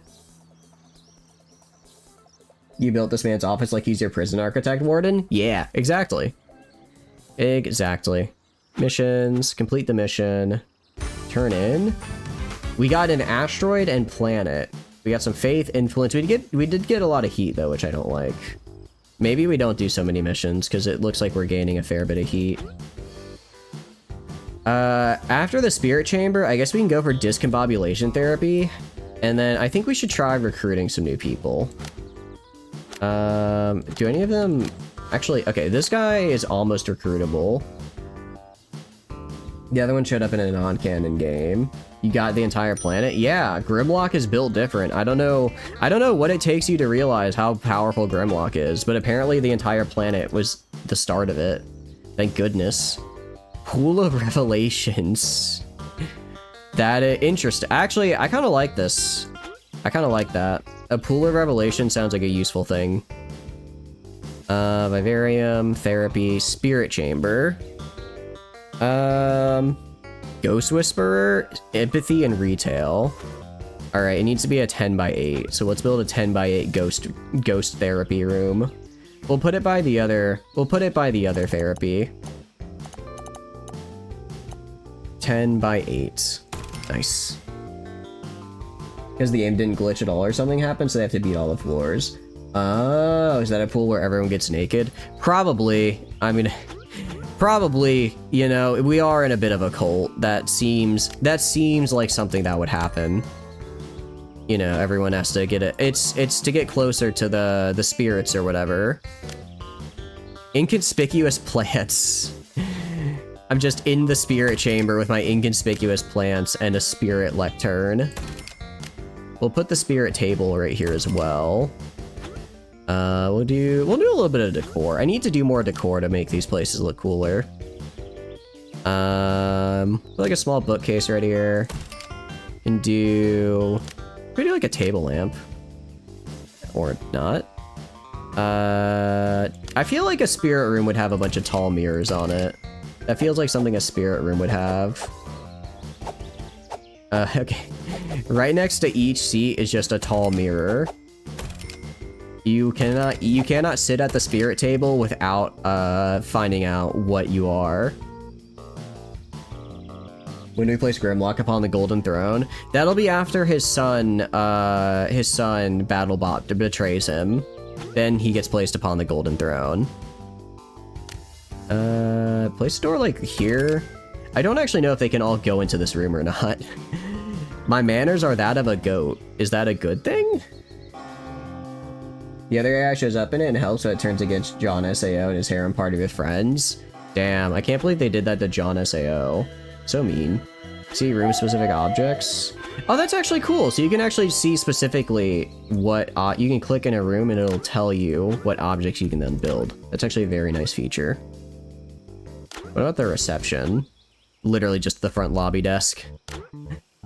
You built this man's office like he's your prison architect, Warden? Yeah, exactly. Exactly. Missions, complete the mission. Turn in. We got an asteroid and planet. We got some faith, influence. We did get a lot of heat though, which I don't like. Maybe we don't do so many missions because it looks like we're gaining a fair bit of heat. After the spirit chamber, I guess we can go for discombobulation therapy. And then I think we should try recruiting some new people. Do any of them... Actually, okay, this guy is almost recruitable. The other one showed up in a non-canon game. You got the entire planet? Yeah, Grimlock is built different. I don't know what it takes you to realize how powerful Grimlock is, but apparently the entire planet was the start of it. Thank goodness. Pool of Revelations. That is interesting. Actually, I kind of like this. I kind of like that. A Pool of Revelation sounds like a useful thing. Vivarium, Therapy, Spirit Chamber. Ghost Whisperer, Empathy, and Retail. All right, it needs to be a 10 by 8. So let's build a 10 by 8 ghost therapy room. We'll put it by the other therapy. 10 by 8. Nice. Because the aim didn't glitch at all or something happened, so they have to beat all the floors. Oh, is that a pool where everyone gets naked? Probably. I mean, probably, you know, we are in a bit of a cult. That seems like something that would happen. You know, everyone has to get it. It's to get closer to the spirits or whatever. Inconspicuous plants. I'm just in the spirit chamber with my inconspicuous plants and a spirit lectern. We'll put the spirit table right here as well. We'll do a little bit of decor. I need to do more decor to make these places look cooler. Like a small bookcase right here. And do like a table lamp. Or not. I feel like a spirit room would have a bunch of tall mirrors on it. That feels like something a spirit room would have. Okay. Right next to each seat is just a tall mirror. You cannot sit at the spirit table without finding out what you are. When we place Grimlock upon the golden throne, that'll be after his son Battlebot betrays him. Then he gets placed upon the golden throne. Place a door like here. I don't actually know if they can all go into this room or not. My manners are that of a goat. Is that a good thing? The other AI shows up in it and helps, so it turns against John SAO and his harem party with friends. Damn, I can't believe they did that to John SAO. So mean. See room-specific objects. Oh, that's actually cool. So you can actually see specifically what... you can click in a room and it'll tell you what objects you can then build. That's actually a very nice feature. What about the reception? Literally just the front lobby desk.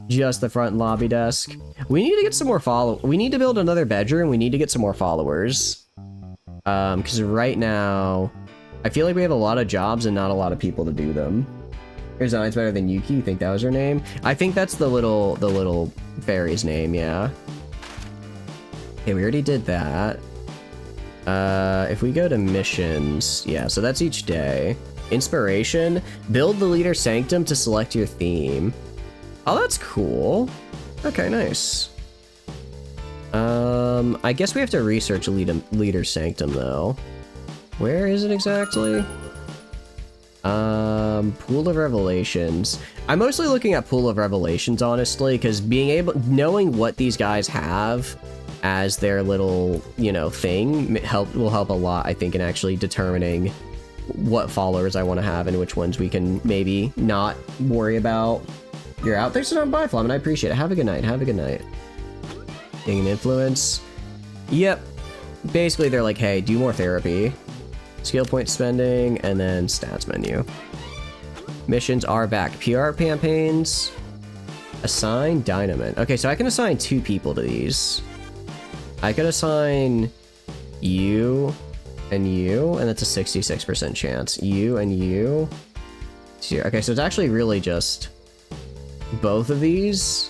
Just the front lobby desk. We need to get some more we need to build another bedroom. We need to get some more followers. Because right now, I feel like we have a lot of jobs and not a lot of people to do them. Resign's better than Yuki. You think that was her name? I think that's the little fairy's name. Yeah. Okay, we already did that. If we go to missions, yeah. So that's each day. Inspiration. Build the leader sanctum to select your theme. Oh, that's cool. Okay, nice. I guess we have to research leader sanctum though. Where is it exactly? Pool of Revelations. I'm mostly looking at Pool of Revelations, honestly, because knowing what these guys have as their little, you know, thing will help a lot, I think, in actually determining what followers I want to have and which ones we can maybe not worry about. You're out there, so don't buy Flum, and I appreciate it. Have a good night. Have a good night. Getting an influence. Yep. Basically, they're like, hey, do more therapy. Skill point spending, and then stats menu. Missions are back. PR campaigns. Assign Dynamite. Okay, so I can assign 2 people to these. I could assign you, and that's a 66% chance. You and you. Okay, so it's actually really just both of these.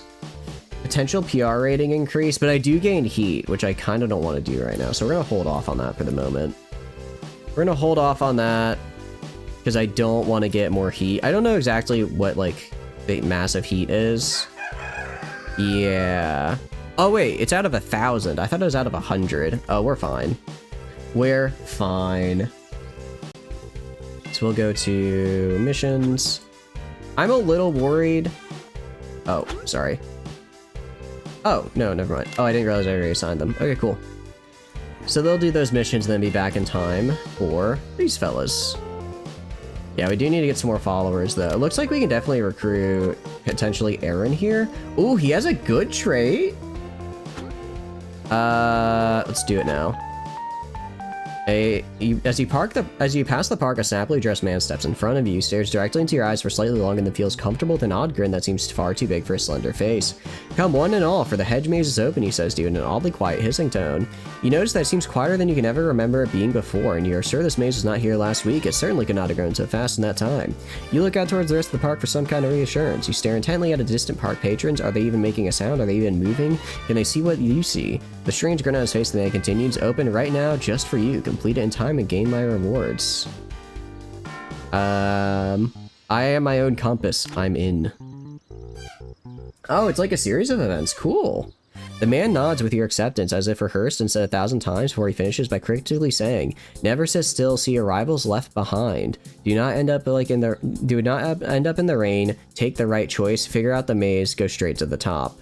Potential PR rating increase, but I do gain heat, which I kind of don't want to do right now. So we're going to hold off on that for the moment. We're going to hold off on that because I don't want to get more heat. I don't know exactly what, like, the massive heat is. Yeah. Oh, wait, it's out of 1,000. I thought it was out of 100. Oh, we're fine. We're fine. So we'll go to missions. I'm a little worried. Oh, sorry. Oh, no, never mind. Oh, I didn't realize I already assigned them. Okay, cool. So they'll do those missions and then be back in time for these fellas. Yeah, we do need to get some more followers, though. It looks like we can definitely recruit, potentially, Aaron here. Ooh, he has a good trait. Let's do it now. As you pass the park, a snappily dressed man steps in front of you, stares directly into your eyes for slightly longer, and then feels comfortable with an odd grin that seems far too big for a slender face. Come one and all, for the hedge maze is open, he says to you in an oddly quiet hissing tone. You notice that it seems quieter than you can ever remember it being before, and you are sure this maze was not here last week. It certainly could not have grown so fast in that time. You look out towards the rest of the park for some kind of reassurance. You stare intently at a distant park patrons. Are they even making a sound? Are they even moving? Can they see what you see? The strange grin on his face, the man continues, open right now, just for you. Complete it in time and gain my rewards. I am my own compass. I'm in. Oh, it's like a series of events. Cool. The man nods with your acceptance, as if rehearsed and said 1,000 times before he finishes by critically saying, "Never sit still, see your rivals left behind. Do not end up in the rain. Take the right choice. Figure out the maze. Go straight to the top.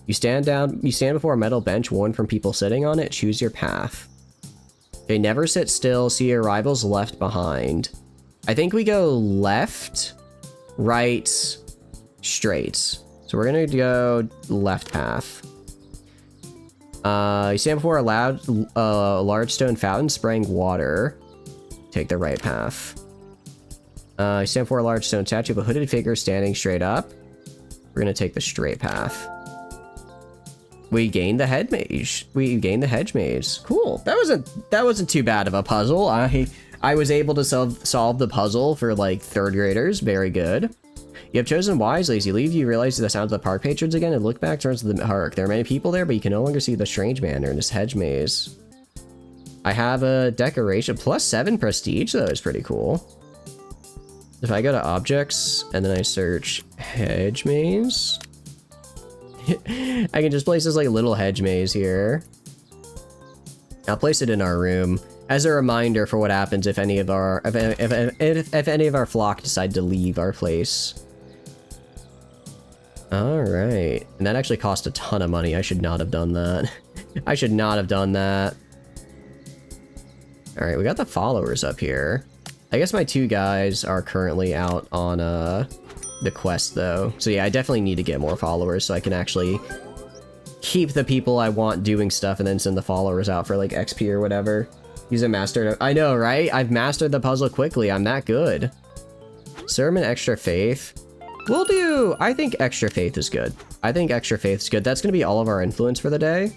You stand before a metal bench warned from people sitting on it. Choose your path." Okay, never sit still, see your rivals left behind. I think we go left, right, straight. So we're gonna go left path. You stand before a large stone fountain spraying water. Take the right path. You stand before a large stone statue of a hooded figure standing straight up. We're gonna take the straight path. We gained the hedge maze. We gained the hedge maze. Cool. That wasn't too bad of a puzzle. I was able to solve the puzzle for like 3rd graders. Very good. You have chosen wisely. As you leave, you realize the sounds of the park patrons again and look back towards the park. There are many people there, but you can no longer see the strange man in his hedge maze. I have a decoration. +7 prestige, though, is pretty cool. If I go to objects and then I search hedge maze, I can just place this like little hedge maze here. I'll place it in our room as a reminder for what happens if any of our if any of our flock decide to leave our place. All right, and that actually cost a ton of money. I should not have done that. I should not have done that. All right, we got the followers up here. I guess my 2 guys are currently out on the quest though. So yeah, I definitely need to get more followers so I can actually keep the people I want doing stuff and then send the followers out for like XP or whatever. Use a master. I know, right? I've mastered the puzzle quickly. I'm that good. Sermon extra faith. We'll do, I think extra faith is good. I think extra faith is good. That's going to be all of our influence for the day.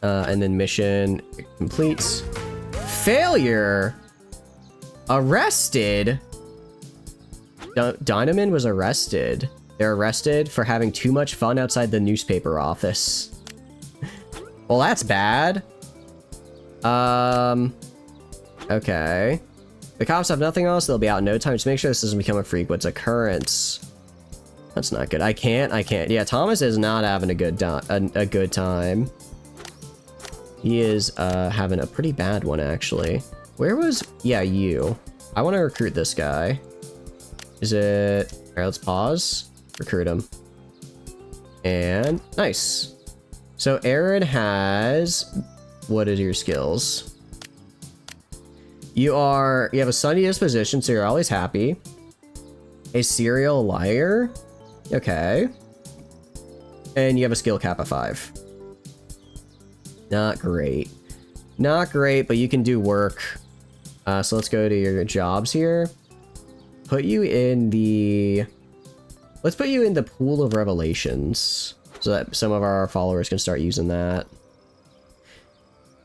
And then mission completes. Failure. Arrested. Dynaman was arrested. They're arrested for having too much fun outside the newspaper office. Well, that's bad. Okay. The cops have nothing else. They'll be out in no time. Just make sure this doesn't become a frequent occurrence. That's not good. I can't. Yeah, Thomas is not having a good time. He is having a pretty bad one, actually. Where was... Yeah, you. I want to recruit this guy. Is it... Alright, let's pause. Recruit him. And... Nice. So, Aaron has... What is your skills? You have a sunny disposition, so you're always happy. A serial liar? Okay. And you have a skill cap of 5. Not great. Not great, but you can do work. So let's go to your jobs here. Put you in the... Let's put you in the pool of revelations, so that some of our followers can start using that.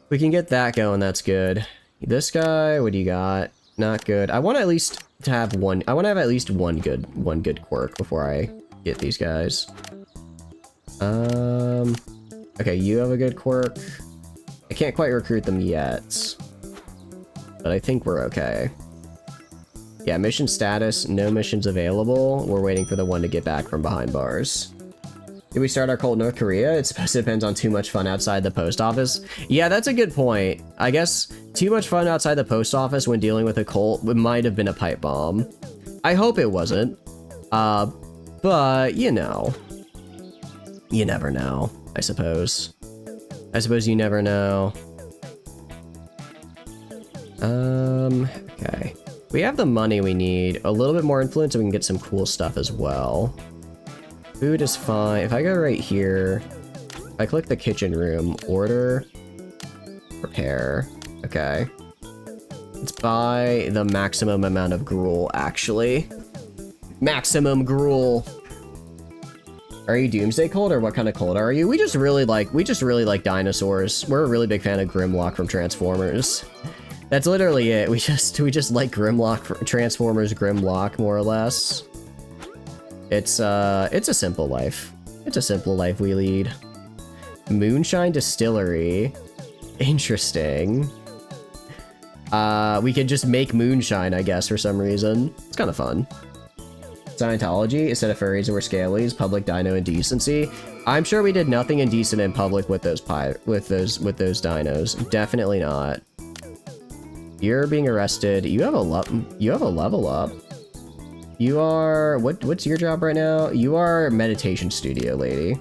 We can get that going, that's good. This guy, what do you got? Not good. I want at least to have one. I want to have at least one good quirk before I get these guys. Okay, you have a good quirk. I can't quite recruit them yet, but I think we're okay. Yeah, mission status, no missions available. We're waiting for the one to get back from behind bars. Did we start our cult in North Korea? It depends on too much fun outside the post office. Yeah, that's a good point. I guess too much fun outside the post office when dealing with a cult might have been a pipe bomb. I hope it wasn't. But, you know. You never know, I suppose. I suppose you never know. Okay. We have the money we need. A little bit more influence so we can get some cool stuff as well. Food is fine. If I go right here, if I click the kitchen room, order. Repair. Okay. Let's buy the maximum amount of gruel, actually. Maximum gruel. Are you Doomsday Cult, or what kind of cult are you? We just really like dinosaurs. We're a really big fan of Grimlock from Transformers. That's literally it. We just like Grimlock, Transformers Grimlock, more or less. It's a simple life. It's a simple life we lead. Moonshine Distillery. Interesting. We could just make moonshine, I guess, for some reason. It's kind of fun. Scientology, instead of furries or scalies, public dino indecency. I'm sure we did nothing indecent in public with those dinos. Definitely not. You're being arrested. You have a level up. You are what's your job right now? You are meditation studio lady.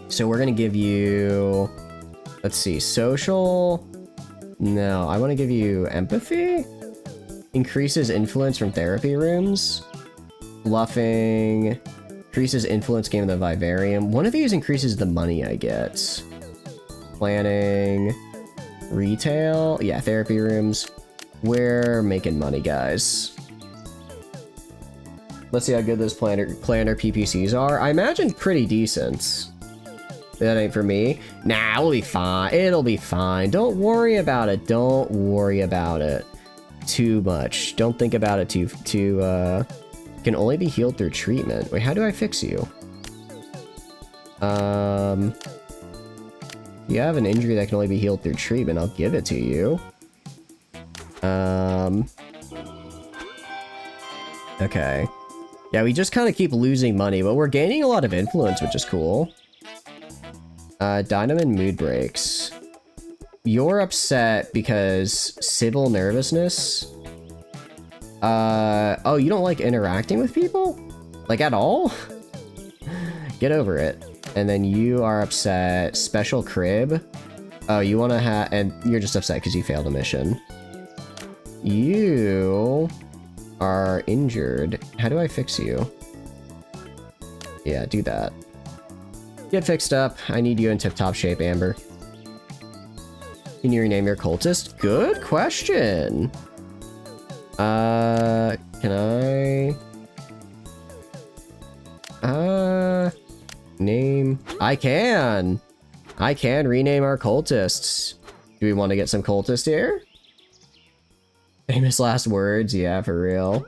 So we're gonna give you, let's see, social. No, I want to give you empathy. Increases influence from therapy rooms. Bluffing. Increases influence game of the vivarium. One of these increases the money I get. Planning. Retail. Yeah, therapy rooms. We're making money, guys. Let's see how good those planner PPCs are. I imagine pretty decent. That ain't for me. Nah, it'll be fine. It'll be fine. Don't worry about it. Don't worry about it too much. Don't think about it too can only be healed through treatment. Wait, how do I fix you? You have an injury that can only be healed through treatment. I'll give it to you. Okay. Yeah, we just kind of keep losing money, but we're gaining a lot of influence, which is cool. Dynamo mood breaks. You're upset because civil nervousness. Oh, you don't like interacting with people? Like, at all? Get over it. And then you are upset. Special crib. Oh, you want to have... And you're just upset because you failed a mission. You are injured. How do I fix you? Yeah, do that. Get fixed up. I need you in tip-top shape, Amber. Can you rename your cultist? Good question. Can I... Name... I can rename our cultists. Do we want to get some cultists here? Famous last words? Yeah, for real.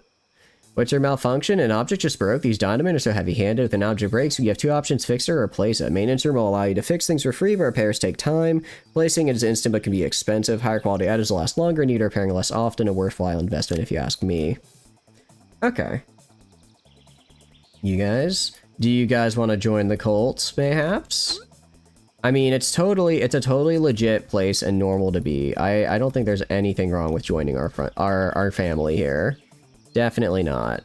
What's your malfunction? An object just broke. These diamond are so heavy-handed. If an object breaks, you have two options: fix it or replace it. Maintenance room will allow you to fix things for free, but repairs take time. Placing it is instant but can be expensive. Higher quality items will last longer, need repairing less often. A worthwhile investment if you ask me. Okay. You guys? Do you guys want to join the cult, mayhaps? I mean, it's a totally legit place and normal to be. I don't think there's anything wrong with joining our family here. Definitely not.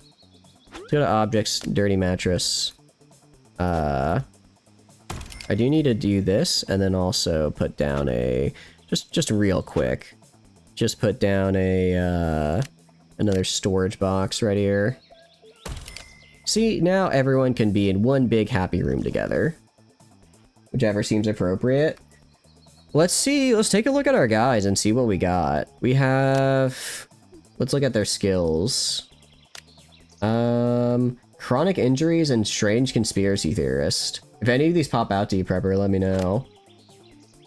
Let's go to objects, dirty mattress. I do need to do this, and then also put down a, just real quick. Just put down a, another storage box right here. See, now everyone can be in one big happy room together. Whichever seems appropriate. Let's see, let's take a look at our guys and see what we got. We have... Let's look at their skills. Chronic injuries and strange conspiracy theorist. If any of these pop out to you, Prepper, let me know.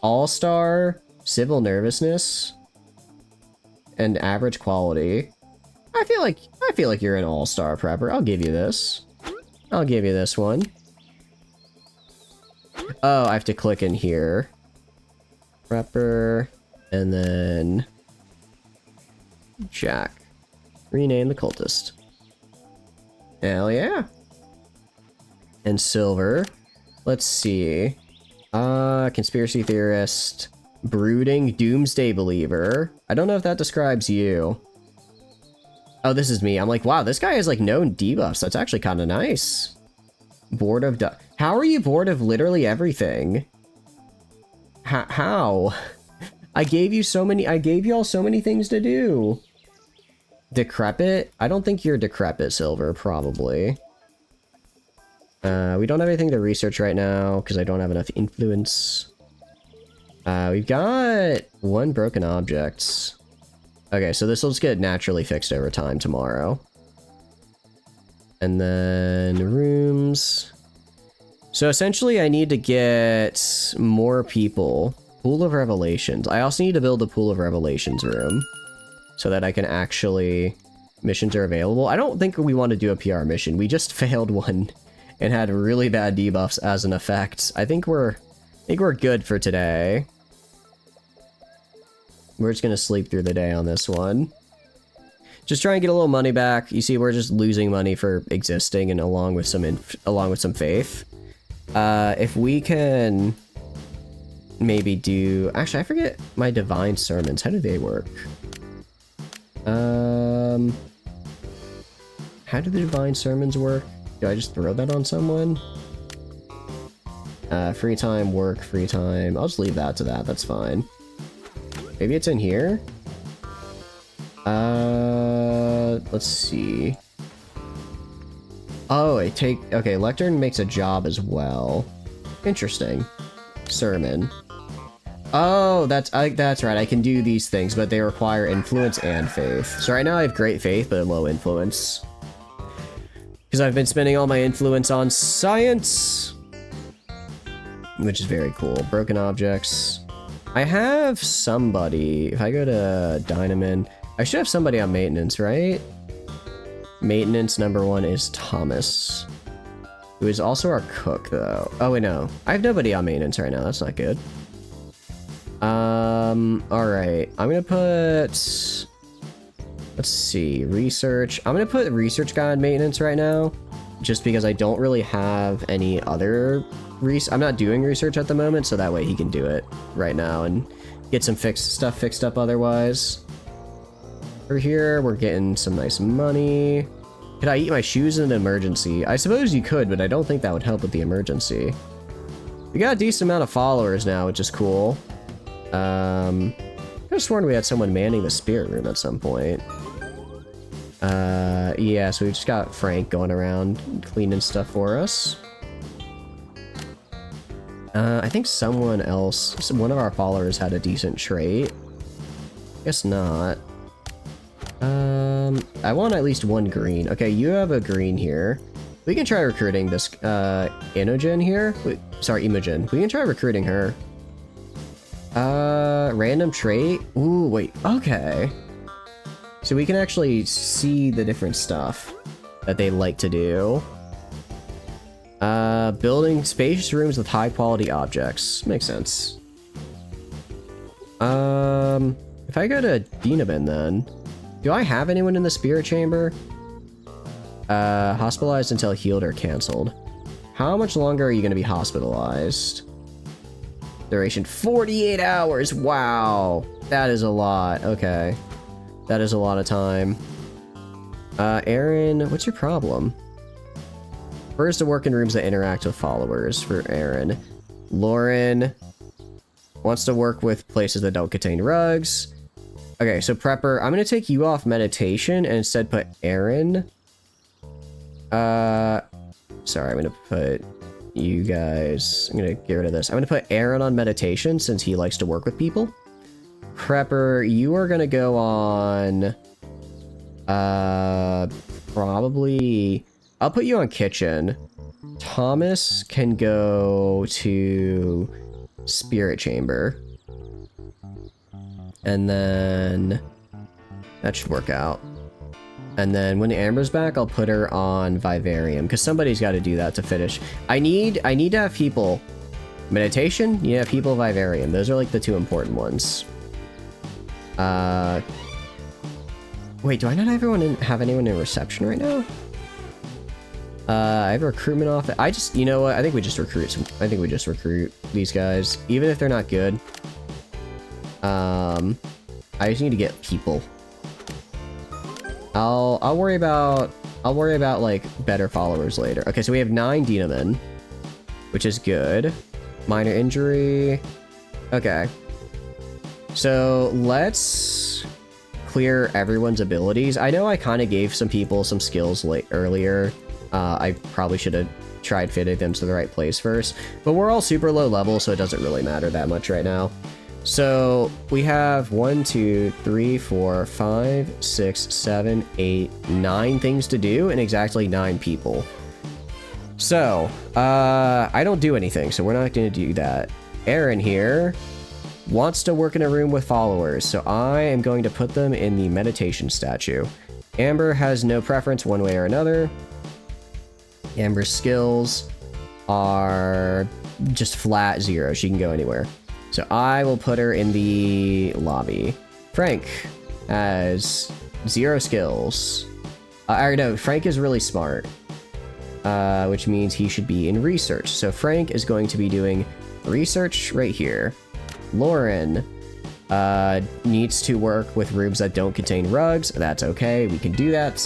All-star, civil nervousness, and average quality. I feel like you're an all-star, Prepper. I'll give you this. I'll give you this one. Oh, I have to click in here. Prepper, and then Jack. Rename the cultist. Hell yeah. And silver. Let's see. Conspiracy theorist. Brooding doomsday believer. I don't know if that describes you. Oh, this is me. I'm like, wow, this guy has like no debuffs. That's actually kind of nice. Bored of how are you bored of literally everything? How? I gave you all so many things to do. Decrepit? I don't think you're decrepit, Silver, probably. We don't have anything to research right now because I don't have enough influence. We've got 1 broken object. Okay, so this will just get naturally fixed over time tomorrow. And then rooms. So essentially I need to get more people. Pool of Revelations. I also need to build a Pool of Revelations room so that I can actually... Missions are available. I don't think we want to do a PR mission. We just failed one and had really bad debuffs as an effect. I think we're good for today. We're just gonna sleep through the day on this one. Just try and get a little money back. You see, we're just losing money for existing, and along with some faith. If we can maybe do... Actually, I forget my divine sermons. How do they work? How do the divine sermons work? Do I just throw that on someone? Free time, work, free time. I'll just leave that to that. That's fine. Maybe it's in here? Let's see. Oh, okay, lectern makes a job as well. Interesting. Sermon. Oh, that's right. I can do these things, but they require influence and faith. So right now I have great faith, but low influence. Because I've been spending all my influence on science. Which is very cool. Broken objects. I have somebody. If I go to Dynamin, I should have somebody on maintenance, right? Maintenance '1 is Thomas, who is also our cook, though. Oh, wait, no. I have nobody on maintenance right now. That's not good. Alright. I'm gonna put... Let's see. Research. I'm gonna put research guy on maintenance right now, just because I don't really have any other... I'm not doing research at the moment, so that way he can do it right now and get some stuff fixed up otherwise. Over here, we're getting some nice money. Could I eat my shoes in an emergency? I suppose you could, but I don't think that would help with the emergency. We got a decent amount of followers now, which is cool. I could have sworn we had someone manning the spirit room at some point. Yeah, so we just got Frank going around cleaning stuff for us. I think someone else, one of our followers had a decent trait. Guess not. I want at least 1 green. Okay, you have a green here. We can try recruiting this, Imogen here. Sorry, Imogen. We can try recruiting her. Random trait? Ooh, wait, okay. So we can actually see the different stuff that they like to do. Building spacious rooms with high quality objects. Makes sense. If I go to Dinabin then, do I have anyone in the spirit chamber? Hospitalized until healed or canceled. How much longer are you going to be hospitalized? Duration 48 hours. Wow. That is a lot. Okay. That is a lot of time. Aaron, what's your problem? First to work in rooms that interact with followers for Aaron. Lauren wants to work with places that don't contain rugs. Okay, so Prepper, I'm going to take you off meditation and instead put Aaron. Sorry, I'm going to put you guys... I'm going to get rid of this. I'm going to put Aaron on meditation since he likes to work with people. Prepper, you are going to go on... probably... I'll put you on kitchen. Thomas can go to spirit chamber. And then that should work out. And then when Amber's back, I'll put her on Vivarium because somebody's got to do that to finish. I need to have people meditation. You have people Vivarium. Those are like the 2 important ones. Wait, do I not have anyone in reception right now? I have a recruitment office. You know what? I think we just recruit these guys, even if they're not good. I just need to get people. I'll worry about like better followers later. Okay, so we have 9 Dynamin, which is good. Minor injury. Okay. So let's clear everyone's abilities. I know I kind of gave some people some skills earlier. I probably should have tried fitting them to the right place first, but we're all super low level, so it doesn't really matter that much right now. So we have 1, 2, 3, 4, 5, 6, 7, 8, 9 things to do and exactly 9 people. So, I don't do anything, so we're not going to do that. Aaron here wants to work in a room with followers, so I am going to put them in the meditation statue. Amber has no preference one way or another. Amber's skills are just flat 0. She can go anywhere. So I will put her in the lobby. Frank has 0 skills. No, Frank is really smart, which means he should be in research. So Frank is going to be doing research right here. Lauren needs to work with rooms that don't contain rugs. That's okay, we can do that.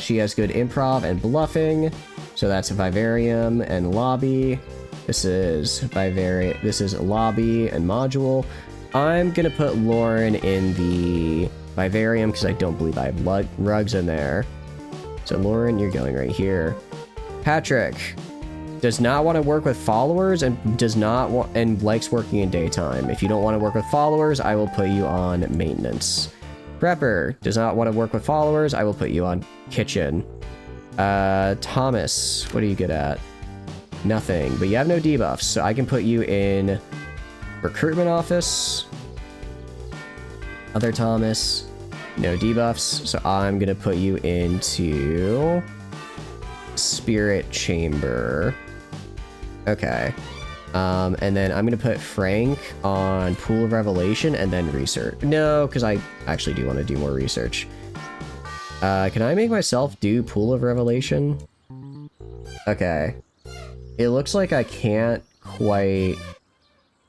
She has good improv and bluffing, so that's Vivarium and lobby. This is lobby and module. I'm gonna put Lauren in the Vivarium because I don't believe I have rugs in there. So Lauren, you're going right here. Patrick does not want to work with followers and does not want and likes working in daytime. If you don't want to work with followers, I will put you on maintenance. Prepper does not want to work with followers. I will put you on kitchen. Thomas, what are you good at? Nothing, but you have no debuffs, so I can put you in recruitment office. Other Thomas, no debuffs, so I'm gonna put you into spirit chamber. Okay. And then I'm gonna put Frank on Pool of Revelation and then research. No, because I actually do want to do more research. Can I make myself do Pool of Revelation? Okay. It looks like I can't quite...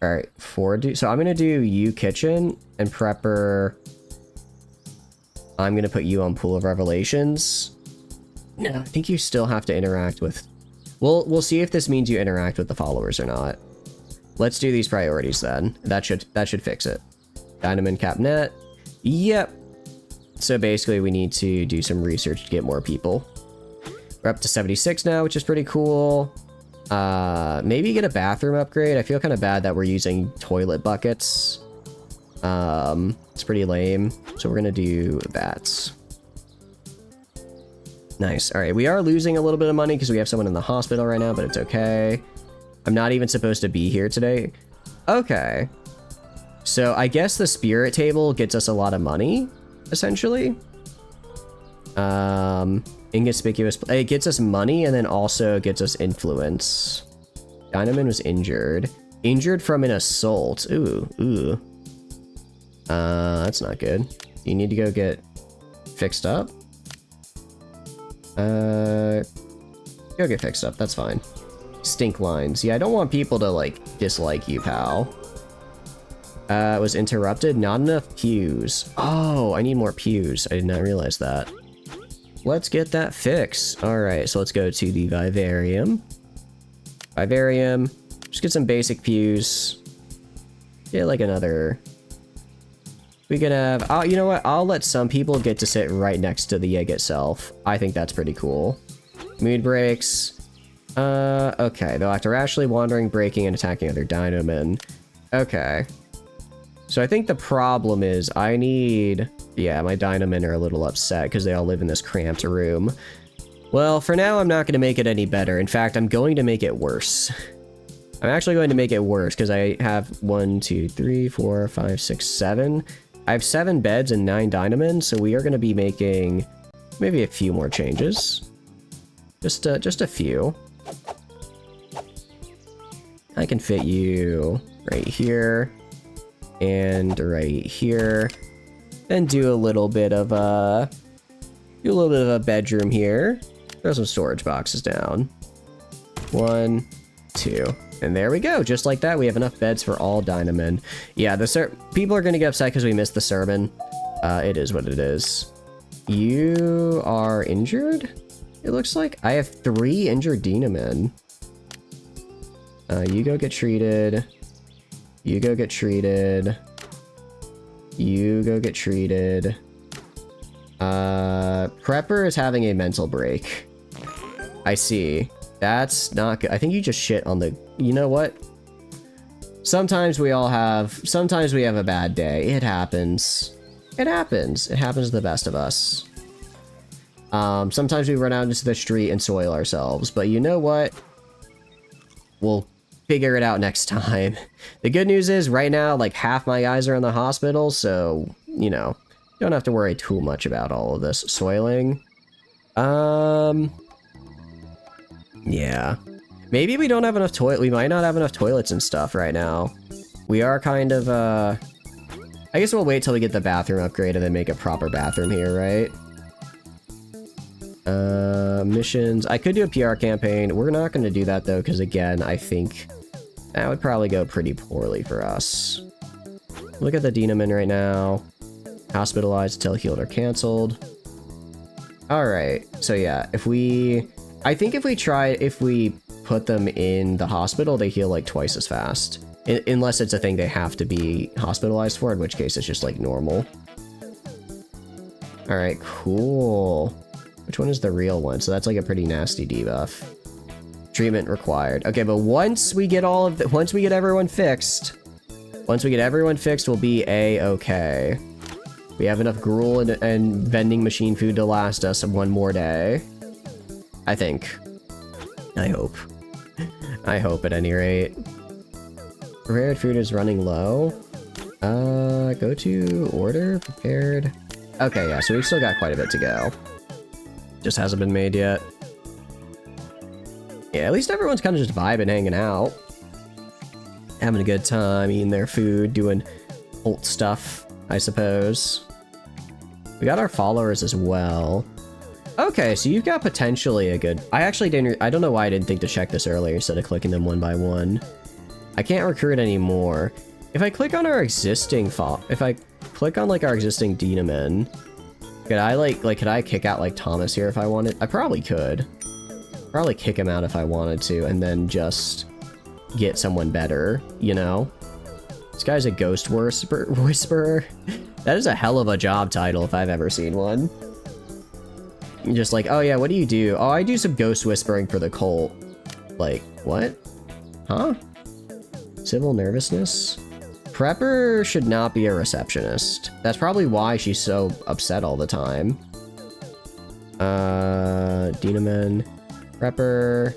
Alright, so I'm gonna do you kitchen and prepper. I'm gonna put you on Pool of Revelations. No, I think you still have to interact with... We'll see if this means you interact with the followers or not. Let's do these priorities then. That should fix it. Dynamon Capnet. Yep. So basically we need to do some research to get more people. We're up to 76 now, which is pretty cool. Maybe get a bathroom upgrade. I feel kind of bad that we're using toilet buckets. It's pretty lame. So we're gonna do that. Nice. All right, we are losing a little bit of money because we have someone in the hospital right now, but it's okay. I'm not even supposed to be here today. Okay. So I guess the spirit table gets us a lot of money, essentially. Inconspicuous. It gets us money and then also gets us influence. Dynaman was injured. Injured from an assault. Ooh. That's not good. You need to go get fixed up. Go get fixed up. That's fine. Stink lines. Yeah, I don't want people to, like, dislike you, pal. Was interrupted. Not enough pews. Oh, I need more pews. I did not realize that. Let's get that fixed. Alright, so let's go to the Vivarium. Vivarium. Just get some basic pews. Get, like, another... We can have... Oh, you know what? I'll let some people get to sit right next to the Yig itself. I think that's pretty cool. Mood breaks. Okay. They'll act irrationally, wandering, breaking, and attacking other Dynamen. Okay. So I think the problem is I need... Yeah, my Dynamen are a little upset because they all live in this cramped room. Well, for now, I'm not going to make it any better. In fact, I'm going to make it worse. I'm actually going to make it worse because I have 1, 2, 3, 4, 5, 6, 7. I have 7 beds and 9 Dynamen, so we are going to be making maybe a few more changes. Just a few. I can fit you right here and right here. Then do a little bit of a bedroom here. Throw some storage boxes down. 1, 2. And there we go. Just like that, we have enough beds for all Dynamen. Yeah, people are going to get upset because we missed the sermon. It is what it is. You are injured? It looks like I have 3 injured Dynamen. You go get treated. You go get treated. You go get treated. Prepper is having a mental break. I see. That's not good. I think you just shit on the... You know what? Sometimes we have a bad day. It happens. It happens. It happens to the best of us. Sometimes we run out into the street and soil ourselves, but you know what? We'll figure it out next time. The good news is, right now, like, half my guys are in the hospital, so, you know, don't have to worry too much about all of this. Soiling. Yeah. Maybe we don't have enough we might not have enough toilets and stuff right now. We are kind of, I guess we'll wait till we get the bathroom upgrade and then make a proper bathroom here, right? Missions. I could do a PR campaign. We're not going to do that, though, because, again, I think that would probably go pretty poorly for us. Look at the Dynaman right now. Hospitalized until healed or canceled. Alright, so yeah, I think if we put them in the hospital, they heal like twice as fast. Unless it's a thing they have to be hospitalized for, in which case it's just like normal. Alright, cool. Which one is the real one? So that's like a pretty nasty debuff. Treatment required. Okay, but once we get everyone fixed, we'll be a-okay. We have enough gruel and vending machine food to last us one more day. I think. I hope. I hope at any rate. Prepared food is running low. Go to order, prepared. Okay, yeah, so we've still got quite a bit to go. Just hasn't been made yet. Yeah, at least everyone's kind of just vibing, hanging out. Having a good time, eating their food, doing alt stuff, I suppose. We got our followers as well. Okay, so you've got potentially a good... I don't know why I didn't think to check this earlier instead of clicking them one by one. I can't recruit anymore. If I click on our existing if I click on, like, our existing Dynaman, could I, could I kick out, like, Thomas here if I wanted? I probably could. Probably kick him out if I wanted to, and then just get someone better, you know? This guy's a ghost whisperer. That is a hell of a job title if I've ever seen one. Just like, oh yeah, what do you do? Oh, I do some ghost whispering for the cult. Like, what? Huh? Civil nervousness? Prepper should not be a receptionist. That's probably why she's so upset all the time. Dynaman. Prepper.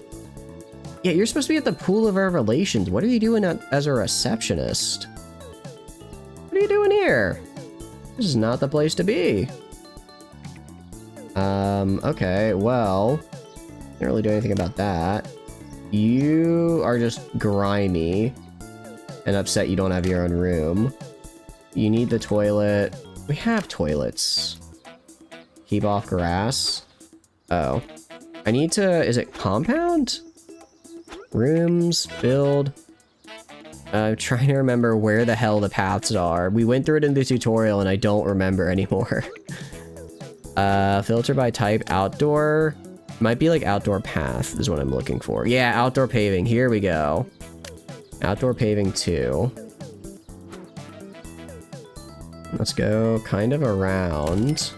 Yeah, you're supposed to be at the Pool of Revelations. What are you doing as a receptionist? What are you doing here? This is not the place to be. Okay, well, can't really do anything about that. You are just grimy and upset you don't have your own room. You need the toilet. We have toilets. Keep off grass. Oh. I need to... Is it compound? Rooms, build. I'm trying to remember where the hell the paths are. We went through it in the tutorial and I don't remember anymore. Filter by type, outdoor. Might be like outdoor path is what I'm looking for. Yeah, outdoor paving. Here we go. Outdoor paving 2. Let's go kind of around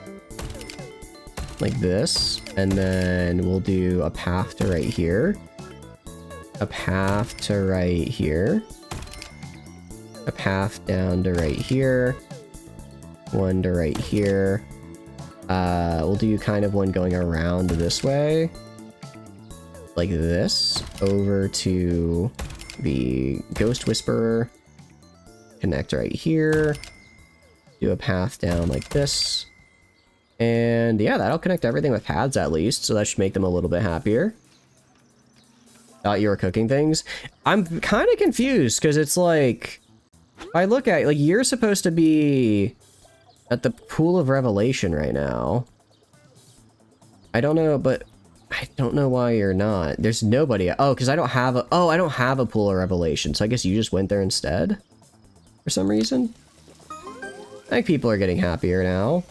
like this. And then we'll do a path to right here. A path to right here. A path down to right here. One to right here. We'll do kind of one going around this way. Like this. Over to the Ghost Whisperer. Connect right here. Do a path down like this. And yeah, that'll connect everything with paths at least, so that should make them a little bit happier. Thought you were cooking things. I'm kind of confused, because it's like... I look at, like, you're supposed to be at the Pool of Revelation right now. I don't know, but I don't know why you're not. There's nobody. Oh, because I don't have a... Oh, I don't have a Pool of Revelation, so I guess you just went there instead? For some reason? I think people are getting happier now.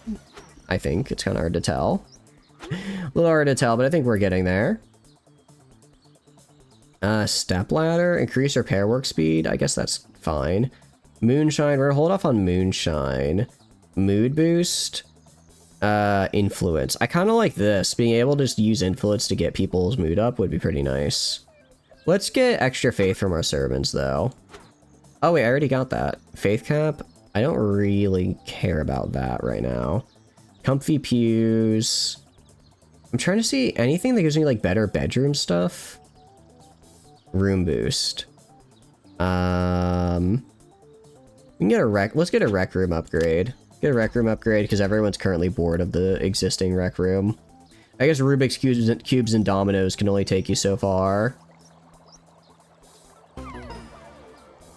I think. It's kind of hard to tell. A little hard to tell, but I think we're getting there. Step ladder. Increase repair work speed. I guess that's fine. Moonshine. We're gonna hold off on Moonshine. Mood boost. Influence. I kind of like this. Being able to just use influence to get people's mood up would be pretty nice. Let's get extra faith from our servants, though. Oh wait, I already got that. Faith cap? I don't really care about that right now. Comfy pews. I'm trying to see anything that gives me like better bedroom stuff. Room boost. We can get a let's get a rec room upgrade. Get a rec room upgrade because everyone's currently bored of the existing rec room. I guess Rubik's cubes and dominoes can only take you so far.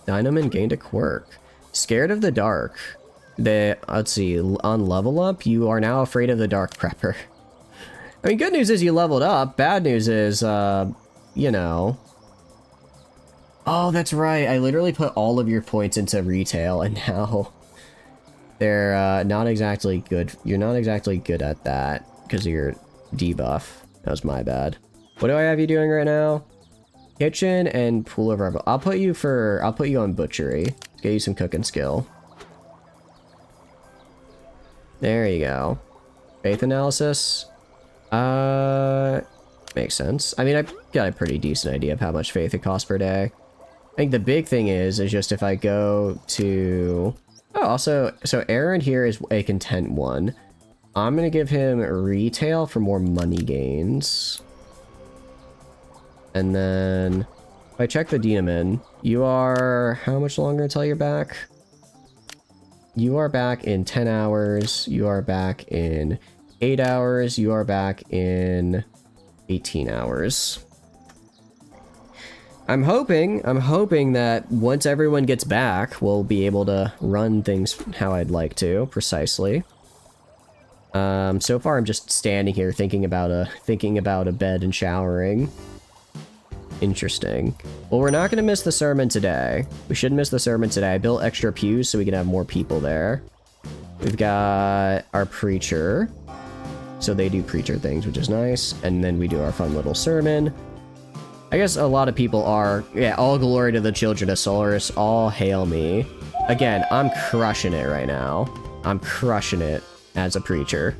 Dynaman gained a quirk. Scared of the dark. Let's see, on level up, you are now afraid of the dark prepper. I mean, good news is you leveled up. Bad news is, you know. Oh, that's right. I literally put all of your points into retail, and now they're not exactly good. You're not exactly good at that because of your debuff. That was my bad. What do I have you doing right now? Kitchen and pool of rebel. I'll put you on butchery. Get you some cooking skill. There you go. Faith analysis. Makes sense. I mean, I've got a pretty decent idea of how much faith it costs per day. I think the big thing is just if I go to... Oh, also, so Aaron here is a content one. I'm gonna give him retail for more money gains. And then if I check the Dinaman, you are how much longer until you're back? You are back in 10 hours. You are back in 8 hours. You are back in 18 hours. I'm hoping that once everyone gets back, we'll be able to run things how I'd like to, precisely. So far I'm just standing here thinking about a bed and showering. Interesting. Well, we're not gonna miss the sermon today. We shouldn't miss the sermon today. I built extra pews so we can have more people there. We've got our preacher. So they do preacher things, which is nice. And then we do our fun little sermon. I guess a lot of people are, yeah, all glory to the children of Solaris, all hail me. Again, I'm crushing it right now. I'm crushing it as a preacher.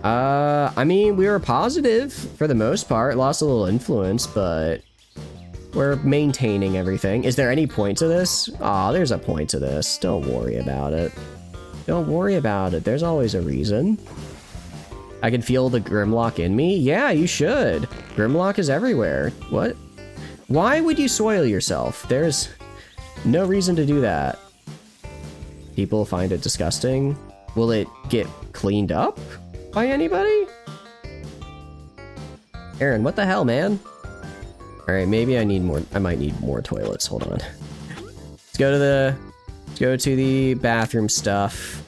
I mean, we were positive for the most part, lost a little influence, but we're maintaining everything. Is there any point to this? Aw, there's a point to this. Don't worry about it. Don't worry about it. There's always a reason. I can feel the Grimlock in me? Yeah, you should. Grimlock is everywhere. What? Why would you soil yourself? There's no reason to do that. People find it disgusting. Will it get cleaned up by anybody? Aaron, what the hell, man? Alright, maybe I might need more toilets. Hold on. Let's go to the bathroom stuff.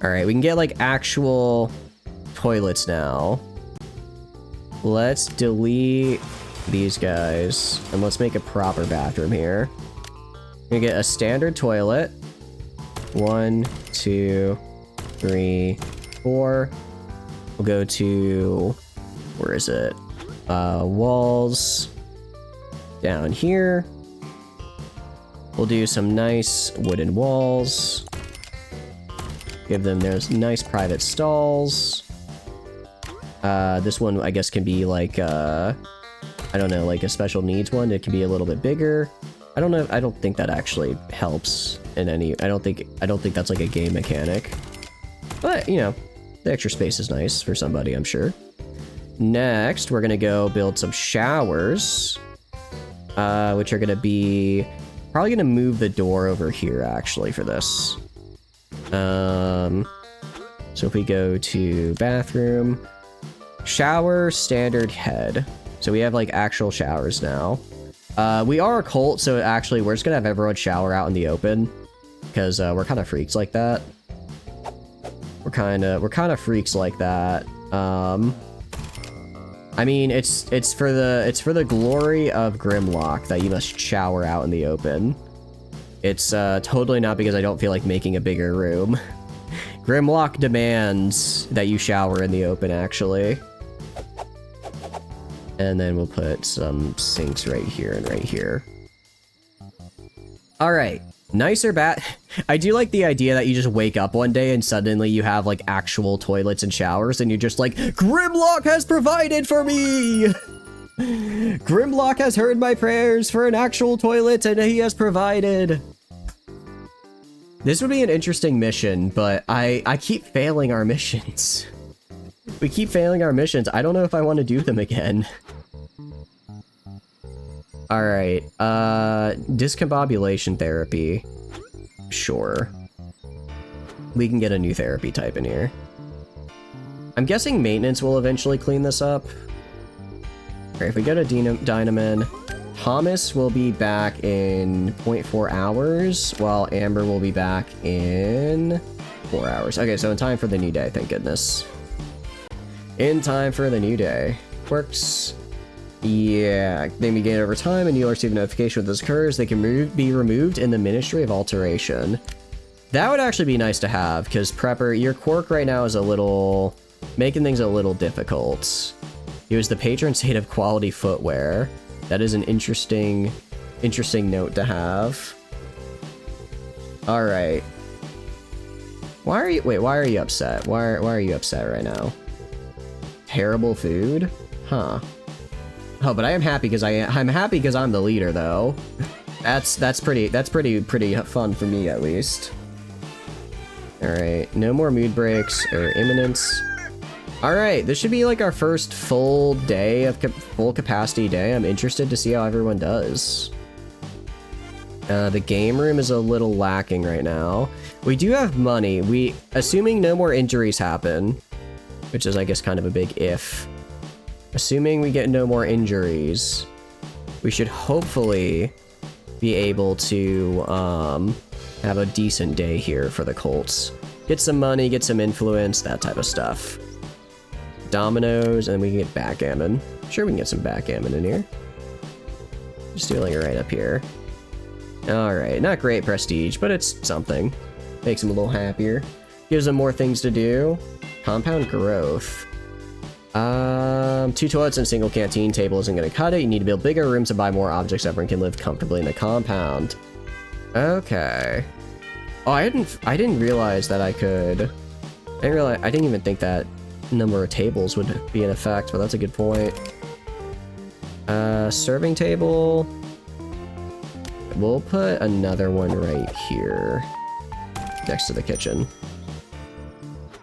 Alright, we can get like actual toilets now. Let's delete these guys and let's make a proper bathroom here. We're gonna get a standard toilet. 1, 2, 3, 4. We'll go to, where is it? Walls down here. We'll do some nice wooden walls. Give them those nice private stalls. This one, I guess, can be like, I don't know, like a special needs one. It can be a little bit bigger. I don't know. I don't think that actually helps in any, I don't think that's like a game mechanic. But, you know, the extra space is nice for somebody, I'm sure. Next, we're gonna go build some showers, which are gonna be, probably gonna move the door over here, actually, for this. So if we go to bathroom, shower, standard head. So we have like actual showers now. We are a cult, so actually we're just gonna have everyone shower out in the open because we're kind of freaks like that. We're kind of freaks like that. I mean, it's for the glory of Grimlock that you must shower out in the open. It's totally not because I don't feel like making a bigger room. Grimlock demands that you shower in the open, actually. And then we'll put some sinks right here and right here. All right, nicer I do like the idea that you just wake up one day and suddenly you have like actual toilets and showers and you're just like, Grimlock has provided for me! Grimlock has heard my prayers for an actual toilet, and he has provided. This would be an interesting mission, but I keep failing our missions. We keep failing our missions. I don't know if I want to do them again. Alright, discombobulation therapy. Sure. We can get a new therapy type in here. I'm guessing maintenance will eventually clean this up. Alright, if we go to Dynaman, Thomas will be back in 0.4 hours, while Amber will be back in 4 hours. Okay, so in time for the new day, thank goodness. In time for the new day. Works. Yeah, they may gain over time, and you'll receive a notification when this occurs. They can be removed in the Ministry of Alteration. That would actually be nice to have, because Prepper, your quirk right now is a little... making things a little difficult. He was the patron saint of quality footwear. That is an interesting note to have. Alright. Why are you upset? Why are you upset right now? Terrible food? Huh. Oh, but I am happy because I'm happy because I'm the leader, though. That's pretty fun for me, at least. Alright, no more mood breaks or imminence. Alright, this should be like our first full day of full capacity day. I'm interested to see how everyone does. The game room is a little lacking right now. We do have money. Assuming no more injuries happen, which is, I guess, kind of a big if. Assuming we get no more injuries, we should hopefully be able to have a decent day here for the Colts. Get some money, get some influence, that type of stuff. Dominoes, and we can get backgammon. Sure, we can get some backgammon in here. Just doing it right up here. Alright, not great prestige, but it's something. Makes him a little happier. Gives him more things to do. Compound growth. 2 toilets and a single canteen table isn't going to cut it. You need to build bigger rooms to buy more objects so everyone can live comfortably in the compound. Okay. Oh, I didn't realize that I could... I didn't even think that number of tables would be in effect, but that's a good point. Serving table. We'll put another one right here. Next to the kitchen.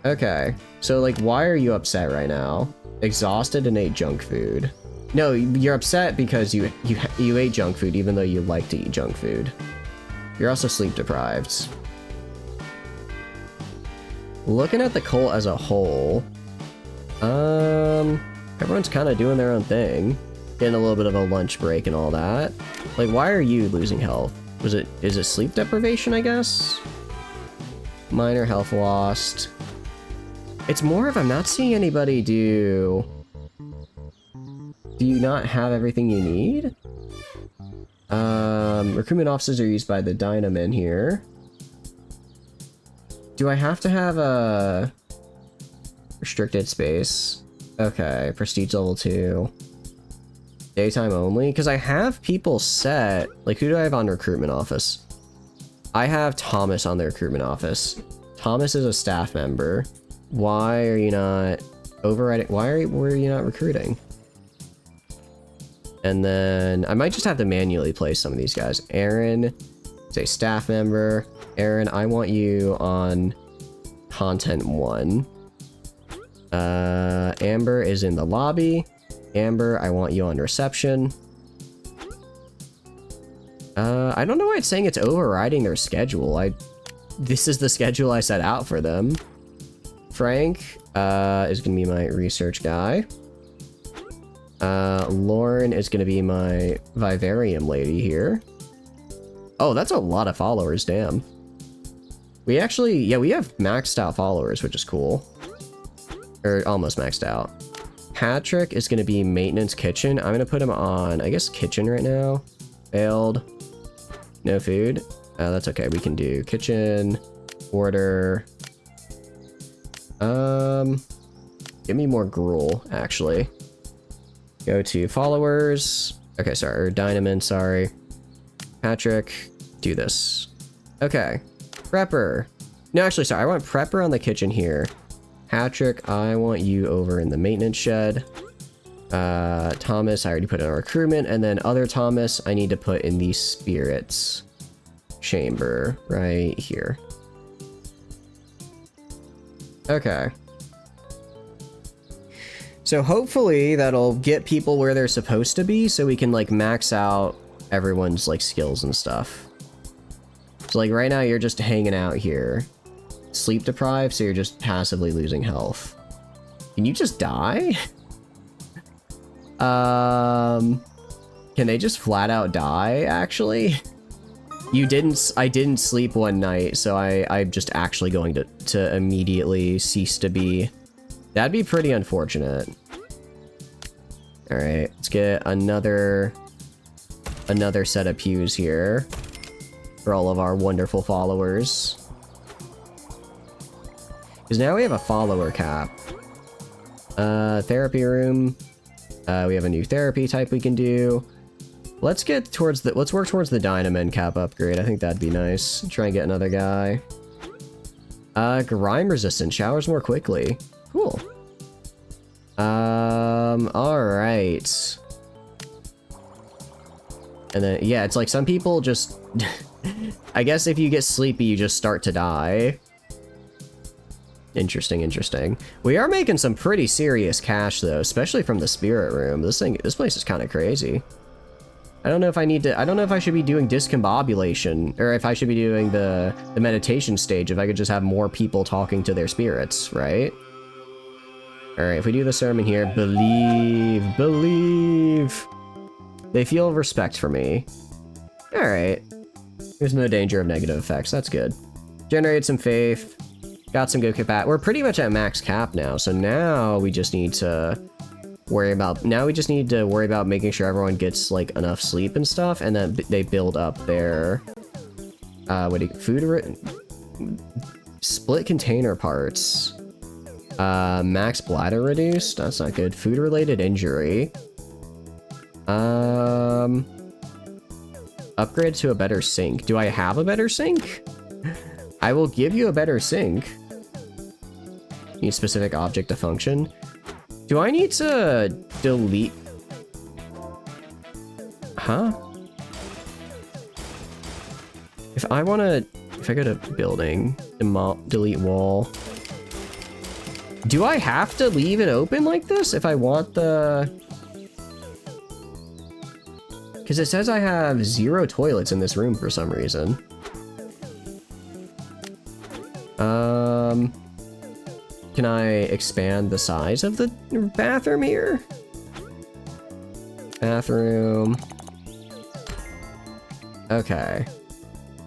Okay. So, like, why are you upset right now? Exhausted and ate junk food. No, you're upset because you ate junk food even though you like to eat junk food. You're also sleep deprived. Looking at the cult as a whole, everyone's kind of doing their own thing. Getting a little bit of a lunch break and all that. Like, why are you losing health? Is it sleep deprivation, I guess? Minor health lost. It's more of I'm not seeing anybody do... Do you not have everything you need? Recruitment offices are used by the Dynaman here. Do I have to have a... restricted space? Okay, prestige level 2. Daytime only? Because I have people set... Like, who do I have on recruitment office? I have Thomas on the recruitment office. Thomas is a staff member. Why are you not overriding? Were you not recruiting? And then I might just have to manually place some of these guys. Aaron is a staff member. Aaron, I want you on content 1. Amber is in the lobby. Amber, I want you on reception. I don't know why it's saying it's overriding their schedule. This is the schedule I set out for them. Frank is gonna be my research guy. Lauren is gonna be my vivarium lady here. Oh, that's a lot of followers, damn. We actually, yeah, we have maxed out followers, which is cool. Or almost maxed out. Patrick is gonna be maintenance kitchen. I'm gonna put him on, I guess, kitchen right now. Failed. No food. That's okay, we can do kitchen, order. Give me more gruel, actually. Go to followers. Okay, sorry, or Dynaman, sorry. Patrick, do this. Okay, Prepper. No, actually, sorry, I want Prepper on the kitchen here. Patrick, I want you over in the maintenance shed. Thomas, I already put in a recruitment, and then other Thomas, I need to put in the spirits chamber right here. Okay. So hopefully that'll get people where they're supposed to be so we can like max out everyone's like skills and stuff. So like right now you're just hanging out here. Sleep deprived, so you're just passively losing health. Can you just die? Can they just flat out die actually? I didn't sleep one night, so I'm just actually going to immediately cease to be. That'd be pretty unfortunate. Alright, let's get another set of pews here for all of our wonderful followers. Because now we have a follower cap. Therapy room. We have a new therapy type we can do. Let's work towards the Dynamen cap upgrade. I think that'd be nice. Try and get another guy. Grime resistant, showers more quickly. Cool. Alright. And then, yeah, it's like some people just... I guess if you get sleepy, you just start to die. Interesting, interesting. We are making some pretty serious cash, though, especially from the spirit room. This place is kind of crazy. I don't know if I should be doing discombobulation, or if I should be doing the meditation stage, if I could just have more people talking to their spirits, right? Alright, if we do the sermon here, believe. They feel respect for me. Alright. There's no danger of negative effects, that's good. Generated some faith. Got some good cap. We're pretty much at max cap now, so now we just need to worry about making sure everyone gets like enough sleep and stuff, and then they build up their split container parts. Max bladder reduced. That's not good. Food related injury. Upgrade to a better sink. Do I have a better sink? I will give you a better sink. Need specific object to function. Do I need to delete? Huh? If I go to building, delete wall. Do I have to leave it open like this if I want the... Because it says I have 0 toilets in this room for some reason. Can I expand the size of the bathroom here? Bathroom. Okay.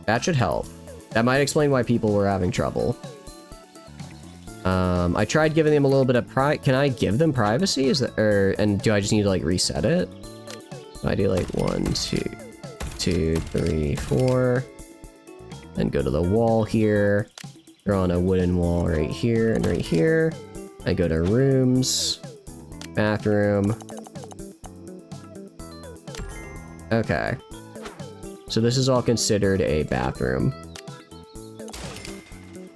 That should help. That might explain why people were having trouble. I tried giving them a little bit of can I give them privacy? And do I just need to like reset it? I do like 1, 2, 3, 4. Then go to the wall here. Throw on a wooden wall right here and right here. I go to rooms, bathroom. Okay. So this is all considered a bathroom.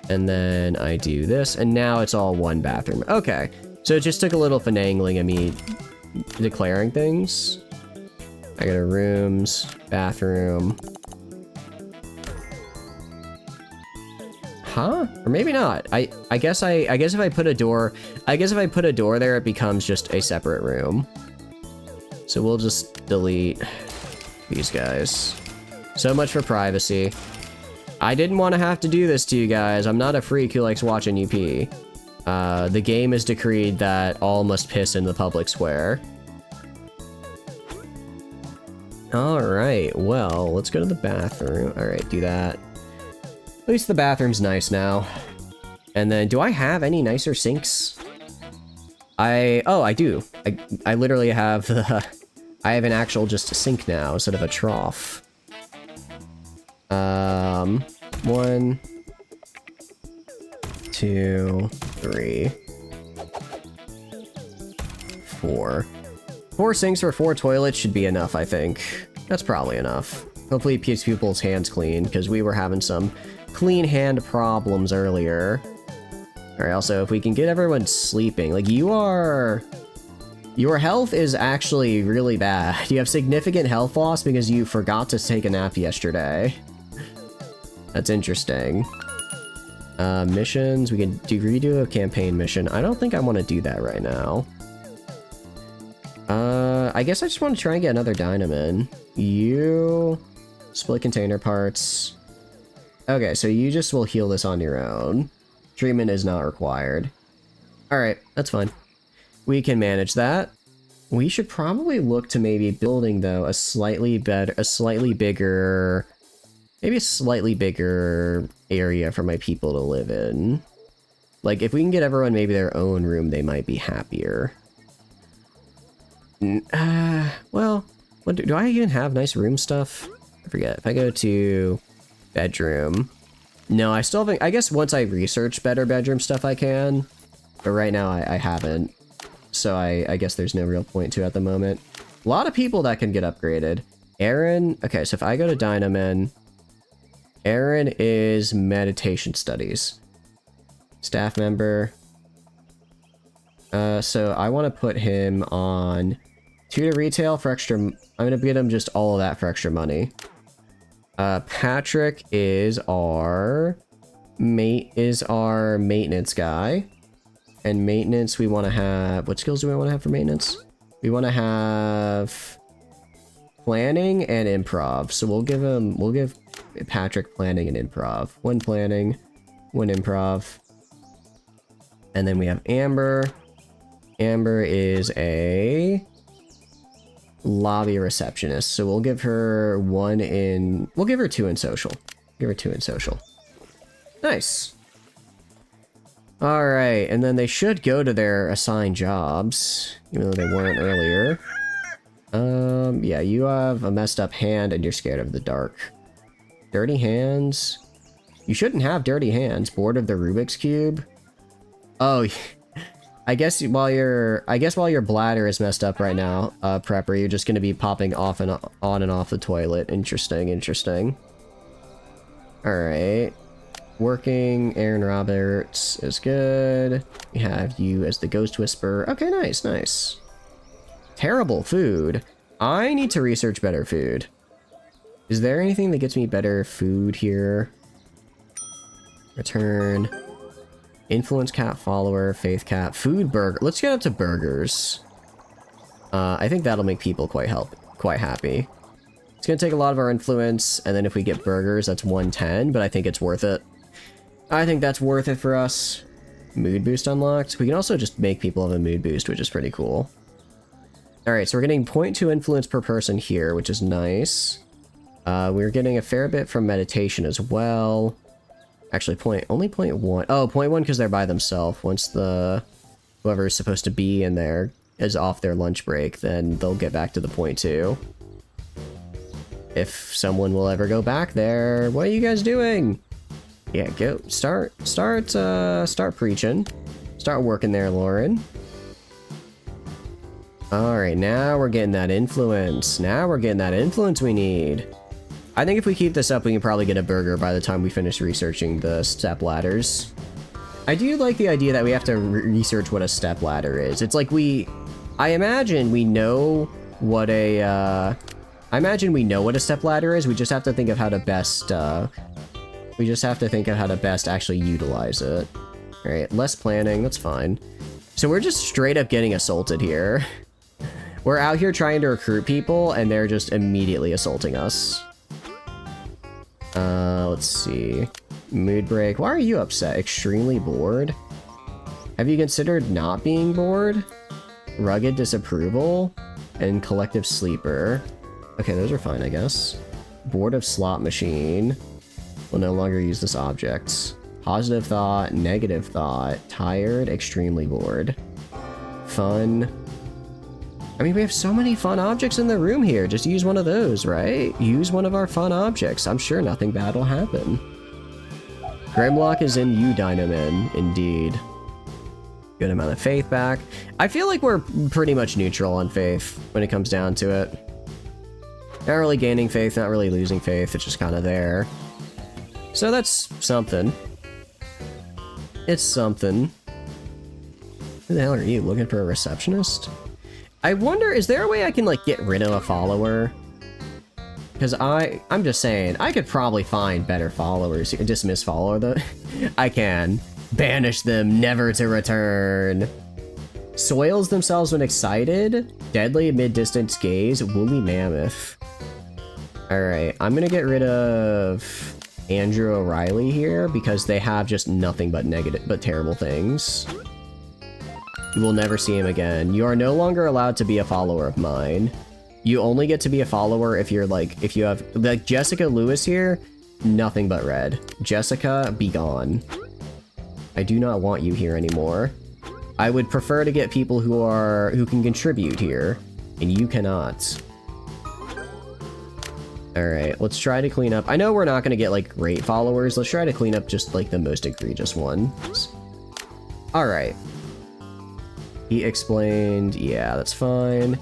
And then I do this, and now it's all one bathroom. Okay. So it just took a little finagling of me declaring things. I go to rooms, bathroom. Huh? Or maybe not. I guess if I put a door there, it becomes just a separate room. So we'll just delete these guys. So much for privacy. I didn't want to have to do this to you guys. I'm not a freak who likes watching UP. The game has decreed that all must piss in the public square. Alright, well, let's go to the bathroom. Alright, do that. At least the bathroom's nice now. And then, do I have any nicer sinks? Oh, I do. I literally have the... I have an actual just sink now instead of a trough. 1, 2, 3, 4. 4 sinks for 4 toilets should be enough, I think. That's probably enough. Hopefully it keeps people's hands clean, because we were having some clean hand problems earlier. Alright, also, if we can get everyone sleeping, like, you are Your health is actually really bad. You have significant health loss because you forgot to take a nap yesterday. That's interesting. Missions, we can redo a campaign mission. I don't think I want to do that right now. I guess I just want to try and get another Dynamin. You split container parts. Okay, so you just will heal this on your own. Treatment is not required. Alright, that's fine. We can manage that. We should probably look to maybe building, though, a slightly bigger area for my people to live in. Like, if we can get everyone maybe their own room, they might be happier. Well, do I even have nice room stuff? I forget. If I go to bedroom... No, I still think... I guess once I research better bedroom stuff, I can. But right now, I haven't. So I guess there's no real point to at the moment. A lot of people that can get upgraded. Aaron... Okay, so if I go to Dynamin... Aaron is meditation studies. Staff member. So I want to put him on 2 to retail for extra... I'm going to get him just all of that for extra money. Patrick is our maintenance guy. And maintenance, we want to have... What skills do we want to have for maintenance? We want to have planning and improv. So we'll give Patrick planning and improv. 1 planning, 1 improv. And then we have Amber. Amber is a lobby receptionist. So we'll give her 1 in... We'll give her 2 in social. Give her 2 in social. Nice. Alright, and then they should go to their assigned jobs, even though they weren't earlier. Yeah, you have a messed up hand and you're scared of the dark. Dirty hands? You shouldn't have dirty hands. Bored of the Rubik's Cube? Oh, I guess while your bladder is messed up right now, Prepper, you're just gonna be popping off and on and off the toilet. Interesting, interesting. Alright. Working, Aaron Roberts is good. We have you as the Ghost Whisperer. Okay, nice, nice. Terrible food. I need to research better food. Is there anything that gets me better food here? Return. Influence cat follower, faith cat, food burger. Let's get up to burgers. I think that'll make people quite happy. It's gonna take a lot of our influence, and then if we get burgers, that's 110, but I think it's worth it. I think that's worth it for us. Mood boost unlocked. We can also just make people have a mood boost, which is pretty cool. Alright, so we're getting 0.2 influence per person here, which is nice. We're getting a fair bit from meditation as well. Actually, only 0.1. Oh, 0.1 because they're by themselves. Once whoever is supposed to be in there is off their lunch break, then they'll get back to the 0.2. If someone will ever go back there, what are you guys doing? Yeah, go start preaching. Start working there, Lauren. Alright, now we're getting that influence. Now we're getting that influence we need. I think if we keep this up, we can probably get a burger by the time we finish researching the step ladders. I do like the idea that we have to research what a step ladder is. It's like I imagine we know what a step ladder is. We just have to think of how to best, actually utilize it. Alright, less planning, that's fine. So we're just straight up getting assaulted here. We're out here trying to recruit people, and they're just immediately assaulting us. Let's see. Mood break. Why are you upset? Extremely bored? Have you considered not being bored? Rugged disapproval? And collective sleeper. Okay, those are fine, I guess. Bored of slot machine. Will no longer use this object. Positive thought, negative thought, tired, extremely bored. Fun. I mean, we have so many fun objects in the room here. Just use one of those, right? Use one of our fun objects. I'm sure nothing bad will happen. Grimlock is in you, Dynamin. Indeed. Good amount of faith back. I feel like we're pretty much neutral on faith when it comes down to it. Not really gaining faith, not really losing faith. It's just kind of there. So that's something. It's something. Who the hell are you? Looking for a receptionist? I wonder, is there a way I can, like, get rid of a follower? Because I'm just saying, I could probably find better followers. Dismiss follower, though. I can. Banish them, never to return. Soils themselves when excited. Deadly mid-distance gaze. Woolly mammoth. Alright, I'm gonna get rid of Andrew O'Reilly here because they have just nothing but negative, but terrible things. You will never see him again. You are no longer allowed to be a follower of mine. You only get to be a follower if you're like, if you have, like Jessica Lewis here, nothing but red. Jessica, be gone. I do not want you here anymore. I would prefer to get people who can contribute here, and you cannot. Alright, let's try to clean up. I know we're not going to get like great followers. Let's try to clean up just like the most egregious ones. Alright. He explained, yeah, that's fine.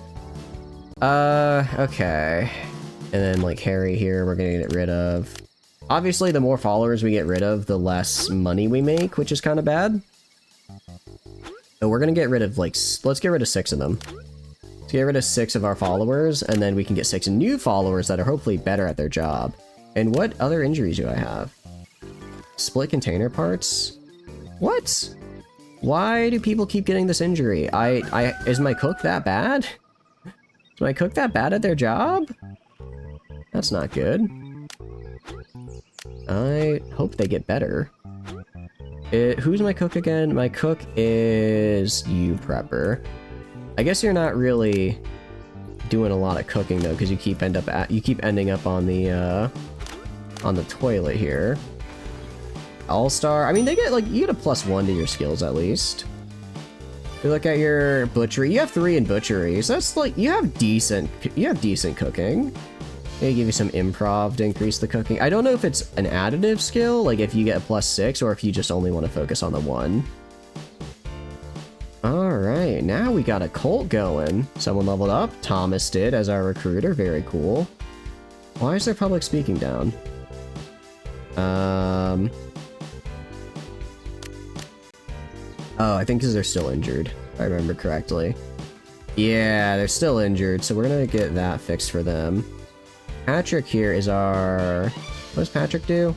Okay. And then, like, Harry here, we're gonna get rid of. Obviously, the more followers we get rid of, the less money we make, which is kind of bad. So we're gonna get rid of, like, let's get rid of 6 of them. Let's get rid of 6 of our followers, and then we can get 6 new followers that are hopefully better at their job. And what other injuries do I have? Split container parts? What? Why do people keep getting this injury? Is my cook that bad? Is my cook that bad at their job? That's not good. I hope they get better. Who's my cook again? My cook is you, prepper. I guess you're not really doing a lot of cooking though, because you keep ending up on the toilet here. All-star. I mean, they get, like, you get a +1 to your skills, at least. If you look at your butchery, you have 3 in butchery, so that's, like, you have decent cooking. They give you some improv to increase the cooking. I don't know if it's an additive skill, like if you get a +6, or if you just only want to focus on the 1. Alright, now we got a cult going. Someone leveled up. Thomas did, as our recruiter. Very cool. Why is their public speaking down? Oh, I think because they're still injured, if I remember correctly. Yeah, they're still injured, so we're gonna get that fixed for them. Patrick here is our... What does Patrick do?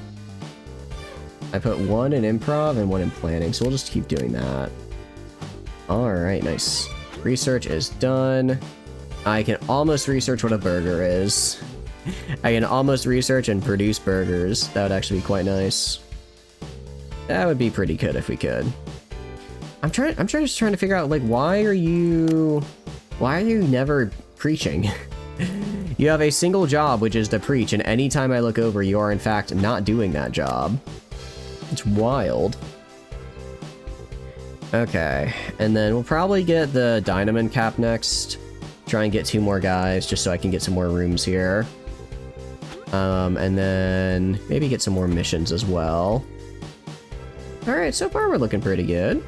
I put 1 in improv and 1 in planning, so we'll just keep doing that. Alright, nice. Research is done. I can almost research what a burger is. I can almost research and produce burgers. That would actually be quite nice. That would be pretty good if we could. I'm just trying to figure out, like, why are you never preaching? You have a single job, which is to preach, and anytime I look over, you are in fact not doing that job. It's wild. Okay, and then we'll probably get the Dynamon cap next. Try and get 2 more guys, just so I can get some more rooms here. And then maybe get some more missions as well. Alright, so far we're looking pretty good.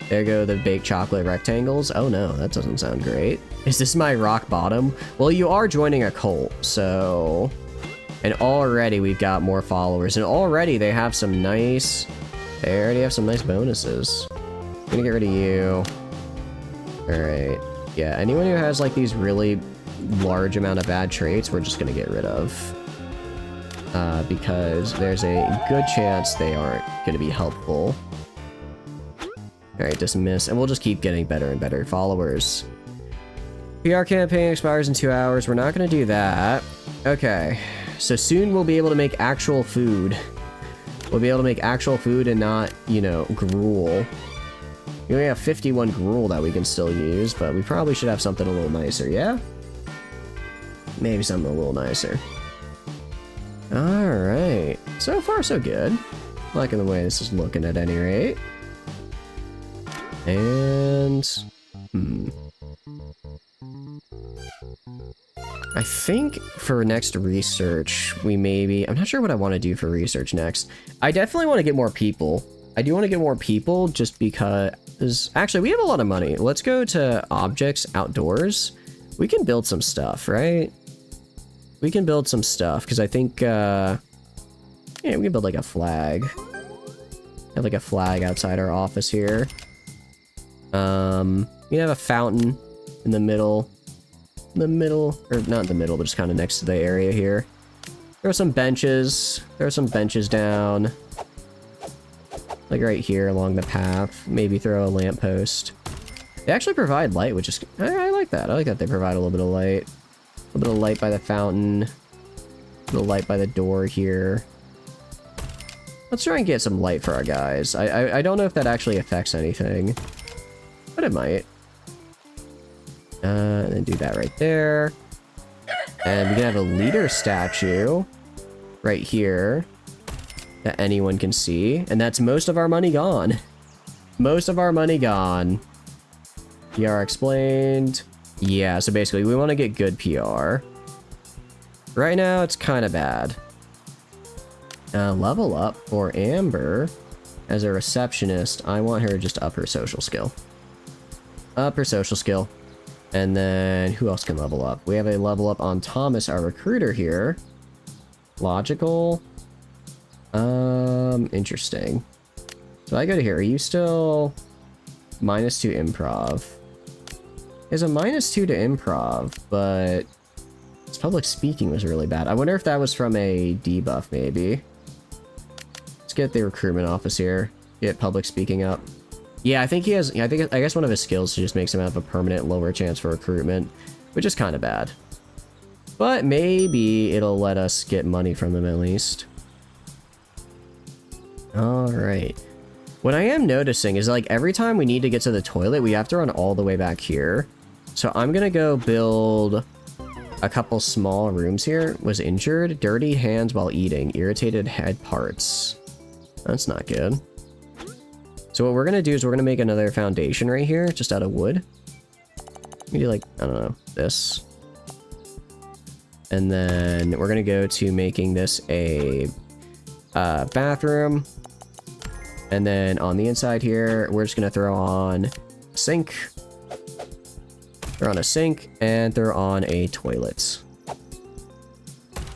There go the baked chocolate rectangles. Oh no, that doesn't sound great. Is this my rock bottom? Well, you are joining a cult, so... And already we've got more followers, and already they have some nice... They already have some nice bonuses. I'm gonna get rid of you. Alright. Yeah, anyone who has, like, these really large amount of bad traits, we're just gonna get rid of. Because there's a good chance they aren't gonna be helpful. Alright, dismiss, and we'll just keep getting better and better followers. PR campaign expires in 2 hours. We're not gonna do that. Okay, so soon we'll be able to make actual food. We'll be able to make actual food and not, you know, gruel. We only have 51 gruel that we can still use, but we probably should have something a little nicer, yeah? Maybe something a little nicer. Alright, so far so good. Liking the way this is looking at any rate. And... I think for next research, we maybe... I'm not sure what I want to do for research next. I definitely want to get more people. I do want to get more people just because... Actually, we have a lot of money. Let's go to objects outdoors. We can build some stuff, right? We can build some stuff, because I think... yeah, we can build like a flag. Have like a flag outside our office here. We can have a fountain. in the middle. Or not in the middle, but just kind of next to the area here. Throw some benches. Throw some benches down. Like right here along the path. Maybe throw a lamppost. They actually provide light, which is... I like that. I like that they provide a little bit of light. A little bit of light by the fountain. A little light by the door here. Let's try and get some light for our guys. I don't know if that actually affects anything. But it might. And then do that right there. And we can have a leader statue right here that anyone can see. And that's most of our money gone. Most of our money gone. PR explained. Yeah, so basically we want to get good PR. Right now it's kind of bad. Level up for Amber as a receptionist. I want her to just up her social skill. Up her social skill. And then who else can level up? We have a level up on Thomas, our recruiter here. Logical. Interesting. So I go to here. Are you still -2 improv? There's a -2 to improv, but his public speaking was really bad. I wonder if that was from a debuff, maybe. Let's get the recruitment office here. Get public speaking up. Yeah, I think he has... I guess one of his skills just makes him have a permanent lower chance for recruitment, which is kind of bad. But maybe it'll let us get money from him at least. Alright. What I am noticing is, like, every time we need to get to the toilet, we have to run all the way back here. So I'm gonna go build a couple small rooms here. Was injured. Dirty hands while eating. Irritated head parts. That's not good. So what we're gonna do is we're gonna make another foundation right here, just out of wood. Maybe like, I don't know, this. And then we're gonna go to making this a bathroom. And then on the inside here, we're just gonna throw on a sink. Throw on a sink and throw on a toilet.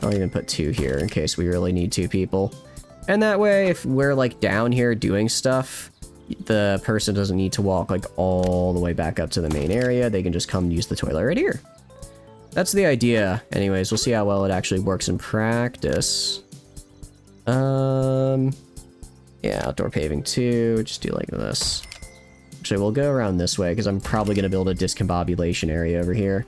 I'll even put 2 here in case we really need 2 people. And that way, if we're like down here doing stuff, the person doesn't need to walk like all the way back up to the main area. They can just come use the toilet right here. That's the idea. Anyways, we'll see how well it actually works in practice. Yeah, outdoor paving too. Just do like this. Actually, we'll go around this way because I'm probably going to build a discombobulation area over here.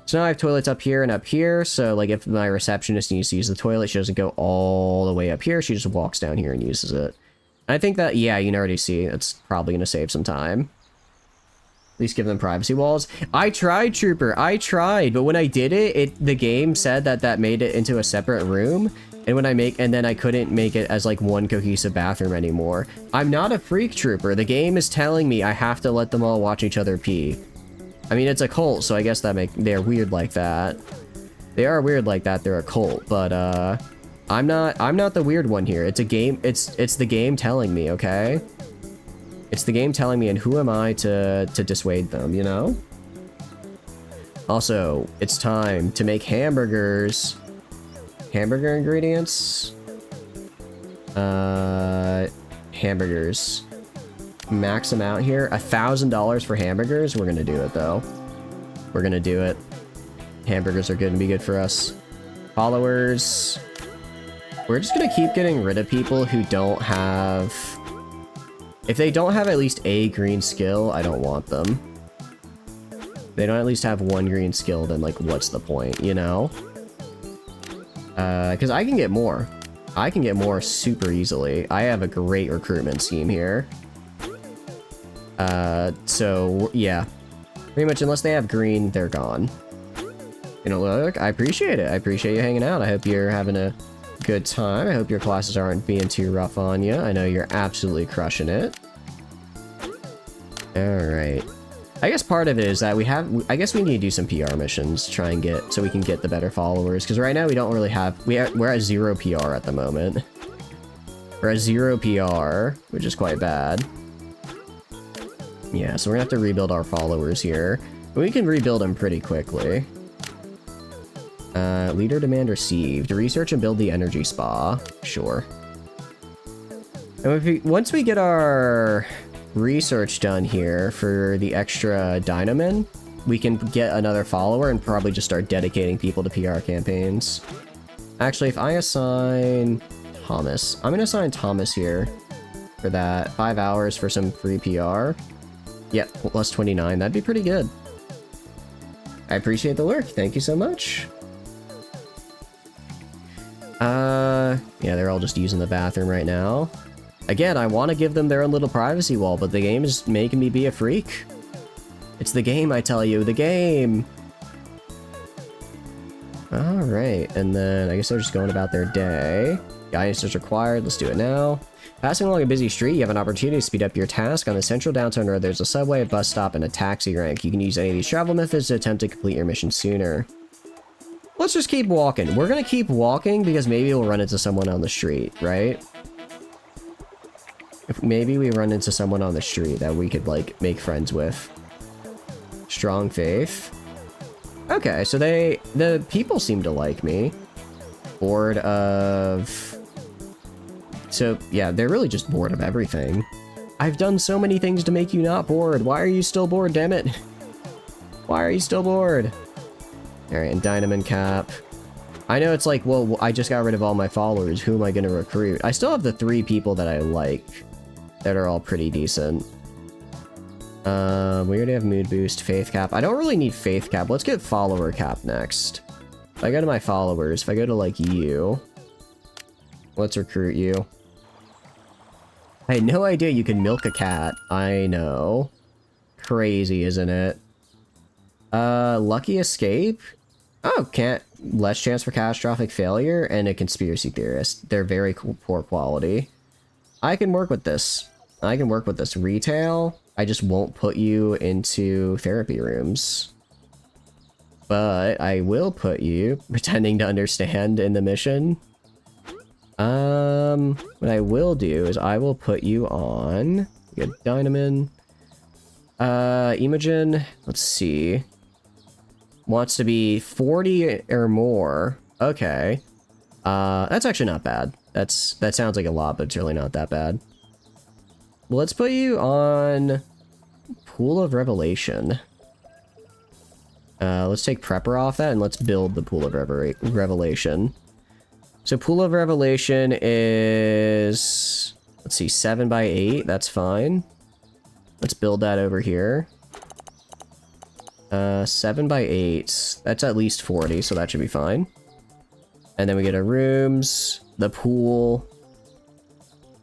So now I have toilets up here and up here. So like if my receptionist needs to use the toilet, she doesn't go all the way up here. She just walks down here and uses it. I think that, yeah, you can already see it's probably going to save some time. At least give them privacy walls. I tried, Trooper. I tried, but when I did it, the game said that made it into a separate room. And then I couldn't make it as like one cohesive bathroom anymore. I'm not a freak, Trooper. The game is telling me I have to let them all watch each other pee. I mean, it's a cult, so I guess they're weird like that. They are weird like that. They're a cult, but I'm not the weird one here. It's a game. It's the game telling me, okay? It's the game telling me, and who am I to dissuade them, you know? Also, it's time to make hamburgers. Hamburger ingredients. Hamburgers. Max them out here. $1,000 for hamburgers. We're gonna do it though. We're gonna do it. Hamburgers are gonna be good for us. Followers. We're just gonna keep getting rid of people who don't have... If they don't have at least a green skill, I don't want them. If they don't at least have 1 green skill, then like what's the point, you know? Because I can get more. I can get more super easily. I have a great recruitment scheme here. So, yeah. Pretty much, unless they have green, they're gone. You know, look, I appreciate it. I appreciate you hanging out. I hope you're having a good time. I hope your classes aren't being too rough on you. I know you're absolutely crushing it. Alright. I guess part of it is that I guess we need to do some PR missions to try and get, so we can get the better followers. Because right now we don't really have, we're at 0 PR at the moment. We're at 0 PR, which is quite bad. Yeah, so we're gonna have to rebuild our followers here. We can rebuild them pretty quickly. Leader demand received. Research and build the energy spa. Sure. And once we get our research done here for the extra Dynamin, we can get another follower and probably just start dedicating people to PR campaigns. Actually, if I assign Thomas, I'm gonna assign Thomas here for that. 5 hours for some free PR. Yep, plus 29. That'd be pretty good. I appreciate the lurk. Thank you so much. Yeah, they're all just using the bathroom right now. Again, I want to give them their own little privacy wall, but the game is making me be a freak. It's the game, I tell you, the game! Alright, and then I guess they're just going about their day. Guidance is required, let's do it now. Passing along a busy street, you have an opportunity to speed up your task. On the central downtown road, there's a subway, a bus stop, and a taxi rank. You can use any of these travel methods to attempt to complete your mission sooner. Let's just keep walking. We're gonna keep walking because maybe we'll run into someone on the street, right? If maybe we run into someone on the street that we could, like, make friends with. Strong faith. Okay, so the people seem to like me. Bored of... So, yeah, they're really just bored of everything. I've done so many things to make you not bored. Why are you still bored, damn it? Why are you still bored? Alright, and Dynamon Cap. I know it's like, well, I just got rid of all my followers. Who am I going to recruit? I still have the 3 people that I like. That are all pretty decent. We already have Mood Boost, Faith Cap. I don't really need Faith Cap. Let's get Follower Cap next. If I go to my followers, if I go to, like, you... Let's recruit you. I had no idea you can milk a cat. I know. Crazy, isn't it? Lucky Escape? Oh, less chance for catastrophic failure, and a conspiracy theorist. They're very poor quality. I can work with this. I can work with this. Retail, I just won't put you into therapy rooms. But I will put you pretending to understand in the mission. What I will do is I will put you on... We got Dynamon. Imogen, let's see. Wants to be 40 or more. Okay. That's actually not bad. That sounds like a lot, but it's really not that bad. Let's put you on Pool of Revelation. Let's take Prepper off that and let's build the Pool of Revelation. So Pool of Revelation is, let's see, 7 by 8. That's fine. Let's build that over here. 7 by 8. That's at least 40, so that should be fine. And then we get our rooms, the pool.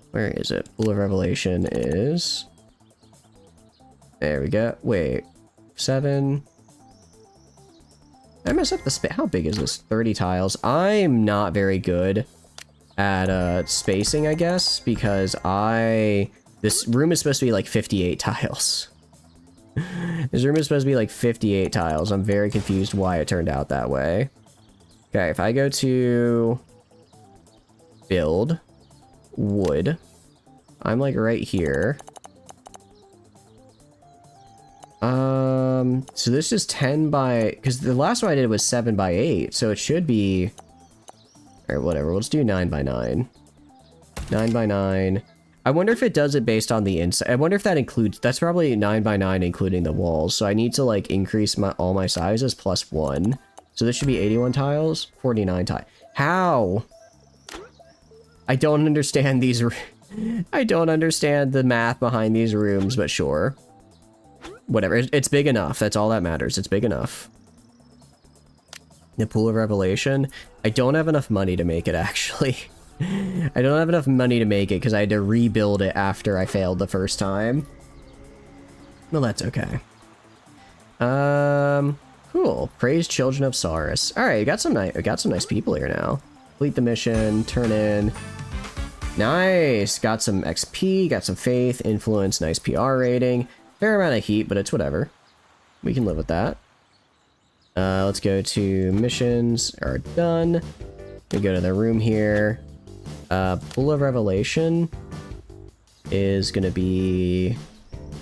Where is it? Pool of Revelation is... There we go. Wait. 7. I mess up the space. How big is this? 30 tiles. I'm not very good at spacing, I guess, because this room is supposed to be like 58 tiles. This room is supposed to be like 58 tiles. I'm very confused why it turned out that way. Okay, if I go to build wood, I'm like right here. So this is 10 by, because the last one I did was 7 by 8, so it should be, or whatever, let's do 9 by 9. 9 by 9. I wonder if it does it based on the inside. I wonder if that includes, that's probably 9 by 9 including the walls, so I need to like increase all my sizes plus 1. So this should be 81 tiles, 49 tiles. How? I don't understand these, I don't understand the math behind these rooms, but sure. Whatever, it's big enough. That's all that matters. It's big enough. The Pool of Revelation. I don't have enough money to make it, actually. I don't have enough money to make it because I had to rebuild it after I failed the first time. Well, that's okay. Cool. Praise Children of Saurus. All right, we got some nice people here now. Complete the mission. Turn in. Nice. Got some XP. Got some faith. Influence. Nice PR rating. Fair amount of heat, but it's whatever. We can live with that. Let's go to missions. Are done. We go to the room here. Pool of Revelation is gonna be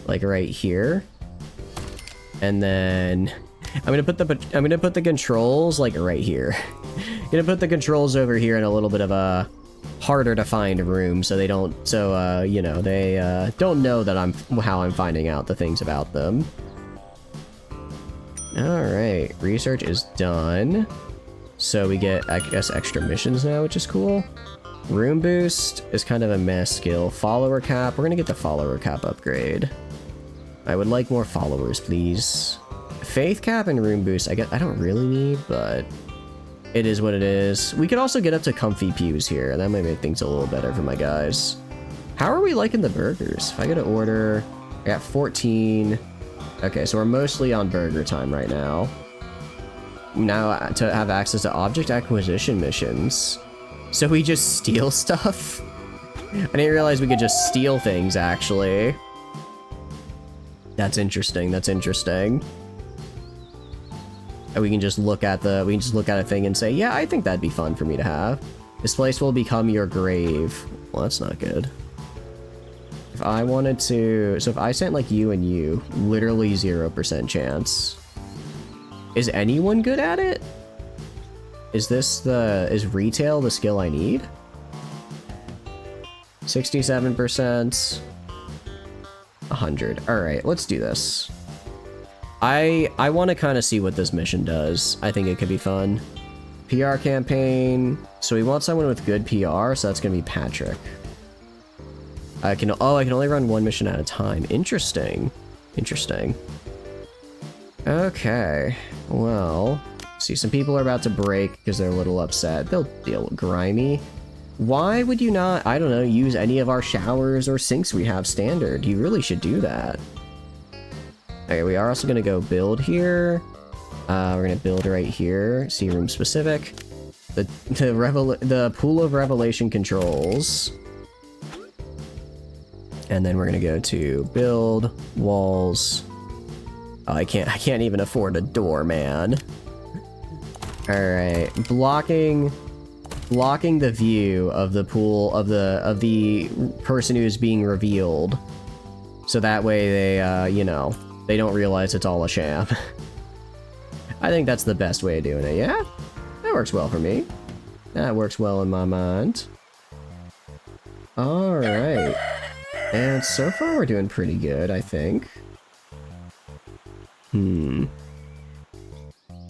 like right here, and then I'm gonna put the controls like right here. I'm gonna put the controls over here in a little bit of a harder to find room, so they don't, you know, they don't know that how I'm finding out the things about them. Alright, research is done. So we get, I guess, extra missions now, which is cool. Room boost is kind of a mess skill. Follower cap, we're gonna get the follower cap upgrade. I would like more followers, please. Faith cap and room boost, I don't really need, but it is what it is. We could also get up to comfy pews here. That might make things a little better for my guys. How are we liking the burgers? If I go to order, I got 14. Okay, so we're mostly on burger time right now. Now to have access to object acquisition missions. So we just steal stuff? I didn't realize we could just steal things, actually. That's interesting, that's interesting. And we can just look at a thing and say, yeah, I think that'd be fun for me to have. This place will become your grave. Well, that's not good. If I wanted to, so if I sent like you and you, literally 0% chance. Is anyone good at it? Is retail the skill I need? 67%. 100. Alright, let's do this. I want to kind of see what this mission does. I think it could be fun. PR campaign. So we want someone with good PR, so that's going to be Patrick. I can only run one mission at a time. Interesting. Interesting. Okay. Well, see, some people are about to break because they're a little upset. They'll deal with grimy. Why would you not, I don't know, use any of our showers or sinks we have standard? You really should do that. Okay, we are also going to go build here. We're going to build right here. See room specific. The pool of revelation controls. And then we're going to go to build walls. Oh, I can't even afford a door, man. All right, blocking the view of the pool of the person who is being revealed. So that way they, you know, they don't realize it's all a sham. I think that's the best way of doing it, yeah? That works well for me. That works well in my mind. Alright. And so far we're doing pretty good, I think.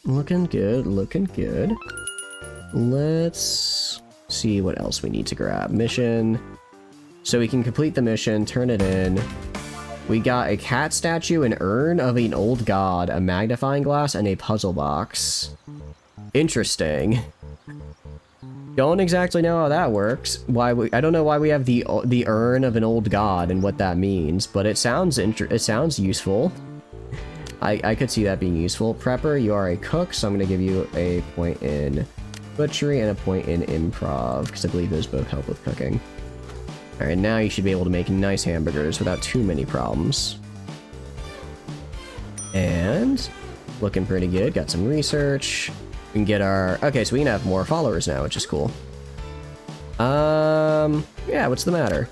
Looking good, looking good. Let's see what else we need to grab. Mission. So we can complete the mission, turn it in. We got a cat statue, an urn of an old god, a magnifying glass, and a puzzle box. Interesting. Don't exactly know how that works. I don't know why we have the urn of an old god and what that means, but it sounds useful. I could see that being useful. Prepper, you are a cook, so I'm going to give you a point in butchery and a point in improv, because I believe those both help with cooking. Alright, now you should be able to make nice hamburgers without too many problems. And looking pretty good. Got some research. We can get our... Okay, so we can have more followers now, which is cool. Yeah, what's the matter?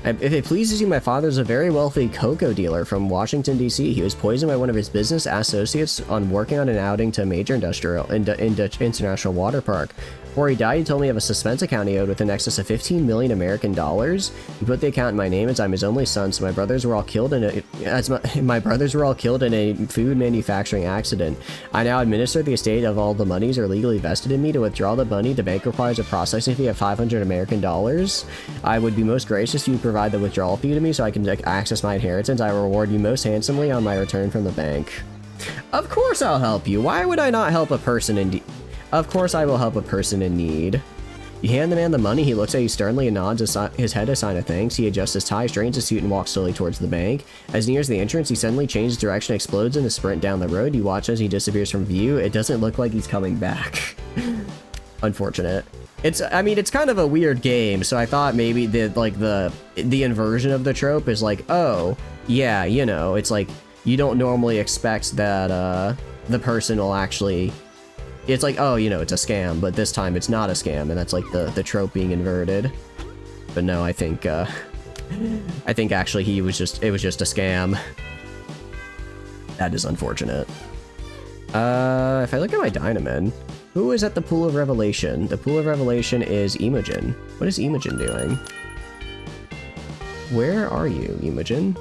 If it pleases you, my father is a very wealthy cocoa dealer from Washington, D.C. He was poisoned by one of his business associates on working on an outing to a major international water park. Before he died, he told me of a suspense account he owed with an excess of 15 million American dollars. He put the account in my name as I'm his only son, so my brothers were all killed in a food manufacturing accident. I now administer the estate of all the monies are legally vested in me. To withdraw the money, the bank requires a processing fee of 500 American dollars. I would be most gracious if you provide the withdrawal fee to me so I can access my inheritance. I will reward you most handsomely on my return from the bank. Of course I'll help you. Why would I not help a person in need? Of course I will help a person in need. You hand the man the money, he looks at you sternly and nods his head a sign of thanks. He adjusts his tie, straightens his suit, and walks slowly towards the bank. As he nears the entrance, he suddenly changes direction, explodes in a sprint down the road. You watch as he disappears from view. It doesn't look like he's coming back. Unfortunate. I mean, it's kind of a weird game, so I thought maybe the inversion of the trope is like, oh, yeah, you know, it's like, you don't normally expect that, the person will actually... It's like, oh, you know, it's a scam, but this time it's not a scam, and that's like the trope being inverted. But no, I think actually it was just a scam. That is unfortunate. If I look at my Dynamin, who is at the Pool of Revelation? The Pool of Revelation is Imogen. What is Imogen doing? Where are you, Imogen?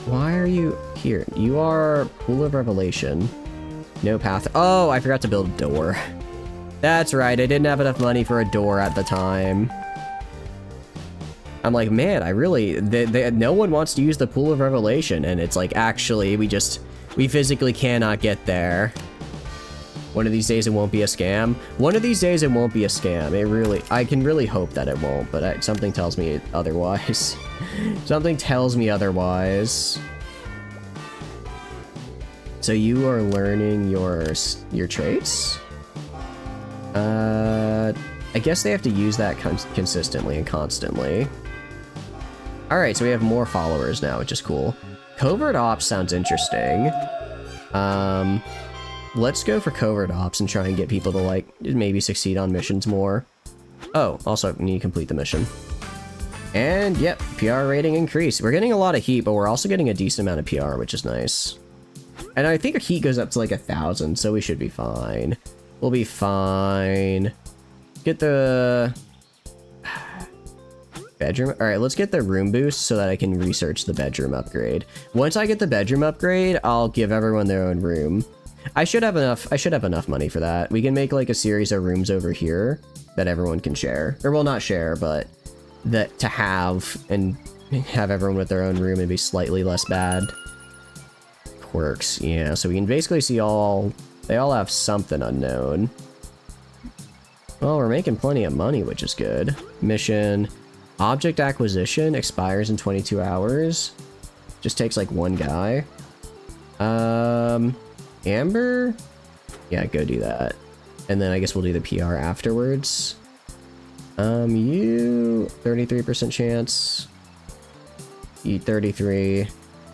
Why are you Here, you are Pool of Revelation. No path. Oh, I forgot to build a door. That's right, I didn't have enough money for a door at the time. I'm like, man, I really... no one wants to use the Pool of Revelation, and it's like, actually, we physically cannot get there. One of these days it won't be a scam. One of these days it won't be a scam. I can really hope that it won't, but something tells me otherwise. Something tells me otherwise. So you are learning your traits? I guess they have to use that consistently and constantly. Alright, so we have more followers now, which is cool. Covert Ops sounds interesting. Let's go for Covert Ops and try and get people to, like, maybe succeed on missions more. Oh, also, we need to complete the mission. And, yep, PR rating increase. We're getting a lot of heat, but we're also getting a decent amount of PR, which is nice. And I think our heat goes up to, like, 1,000, so we should be fine. We'll be fine. Get the... bedroom. All right, let's get the room boost so that I can research the bedroom upgrade. Once I get the bedroom upgrade, I'll give everyone their own room. I should have enough money for that. We can make like a series of rooms over here that everyone can share. Or well, not share, but that to have and have everyone with their own room and be slightly less bad. Quirks, yeah. So we can basically see they all have something unknown. Well, we're making plenty of money, which is good. Mission. Object acquisition expires in 22 hours. Just takes like one guy. Amber? Yeah, go do that. And then I guess we'll do the PR afterwards. You 33% chance. You 33,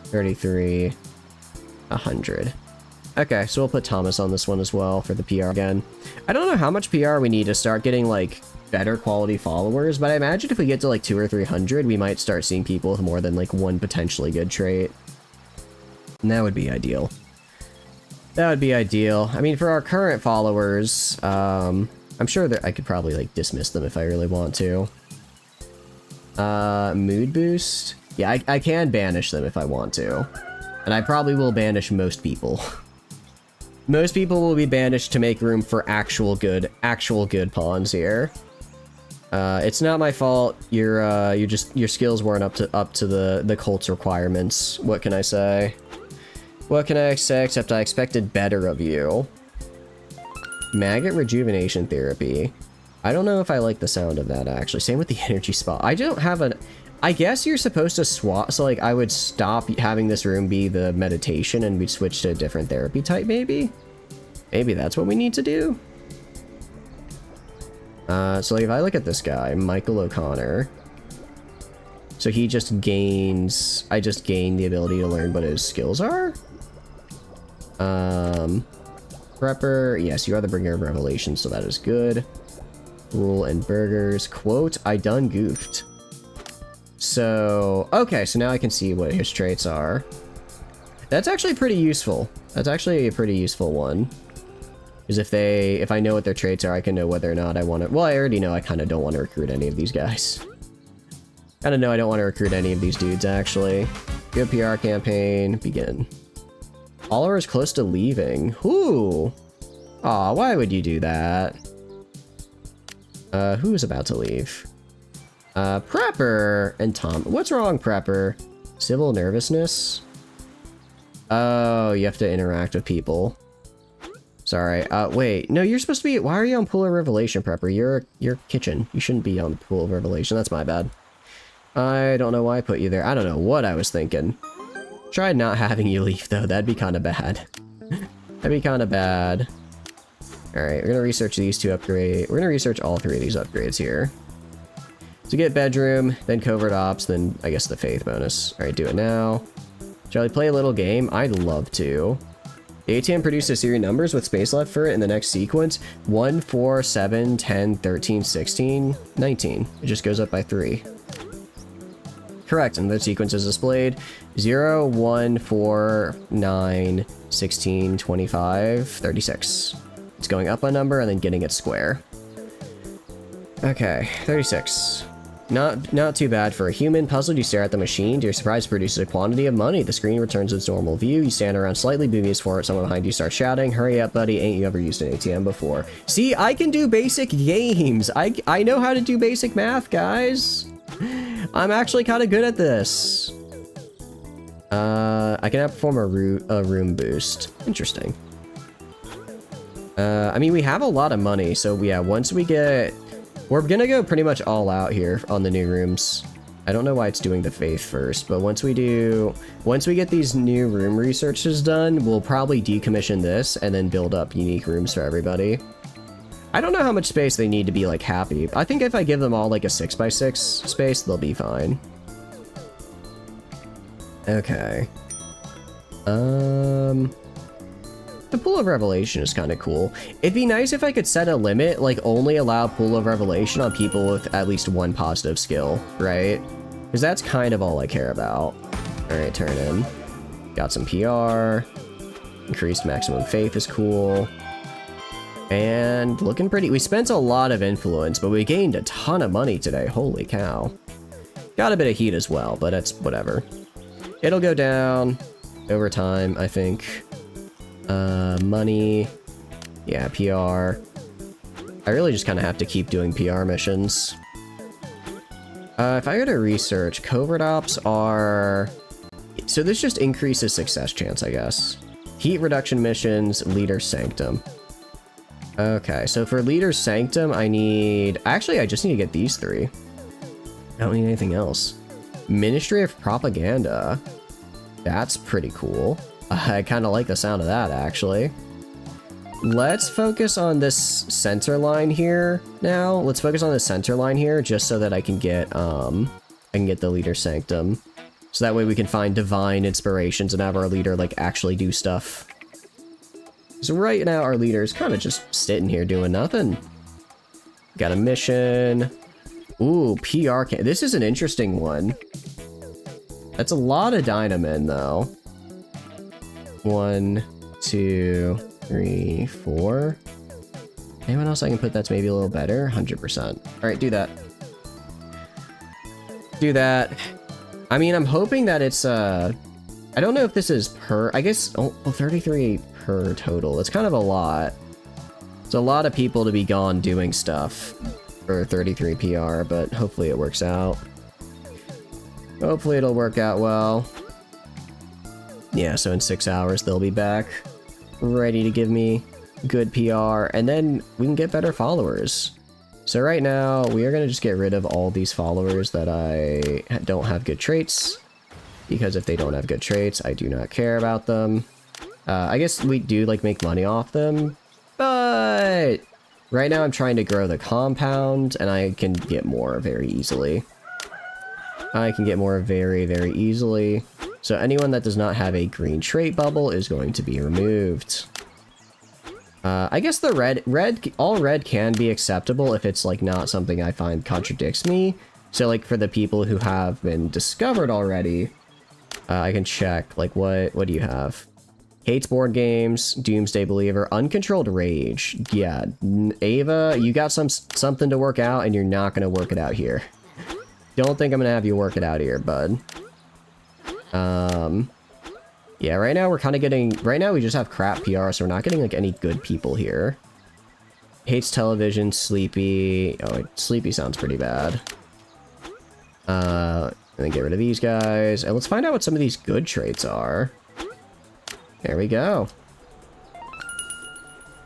33, 100. Okay, so we'll put Thomas on this one as well for the PR again. I don't know how much PR we need to start getting like better quality followers, but I imagine if we get to like 200 or 300, we might start seeing people with more than like one potentially good trait. And that would be ideal. That would be ideal. I mean, for our current followers, I'm sure that I could probably like dismiss them if I really want to. Mood boost. Yeah, I can banish them if I want to. And I probably will banish most people. Most people will be banished to make room for actual good pawns here. It's not my fault. Your skills weren't up to the cult's requirements. What can I say? What can I say except I expected better of you? Maggot rejuvenation therapy. I don't know if I like the sound of that actually. Same with the energy spot. I don't have an... I guess you're supposed to swap, so like I would stop having this room be the meditation and we'd switch to a different therapy type maybe? Maybe that's what we need to do? So like if I look at this guy, Michael O'Connor. So he just gains, I just gain the ability to learn what his skills are? Prepper, yes, you are the bringer of revelation, so that is good. Rule and burgers, quote, I done goofed. So, okay, so now I can see what his traits are. That's actually pretty useful. That's actually a pretty useful one. Because if I know what their traits are, I can know whether or not I want to... Well, I already know I kind of don't want to recruit any of these guys. Kind of know I don't want to recruit any of these dudes, actually. Good PR campaign. Begin. Oliver is close to leaving. Who? Aw, why would you do that? Who is about to leave? Prepper and Tom. What's wrong, Prepper? Civil nervousness? Oh, you have to interact with people. Sorry. Wait. No, you're supposed to be... Why are you on Pool of Revelation, Prepper? You're kitchen. You shouldn't be on Pool of Revelation. That's my bad. I don't know why I put you there. I don't know what I was thinking. Try not having you leave, though. That'd be kind of bad. That'd be kind of bad. Alright, we're gonna research these two upgrades. We're gonna research all three of these upgrades here. So get bedroom, then covert ops, then I guess the faith bonus. Alright, do it now. Shall we play a little game? I'd love to. The ATM produced a series of numbers with space left for it in the next sequence. 1, 4, 7, 10, 13, 16, 19. It just goes up by 3. Correct, and the sequence is displayed 0, 1, 4, 9, 16, 25, 36. It's going up a number and then getting it square. Okay, 36. Not too bad for a human. Puzzled, you stare at the machine. To your surprise, it produces a quantity of money. The screen returns its normal view. You stand around slightly dubious for it. Someone behind you starts shouting, "Hurry up, buddy. Ain't you ever used an ATM before?" See, I can do basic games. I know how to do basic math, guys. I'm actually kind of good at this. I can outperform a room boost. Interesting. I mean, we have a lot of money, so yeah, once we get... We're gonna go pretty much all out here on the new rooms. I don't know why it's doing the faith first, but once we get these new room researches done, we'll probably decommission this and then build up unique rooms for everybody. I don't know how much space they need to be, like, happy. I think if I give them all, like, a 6x6 space, they'll be fine. Okay. The Pool of Revelation is kind of cool. It'd be nice if I could set a limit, like only allow Pool of Revelation on people with at least one positive skill, right? Because that's kind of all I care about. Alright, turn in. Got some PR. Increased maximum faith is cool. And looking pretty. We spent a lot of influence, but we gained a ton of money today. Holy cow. Got a bit of heat as well, but it's whatever. It'll go down over time, I think. Money. Yeah, PR. I really just kind of have to keep doing PR missions. If I go to research, covert ops are... So this just increases success chance, I guess. Heat reduction missions, Leader Sanctum. Okay, so for Leader Sanctum, I need... Actually, I just need to get these three. I don't need anything else. Ministry of Propaganda. That's pretty cool. I kind of like the sound of that, actually. Let's focus on this center line here now. Let's focus on the center line here just so that I can get the Leader Sanctum. So that way we can find divine inspirations and have our leader, like, actually do stuff. So right now our leader is kind of just sitting here doing nothing. Got a mission. Ooh, PR can. This is an interesting one. That's a lot of Dynamin, though. 1, 2, 3, 4. Anyone else I can put that's maybe a little better? 100%. Alright, do that. Do that. I mean, I'm hoping that it's, I don't know if this is per... I guess, oh, 33 per total. It's kind of a lot. It's a lot of people to be gone doing stuff for 33 PR, but hopefully it works out. Hopefully it'll work out well. Yeah, so in 6 hours they'll be back, ready to give me good PR, and then we can get better followers. So right now, we are going to just get rid of all these followers that I don't have good traits, because if they don't have good traits, I do not care about them. I guess we do, like, make money off them, but right now I'm trying to grow the compound, and I can get more very easily. I can get more very, very easily. So anyone that does not have a green trait bubble is going to be removed. I guess the all red can be acceptable if it's, like, not something I find contradicts me. So, like, for the people who have been discovered already, I can check, like, what do you have? Hates board games, Doomsday Believer, Uncontrolled Rage. Yeah, Ava, you got something to work out, and you're not going to work it out here. Don't think I'm going to have you work it out here, bud. Yeah, right now we're kind of getting... Right now we just have crap PR, so we're not getting, like, any good people here. Hates television, Sleepy... Oh, Sleepy sounds pretty bad. And then get rid of these guys. And let's find out what some of these good traits are. There we go.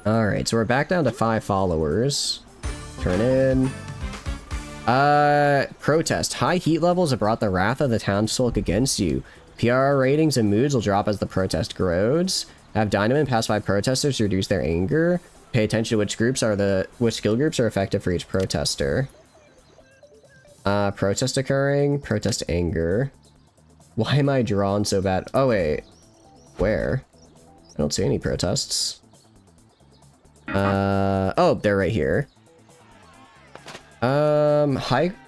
Alright, so we're back down to 5 followers. Turn in. Protest. High heat levels have brought the wrath of the townsfolk against you. PR ratings and moods will drop as the protest grows. Have Dynamin pacify protesters to reduce their anger. Pay attention to which skill groups are effective for each protester. Protest occurring. Protest anger. Why am I drawn so bad? Oh, wait. Where? I don't see any protests. Oh, they're right here.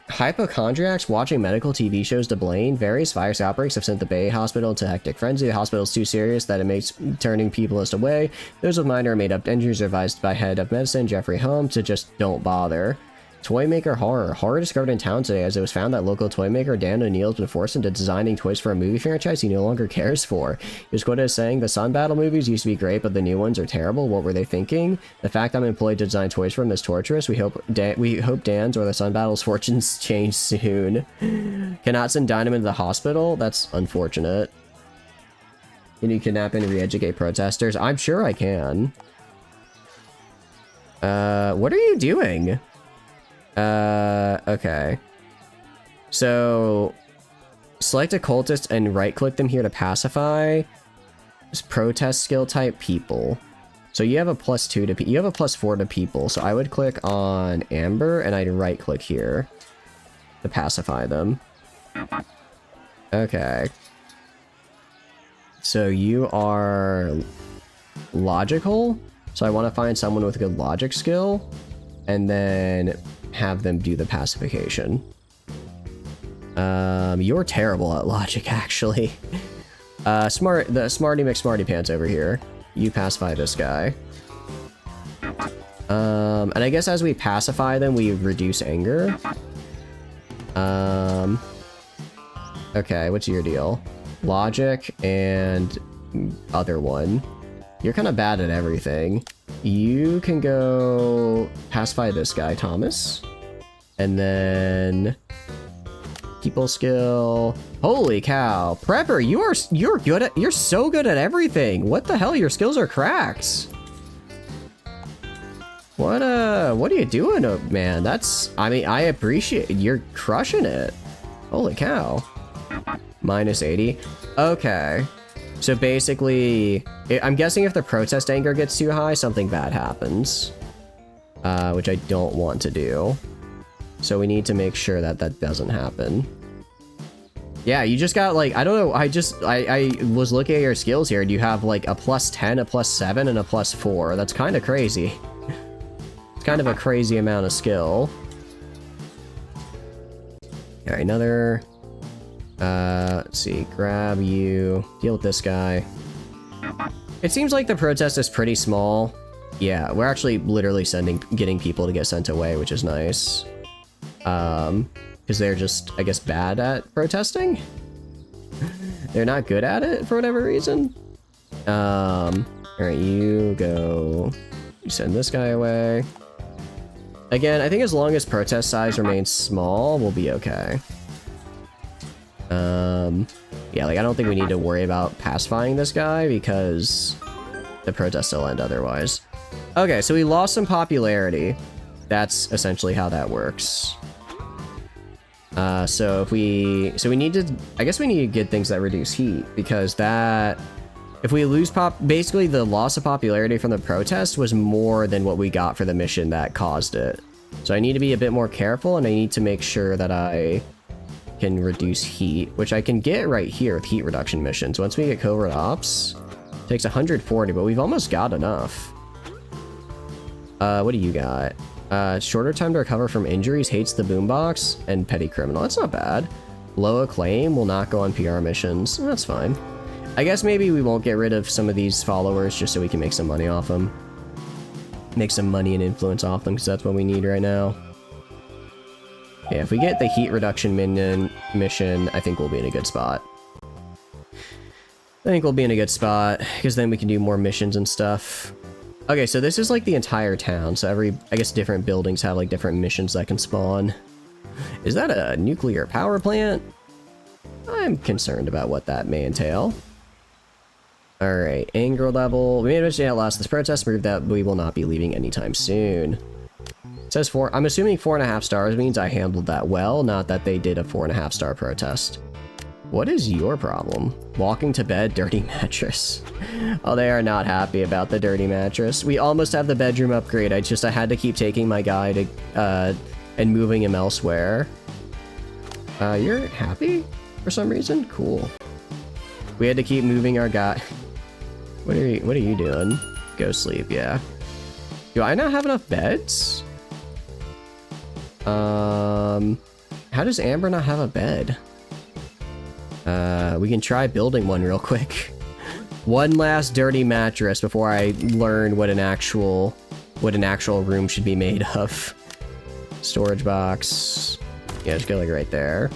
Hypochondriacs watching medical TV shows to blame. Various virus outbreaks have sent the Bay Hospital into hectic frenzy. The hospital is too serious that it makes turning people away. Those with minor made-up injuries are advised by head of medicine Jeffrey Holmes to just don't bother. Toy maker horror. Horror discovered in town today as it was found that local toy maker Dan O'Neill has been forced into designing toys for a movie franchise he no longer cares for. He was quoted as saying, "The Sun Battle movies used to be great, but the new ones are terrible. What were they thinking? The fact I'm employed to design toys for him is torturous. We hope Dan's or the Sun Battle's fortunes change soon." Cannot send Dynamite to the hospital? That's unfortunate. Can you kidnap and re-educate protesters? I'm sure I can. What are you doing? Okay. So, select a cultist and right-click them here to pacify. Just protest skill type people. So you have a +2 to you have a +4 to people. So I would click on Amber and I'd right-click here to pacify them. Okay. So you are logical. So I want to find someone with a good logic skill and then have them do the pacification. You're terrible at logic, actually. The Smarty McSmarty Pants over here. You pacify this guy. And I guess as we pacify them, we reduce anger. Okay, what's your deal? Logic and other one. You're kind of bad at everything. You can go pacify this guy, Thomas. And then people skill. Holy cow. Prepper, you're so good at everything. What the hell? Your skills are cracked. What are you doing, man? I mean, I appreciate it. You're crushing it. Holy cow. -80. Okay. So basically, I'm guessing if the protest anger gets too high, something bad happens. Which I don't want to do. So we need to make sure that that doesn't happen. Yeah, you just got like, I don't know, I was looking at your skills here. You have like a +10, a +7, and a +4. That's kind of crazy. It's kind of a crazy amount of skill. All right, another... let's see, grab you, deal with this guy. It seems like the protest is pretty small. Yeah, we're actually literally getting people to get sent away, which is nice. Because they're just, I guess, bad at protesting. They're not good at it for whatever reason. All right, you go, you send this guy away. Again, I think as long as protest size remains small, we'll be okay. Yeah, like I don't think we need to worry about pacifying this guy because the protests will end otherwise. Okay, so we lost some popularity. That's essentially how that works. So we need to, I guess we need to get things that reduce heat because that, if we lose basically the loss of popularity from the protest was more than what we got for the mission that caused it. So I need to be a bit more careful and I need to make sure that I can reduce heat, which I can get right here with heat reduction missions. Once we get covert ops, it takes 140, but we've almost got enough. What do you got? Shorter time to recover from injuries, hates the boombox, and petty criminal. That's not bad. Low acclaim will not go on PR missions. That's fine. I guess maybe we won't get rid of some of these followers just so we can make some money off them. Make some money and influence off them because that's what we need right now. Yeah, if we get the heat reduction mission, I think we'll be in a good spot. I think we'll be in a good spot, because then we can do more missions and stuff. Okay, so this is like the entire town, so I guess different buildings have like different missions that can spawn. Is that a nuclear power plant? I'm concerned about what that may entail. Alright, anger level. We may eventually outlast this protest, prove that we will not be leaving anytime soon. It says 4, I'm assuming 4.5 stars means I handled that well, not that they did a 4.5 star protest. What is your problem? Walking to bed, dirty mattress. Oh, they are not happy about the dirty mattress. We almost have the bedroom upgrade. I had to keep taking my guy to, and moving him elsewhere. You're happy for some reason? Cool. We had to keep moving our guy. What are you doing? Go sleep, yeah. Do I not have enough beds? How does Amber not have a bed? We can try building one real quick. One last dirty mattress before I learn what an actual room should be made of. Storage box. Yeah, just go like right there.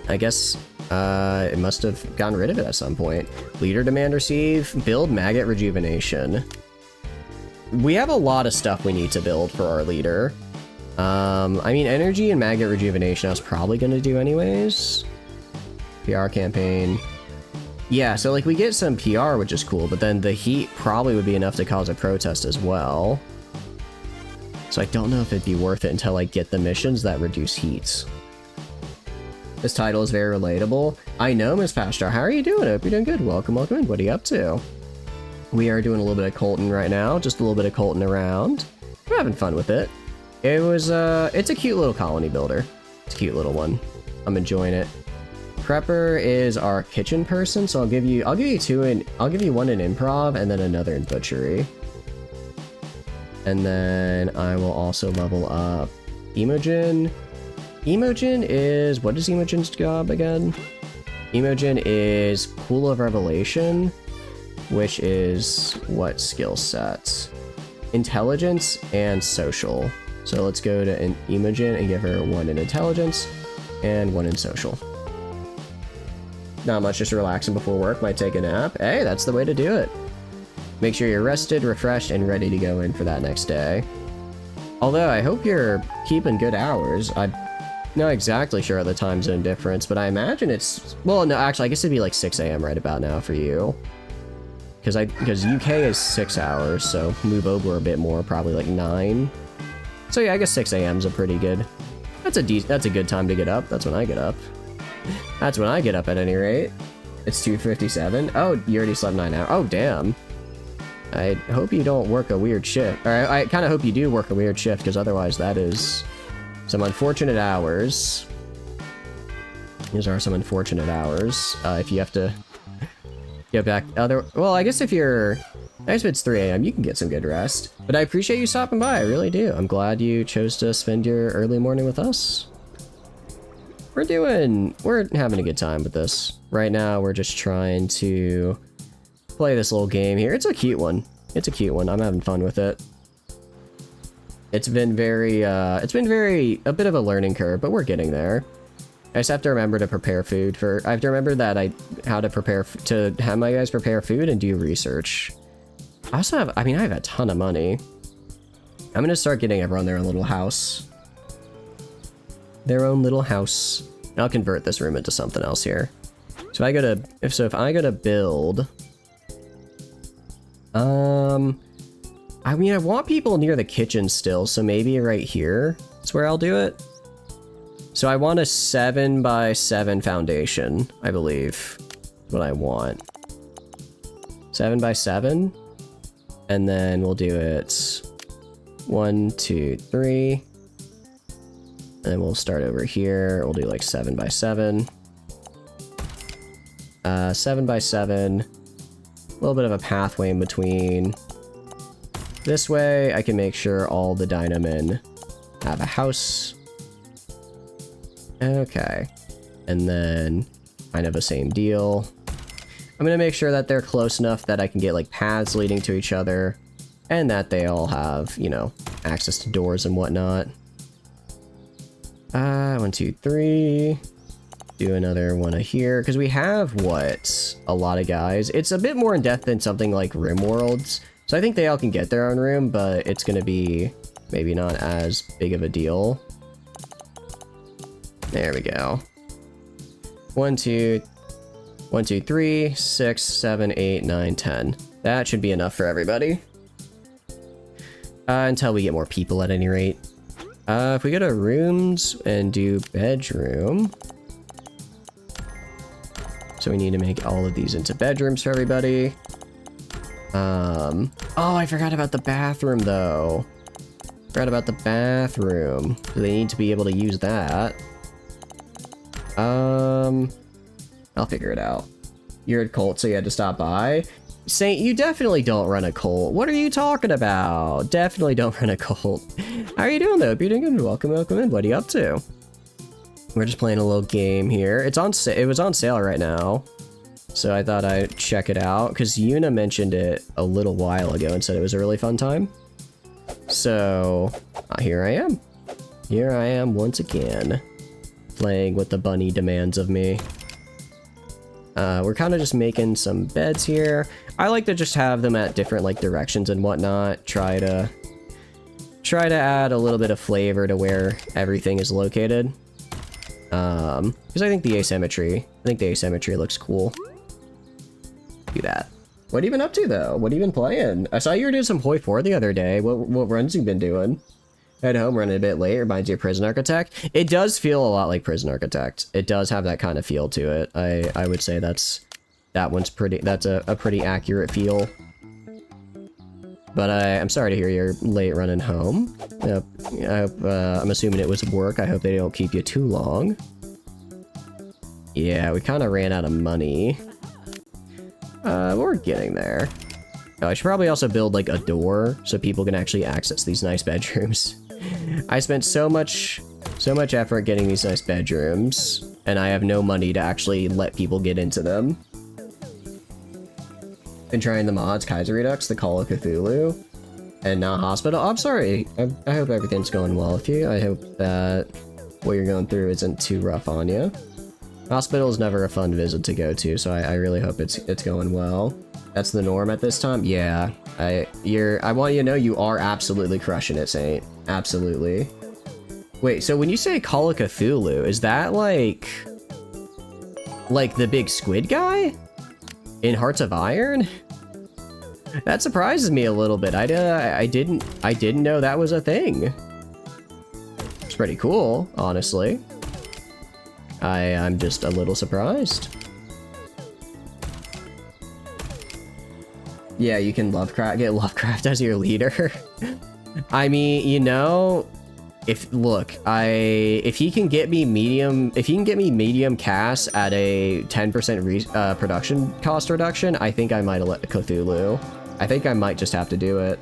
I guess it must have gotten rid of it at some point. Leader demand receive. Build maggot rejuvenation. We have a lot of stuff we need to build for our leader. I mean, energy and maggot rejuvenation I was probably going to do anyways. PR campaign. Yeah, so like we get some PR, which is cool, but then the heat probably would be enough to cause a protest as well. So I don't know if it'd be worth it until I get the missions that reduce heat. This title is very relatable. I know, Miss Pastor. How are you doing? I hope you're doing good. Welcome, welcome in. What are you up to? We are doing a little bit of Colton right now. Just a little bit of Colton around. We're having fun with it. It was, it's a cute little colony builder. It's a cute little one. I'm enjoying it. Prepper is our kitchen person, so I'll give you two in, I'll give you one in improv and then another in butchery. And then I will also level up Imogen. Imogen is, what is Imogen's job again? Imogen is Pool of Revelation, which is what skill sets? Intelligence and social. So let's go to Imogen and give her one in intelligence and one in social. Not much, just relaxing before work, might take a nap. Hey, that's the way to do it. Make sure you're rested, refreshed, and ready to go in for that next day. Although, I hope you're keeping good hours. I'm not exactly sure of the time zone difference, but I imagine it's... Well, no, actually, I guess it'd be like 6 a.m. right about now for you. Because UK is 6 hours, so move over a bit more, probably like 9. So yeah, I guess 6 a.m. is a pretty good... That's a good time to get up. That's when I get up. That's when I get up at any rate. It's 2:57. Oh, you already slept 9 hours. Oh, damn. I hope you don't work a weird shift. Or I kind of hope you do work a weird shift, because otherwise that is some unfortunate hours. These are some unfortunate hours. If you have to get back well, I guess if it's 3 a.m., you can get some good rest. But I appreciate you stopping by, I really do. I'm glad you chose to spend your early morning with us. We're having a good time with this. Right now, we're just trying to play this little game here. It's a cute one. It's a cute one. I'm having fun with it. It's been a bit of a learning curve, but we're getting there. I just have to remember to prepare food I have to remember that to have my guys prepare food and do research. I also have, I have a ton of money. I'm gonna start getting everyone their own little house. Their own little house. I'll convert this room into something else here. So if I go to build, I want people near the kitchen still, so maybe right here is where I'll do it. So I want a 7x7 foundation, I believe, is what I want. 7x7, and then we'll do it 1, 2, 3. And then we'll start over here. We'll do like 7x7. 7x7. A little bit of a pathway in between. This way, I can make sure all the Dynamen have a house. Okay. And then kind of the same deal. I'm gonna make sure that they're close enough that I can get like paths leading to each other. And that they all have, you know, access to doors and whatnot. 1, 2, 3. Do another one here, because we have, a lot of guys. It's a bit more in depth than something like RimWorlds, so I think they all can get their own room, but it's gonna be maybe not as big of a deal. There we go. 1, 2, 3, 6, 7, 8, 9, 10. That should be enough for everybody. Until we get more people at any rate. If we go to rooms and do bedroom. So we need to make all of these into bedrooms for everybody. Oh, I forgot about the bathroom though. Forgot about the bathroom. So they need to be able to use that. I'll figure it out. You're a cult, so you had to stop by. Saint, you definitely don't run a cult. What are you talking about? Definitely don't run a cult. How are you doing though? Hope you're doing good. Welcome, welcome in. What are you up to? We're just playing a little game here. It was on sale right now. So I thought I'd check it out because Yuna mentioned it a little while ago and said it was a really fun time. So here I am. here I am once again, playing what the bunny demands of me. We're kind of just making some beds here. I like to just have them at different like directions and whatnot. Try to add a little bit of flavor to where everything is located. Because I think the asymmetry looks cool. Do that. What have you been up to though? What have you been playing? I saw you were doing some Hoi 4 the other day. What runs you been doing? At home running a bit late, reminds you of Prison Architect. It does feel a lot like Prison Architect. It does have that kind of feel to it. I would say that's a pretty accurate feel. But I'm sorry to hear you're late running home. I'm assuming it was work. I hope they don't keep you too long. Yeah, we kind of ran out of money. We're getting there. Oh, I should probably also build like a door so people can actually access these nice bedrooms. I spent so much effort getting these nice bedrooms, and I have no money to actually let people get into them. Been trying the mods, Kaiser Redux, the Call of Cthulhu, and now Hospital. Oh, I'm sorry. I hope everything's going well with you. I hope that what you're going through isn't too rough on you. Hospital is never a fun visit to go to, so I really hope it's going well. That's the norm at this time? Yeah. I want you to know you are absolutely crushing it, Saint. Absolutely. Wait, so when you say Call of Cthulhu, is that like the big squid guy in Hearts of Iron? That surprises me a little bit. I didn't know that was a thing. It's pretty cool, honestly. I'm just a little surprised. Yeah, you can get Lovecraft as your leader. I mean, you know, if he can get me medium cast at a 10% production cost reduction, I think I might let Cthulhu. I think I might just have to do it.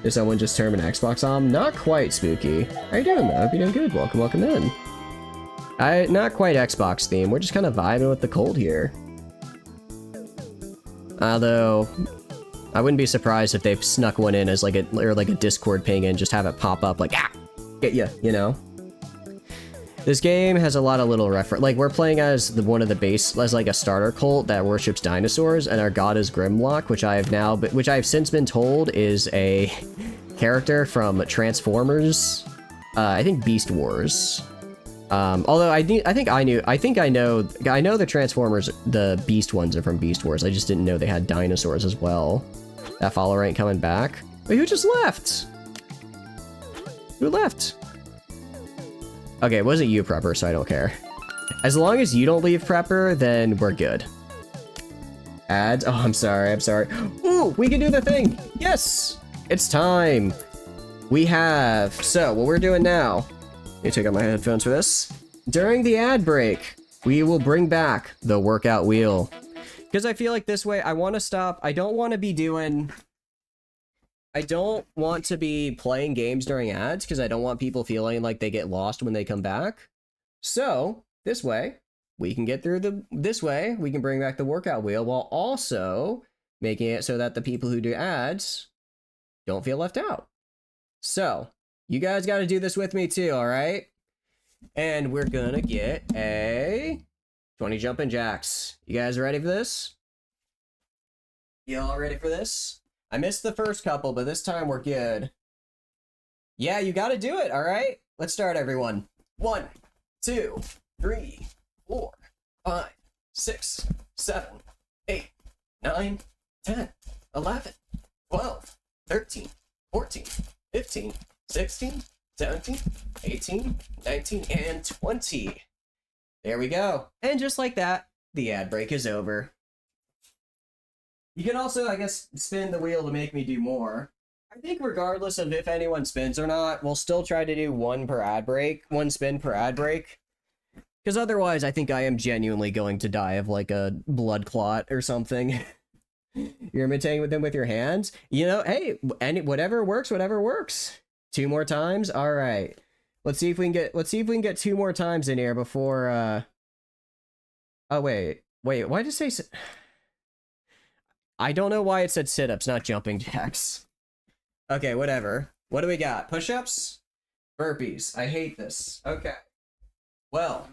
Did someone just term an Xbox on? Not quite, Spooky. How you doing, though? Hope you're doing good. Welcome in. Not quite Xbox theme. We're just kind of vibing with the cold here. Although, I wouldn't be surprised if they've snuck one in as like a Discord ping and just have it pop up like, ah, get you know? This game has a lot of little reference. Like, we're playing as one of the base, as like a starter cult that worships dinosaurs, and our god is Grimlock, which I have since been told is a character from Transformers. I think Beast Wars. Although I know the Transformers, the Beast ones are from Beast Wars. I just didn't know they had dinosaurs as well. That follower ain't coming back. Wait, who just left? Who left? Okay, it wasn't you, Prepper, so I don't care. As long as you don't leave, Prepper, then we're good. Ads? Oh, I'm sorry. Ooh, we can do the thing! Yes! It's time! So, what we're doing now... Let me take out my headphones for this. During the ad break, we will bring back the workout wheel. Because I feel like this way, I want to stop. I don't want to be playing games during ads because I don't want people feeling like they get lost when they come back. So, this way, we can get through this way, we can bring back the workout wheel while also making it so that the people who do ads don't feel left out. So, you guys got to do this with me too, all right? And we're gonna get a 20 jumping jacks. You guys ready for this? You all ready for this? I missed the first couple, but this time we're good. Yeah, you got to do it, all right? Let's start, everyone. 1, 2, 3, 4, 5, 6, 7, 8, 9, 10, 11, 12, 13, 14, 15, 16, 17, 18, 19, and 20. There we go. And just like that, the ad break is over. You can also, I guess, spin the wheel to make me do more. I think regardless of if anyone spins or not, we'll still try to do one spin per ad break. Because otherwise, I think I am genuinely going to die of like a blood clot or something. You're imitating with them with your hands? You know, hey, whatever works, whatever works. 2 more times? All right. Let's see if we can get 2 more times in here before Oh wait, why did it say I don't know why it said sit-ups, not jumping jacks. Okay, whatever. What do we got? Push-ups? Burpees. I hate this. Okay. Well,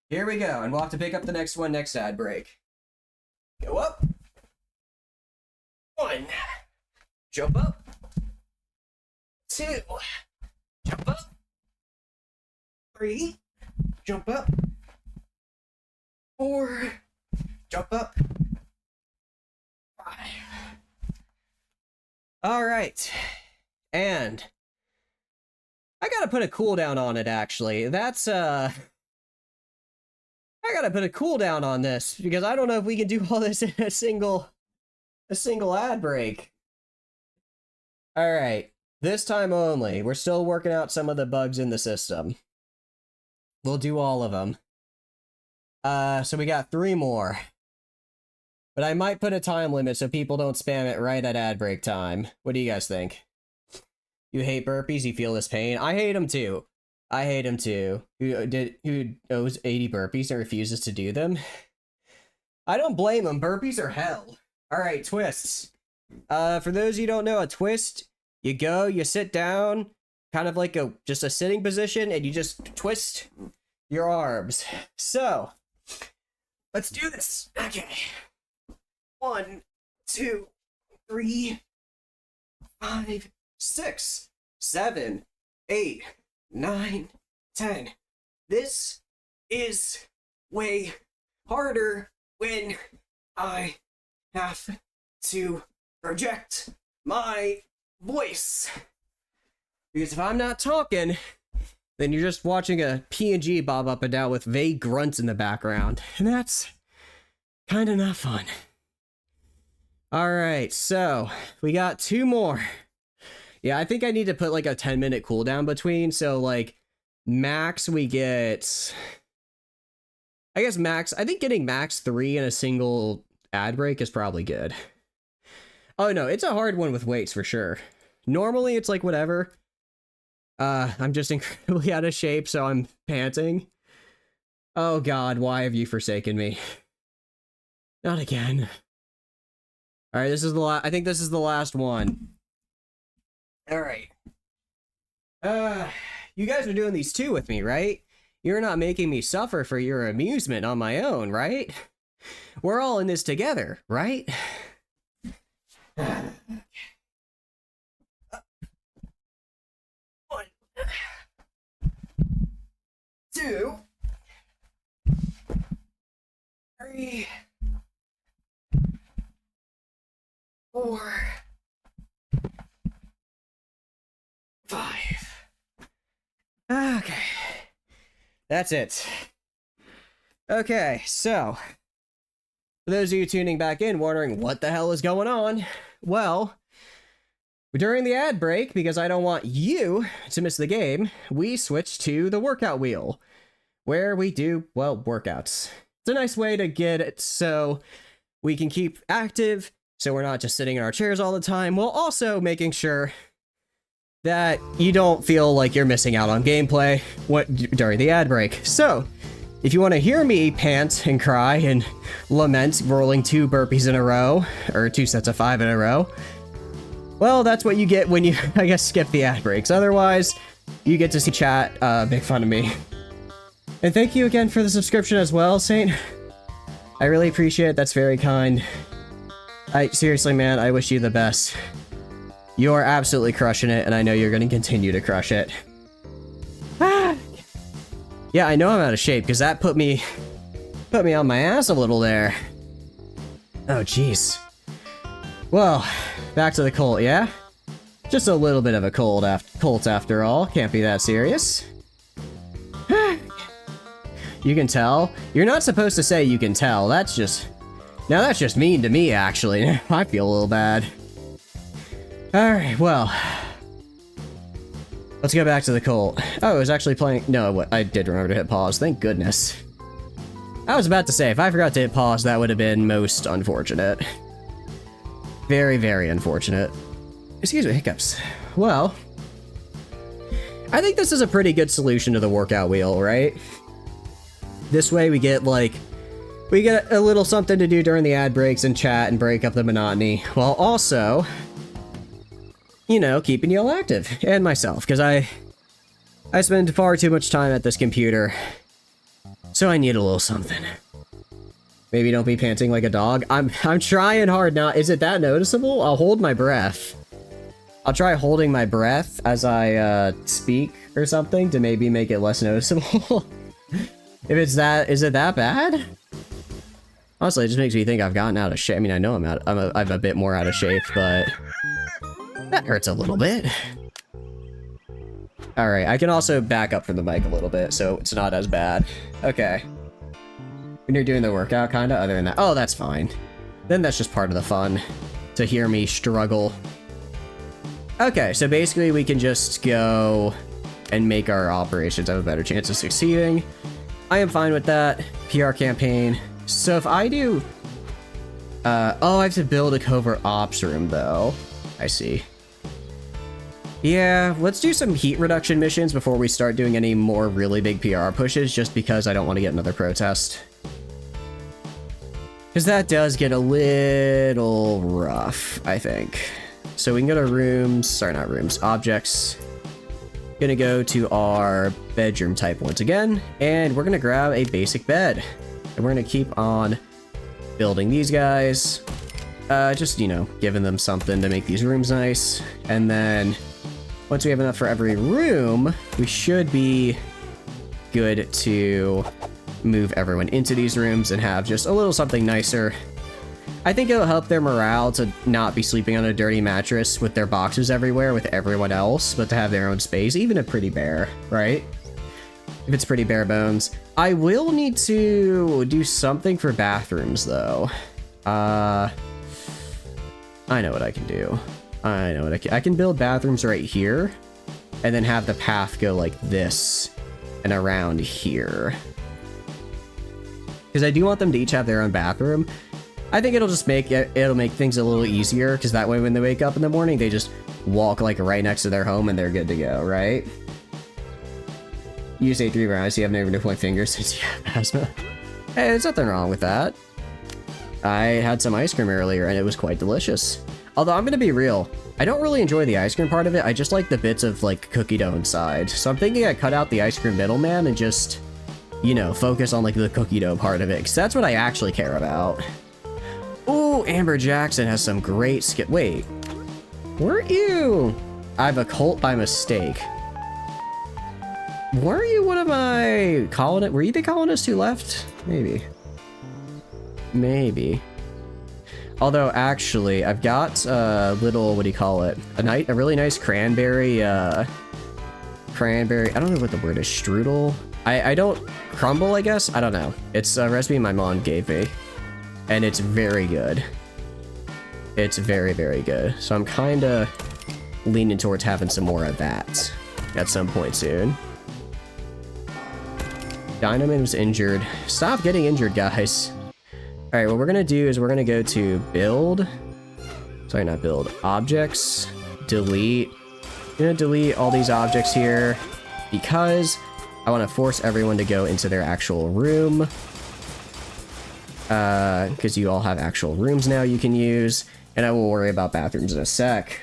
here we go, and we'll have to pick up the next one next ad break. Go up. 1. Jump up. 2. Jump up. 3. Jump up. 4. Jump up. 5. Alright. And I gotta put a cooldown on it, actually. That's, I gotta put a cooldown on this, because I don't know if we can do all this in a single ad break. Alright. This time only. We're still working out some of the bugs in the system. We'll do all of them. So we got 3 more. But I might put a time limit so people don't spam it right at ad break time. What do you guys think? You hate burpees? You feel this pain? I hate them too. I hate them too. Who owes 80 burpees and refuses to do them? I don't blame them. Burpees are hell. Alright, twists. For those of you who don't know, a twist, you go, you sit down, kind of like just a sitting position, and you just twist your arms. So, let's do this. Okay. 1, 2, 3, 5, 6, 7, 8, 9, 10. This is way harder when I have to project my voice. Because if I'm not talking, then you're just watching a PNG bob up and down with vague grunts in the background. And that's kind of not fun. Alright, so we got 2 more. Yeah, I think I need to put like a 10-minute cooldown between, so like max we get... I guess max, I think getting max 3 in a single ad break is probably good. Oh no, it's a hard one with weights for sure. Normally it's like whatever. I'm just incredibly out of shape, so I'm panting. Oh god, why have you forsaken me? Not again. Alright, this is the I think this is the last one. Alright. You guys are doing these too with me, right? You're not making me suffer for your amusement on my own, right? We're all in this together, right? 1, 2, 3, 4, 5. Okay. That's it. Okay, so for those of you tuning back in wondering what the hell is going on, well, during the ad break, because I don't want you to miss the game, we switched to the workout wheel, where we do, well, workouts. It's a nice way to get it so we can keep active, so we're not just sitting in our chairs all the time, while also making sure that you don't feel like you're missing out on gameplay during the ad break. So, if you want to hear me pant and cry and lament rolling 2 burpees in a row, or 2 sets of 5 in a row, well, that's what you get when you, I guess, skip the ad breaks. Otherwise, you get to see chat make fun of me. And thank you again for the subscription as well, Saint. I really appreciate it. That's very kind. Seriously, man, I wish you the best. You are absolutely crushing it, and I know you're going to continue to crush it. Yeah, I know I'm out of shape, because that put me on my ass a little there. Oh, jeez. Well, back to the cult, yeah? Just a little bit of a cult after all. Can't be that serious. You can tell? You're not supposed to say you can tell. That's just... Now that's just mean to me, actually. I feel a little bad. Alright, well... Let's go back to the cult. Oh, it was actually playing... No, I did remember to hit pause. Thank goodness. I was about to say, if I forgot to hit pause, that would have been most unfortunate. Very, very unfortunate. Excuse me, hiccups. Well... I think this is a pretty good solution to the workout wheel, right? This way we get, like... We get a little something to do during the ad breaks and chat and break up the monotony, while also... you know, keeping y'all active. And myself, because I spend far too much time at this computer. So I need a little something. Maybe don't be panting like a dog. I'm trying hard now. Is it that noticeable? I'll hold my breath. I'll try holding my breath as I speak or something to maybe make it less noticeable. If it's that, is it that bad? Honestly, it just makes me think I've gotten out of shape. I mean, I know I'm a bit more out of shape, but that hurts a little bit. All right, I can also back up from the mic a little bit, so it's not as bad. Okay. When you're doing the workout, kind of, other than that. Oh, that's fine. Then that's just part of the fun, to hear me struggle. Okay, so basically we can just go and make our operations have a better chance of succeeding. I am fine with that. PR campaign. So if I do... oh, I have to build a covert ops room, though. I see. Yeah, let's do some heat reduction missions before we start doing any more really big PR pushes, just because I don't want to get another protest. Because that does get a little rough, I think. So we can go to rooms, sorry, not rooms, objects. Gonna go to our bedroom type once again, and we're gonna grab a basic bed. And we're gonna keep on building these guys. Just, you know, giving them something to make these rooms nice. And then once we have enough for every room, we should be good to move everyone into these rooms and have just a little something nicer. I think it'll help their morale to not be sleeping on a dirty mattress with their boxes everywhere with everyone else, but to have their own space, even if pretty bare, right? If it's pretty bare bones. I will need to do something for bathrooms, though. I know what I can do. I can build bathrooms right here, and then have the path go like this and around here. Because I do want them to each have their own bathroom. I think it'll just make things a little easier, because that way when they wake up in the morning, they just walk like right next to their home and they're good to go, right? You say 3 rounds, you have never moved my fingers since you have asthma. Hey, there's nothing wrong with that. I had some ice cream earlier and it was quite delicious. Although I'm gonna be real, I don't really enjoy the ice cream part of it. I just like the bits of like cookie dough inside. So I'm thinking I cut out the ice cream middleman and just, you know, focus on like the cookie dough part of it, because that's what I actually care about. Ooh, Amber Jackson has some great skip. Wait, weren't you? I have a cult by mistake. Were you one of my colonists? Were you the colonist who left? Maybe. Maybe. Although, actually, I've got a little, what do you call it? A really nice cranberry, I don't know what the word is, strudel? I don't, crumble, I guess? I don't know. It's a recipe my mom gave me. And it's very good. It's very, very good. So I'm kind of leaning towards having some more of that at some point soon. Dynaman was injured. Stop getting injured, guys. Alright, what we're gonna do is we're gonna go to build. Sorry, not build. Objects. Delete. I'm gonna delete all these objects here because I want to force everyone to go into their actual room. Because you all have actual rooms now you can use. And I will worry about bathrooms in a sec.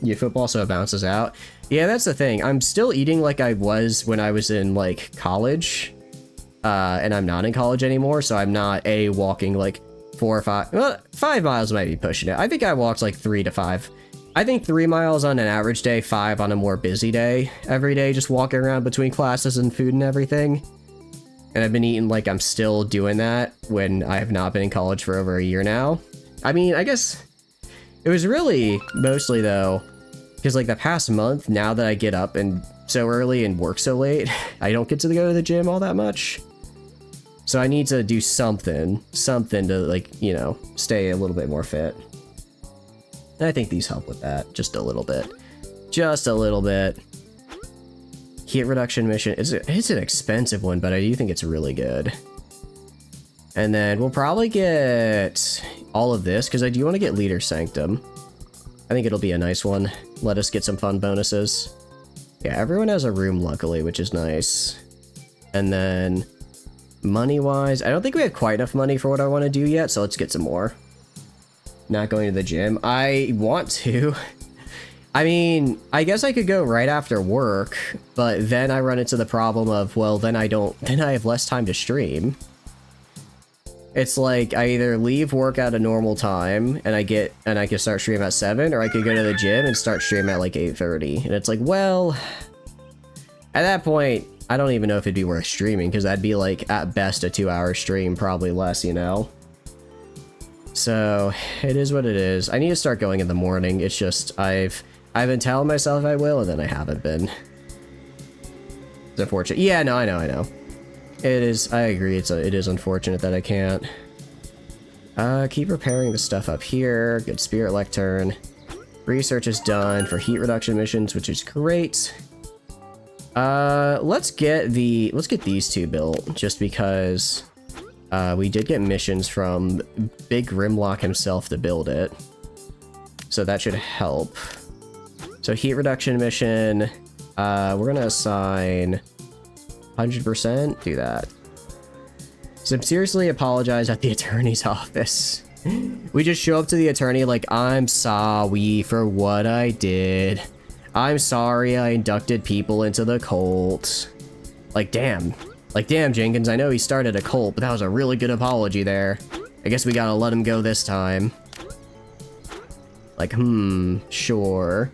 You football so it bounces out. Yeah, that's the thing. I'm still eating like I was when I was in, like, college. And I'm not in college anymore, so I'm not, walking, like, 4 or 5... Well, 5 miles might be pushing it. I think I walked, like, 3 to 5. I think 3 miles on an average day, 5 on a more busy day. Every day, just walking around between classes and food and everything. And I've been eating like I'm still doing that when I have not been in college for over a year now. I mean, I guess it was really mostly, though, because, like, the past month, now that I get up and so early and work so late, I don't get to go to the gym all that much. So I need to do something to, like, you know, stay a little bit more fit. And I think these help with that, just a little bit. Just a little bit. Heat reduction mission, it's an expensive one, but I do think it's really good. And then we'll probably get all of this, because I do want to get Leader Sanctum. I think it'll be a nice one. Let us get some fun bonuses. Yeah, everyone has a room, luckily, which is nice. And then, money-wise, I don't think we have quite enough money for what I want to do yet, so let's get some more. Not going to the gym. I want to. I mean, I guess I could go right after work, but then I run into the problem of, well, then I have less time to stream. It's like, I either leave work at a normal time, and I can start streaming at 7, or I could go to the gym and start streaming at like 8:30. And it's like, well, at that point, I don't even know if it'd be worth streaming, because that'd be like, at best, a 2-hour stream, probably less, you know? So, it is what it is. I need to start going in the morning. It's just, I've been telling myself I will, and then I haven't been. It's unfortunate. Yeah, no, I know. It is, I agree, it is unfortunate that I can't. Keep repairing the stuff up here. Good spirit lectern. Research is done for heat reduction missions, which is great. Let's get these two built, just because we did get missions from Big Grimlock himself to build it. So that should help. So heat reduction mission, we're gonna assign 100%, do that. Sincerely apologize at the attorney's office. We just show up to the attorney like, I'm sorry for what I did. I'm sorry I inducted people into the cult. Like, damn, Jenkins, I know he started a cult, but that was a really good apology there. I guess we gotta let him go this time. Like, sure.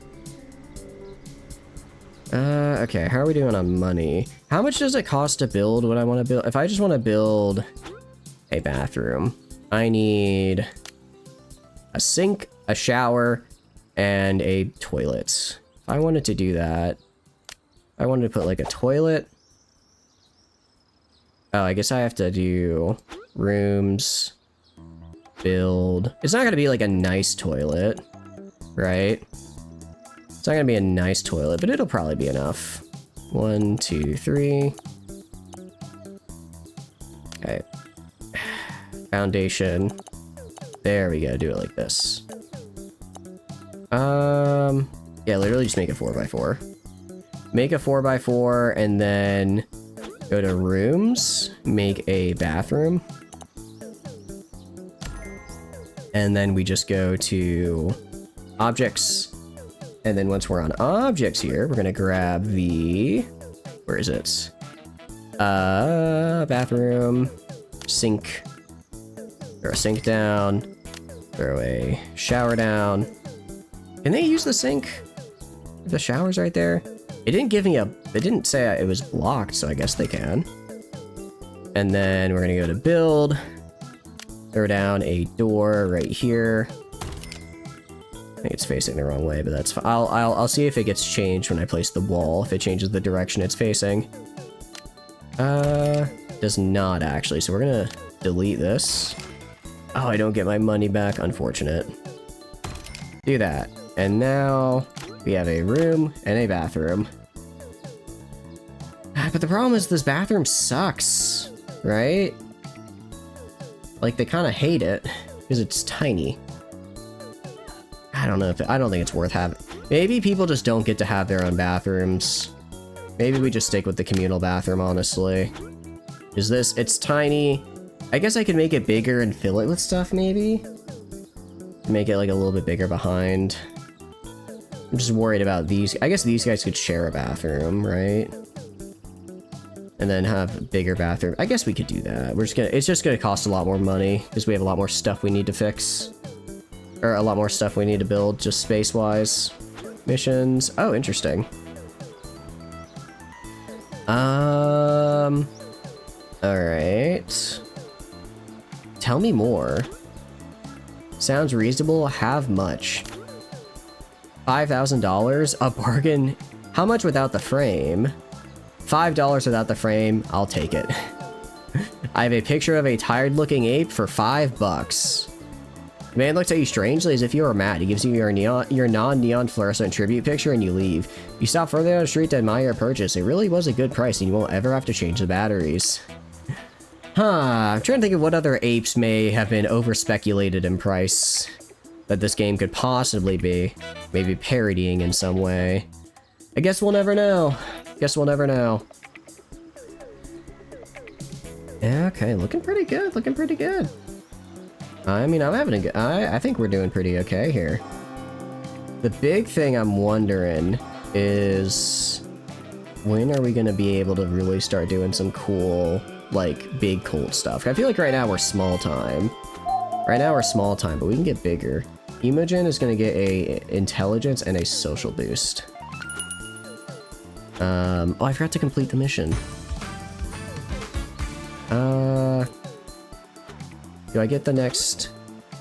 Okay, how are we doing on money? How much does it cost to build what I want to build? If I just want to build a bathroom, I need a sink, a shower, and a toilet. If I wanted to do that, I wanted to put like a toilet. Oh, I guess I have to do rooms, build. It's not going to be like a nice toilet, right? It's not going to be a nice toilet, but it'll probably be enough. 1, 2, 3. Okay. Foundation. There we go. Do it like this. Yeah, literally just make a 4x4. Make a 4x4 and then go to rooms, make a bathroom. And then we just go to objects. And then once we're on objects here, we're gonna grab the, where is it? Bathroom, sink, throw a sink down, throw a shower down. Can they use the sink? The shower's right there. It didn't give me it didn't say it was blocked, so I guess they can. And then we're gonna go to build, throw down a door right here. I think it's facing the wrong way, but that's fine. I'll see if it gets changed when I place the wall, if it changes the direction it's facing. Does not actually, so we're gonna delete this. Oh, I don't get my money back, unfortunate. Do that. And now we have a room and a bathroom. But the problem is this bathroom sucks, right? Like, they kind of hate it because it's tiny. I don't know I don't think it's worth having. Maybe people just don't get to have their own bathrooms. Maybe we just stick with the communal bathroom, honestly. Is this, it's tiny. I guess I could make it bigger and fill it with stuff, maybe? Make it like a little bit bigger behind. I'm just worried about these. I guess these guys could share a bathroom, right? And then have a bigger bathroom. I guess we could do that. It's just gonna cost a lot more money because we have a lot more stuff we need to fix. Or a lot more stuff we need to build, just space-wise. Missions. Oh, interesting. Alright. Tell me more. Sounds reasonable. Have much. $5,000? A bargain. How much without the frame? $5 without the frame. I'll take it. I have a picture of a tired-looking ape for $5. Man looks at you strangely as if you were mad. He gives you your non-neon fluorescent tribute picture and you leave. You stop further down the street to admire your purchase. It really was a good price and you won't ever have to change the batteries. I'm trying to think of what other apes may have been over-speculated in price that this game could possibly be. Maybe parodying in some way. I guess we'll never know. Guess we'll never know. Okay, looking pretty good, looking pretty good. I mean, I'm having a good... I think we're doing pretty okay here. The big thing I'm wondering is when are we going to be able to really start doing some cool, like, big cult stuff? I feel like right now we're small time. Right now we're small time, but we can get bigger. Imogen is going to get a intelligence and a social boost. Oh, I forgot to complete the mission. Do I get the next?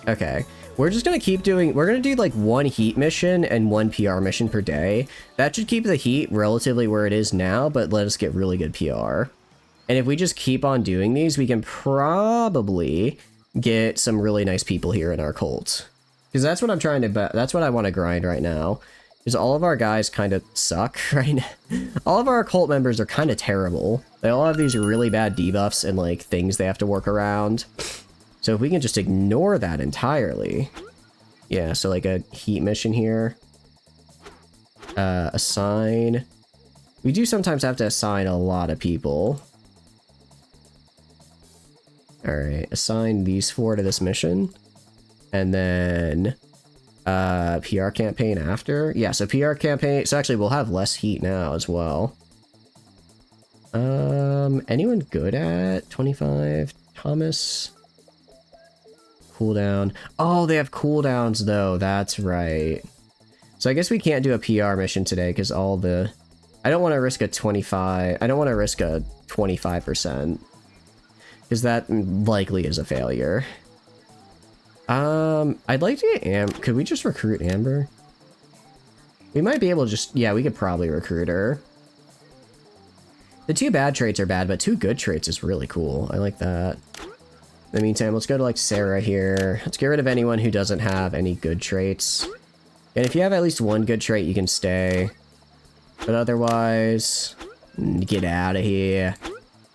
Okay. We're just gonna keep doing, we're gonna do like one heat mission and one PR mission per day. That should keep the heat relatively where it is now, but let us get really good PR. And if we just keep on doing these, we can probably get some really nice people here in our cult. Because that's what I'm trying to, that's what I want to grind right now. Because all of our guys kind of suck right now. All of our cult members are kind of terrible. They all have these really bad debuffs and like things they have to work around. So if we can just ignore that entirely. Yeah, so like a heat mission here. Assign. We do sometimes have to assign a lot of people. Alright, assign these 4 to this mission. And then PR campaign after. Yeah, so PR campaign. So actually we'll have less heat now as well. Anyone good at 25? Thomas? Cooldown. Oh, they have cooldowns though. That's right. So I guess we can't do a PR mission today because all the... I don't want to risk a 25... I don't want to risk a 25%. Because that likely is a failure. I'd like to get could we just recruit Amber? We might be able to just... Yeah, we could probably recruit her. The 2 bad traits are bad, but 2 good traits is really cool. I like that. In the meantime, let's go to like Sarah here. Let's get rid of anyone who doesn't have any good traits. And if you have at least 1 good trait, you can stay. But otherwise, get out of here.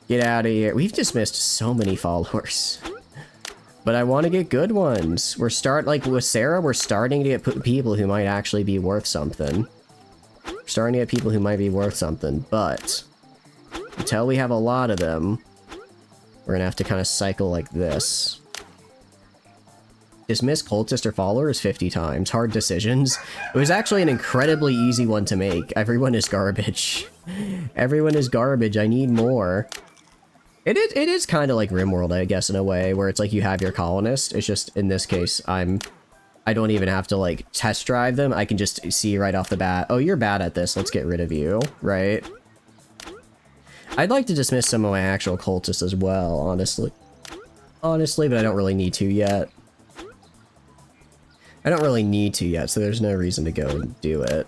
Get out of here. We've dismissed so many followers. But I want to get good ones. Like with Sarah, we're starting to get people who might actually be worth something. We're starting to get people who might be worth something, but until we have a lot of them, we're gonna have to kind of cycle like this. Dismiss cultist or followers 50 times. Hard decisions. It was actually an incredibly easy one to make. Everyone is garbage. Everyone is garbage. I need more. It is kind of like RimWorld, I guess, in a way, where it's like you have your colonist. It's just, in this case, I don't even have to, like, test drive them. I can just see right off the bat, oh, you're bad at this, let's get rid of you, right? I'd like to dismiss some of my actual cultists as well, honestly. Honestly, but I don't really need to yet. I don't really need to yet, so there's no reason to go and do it.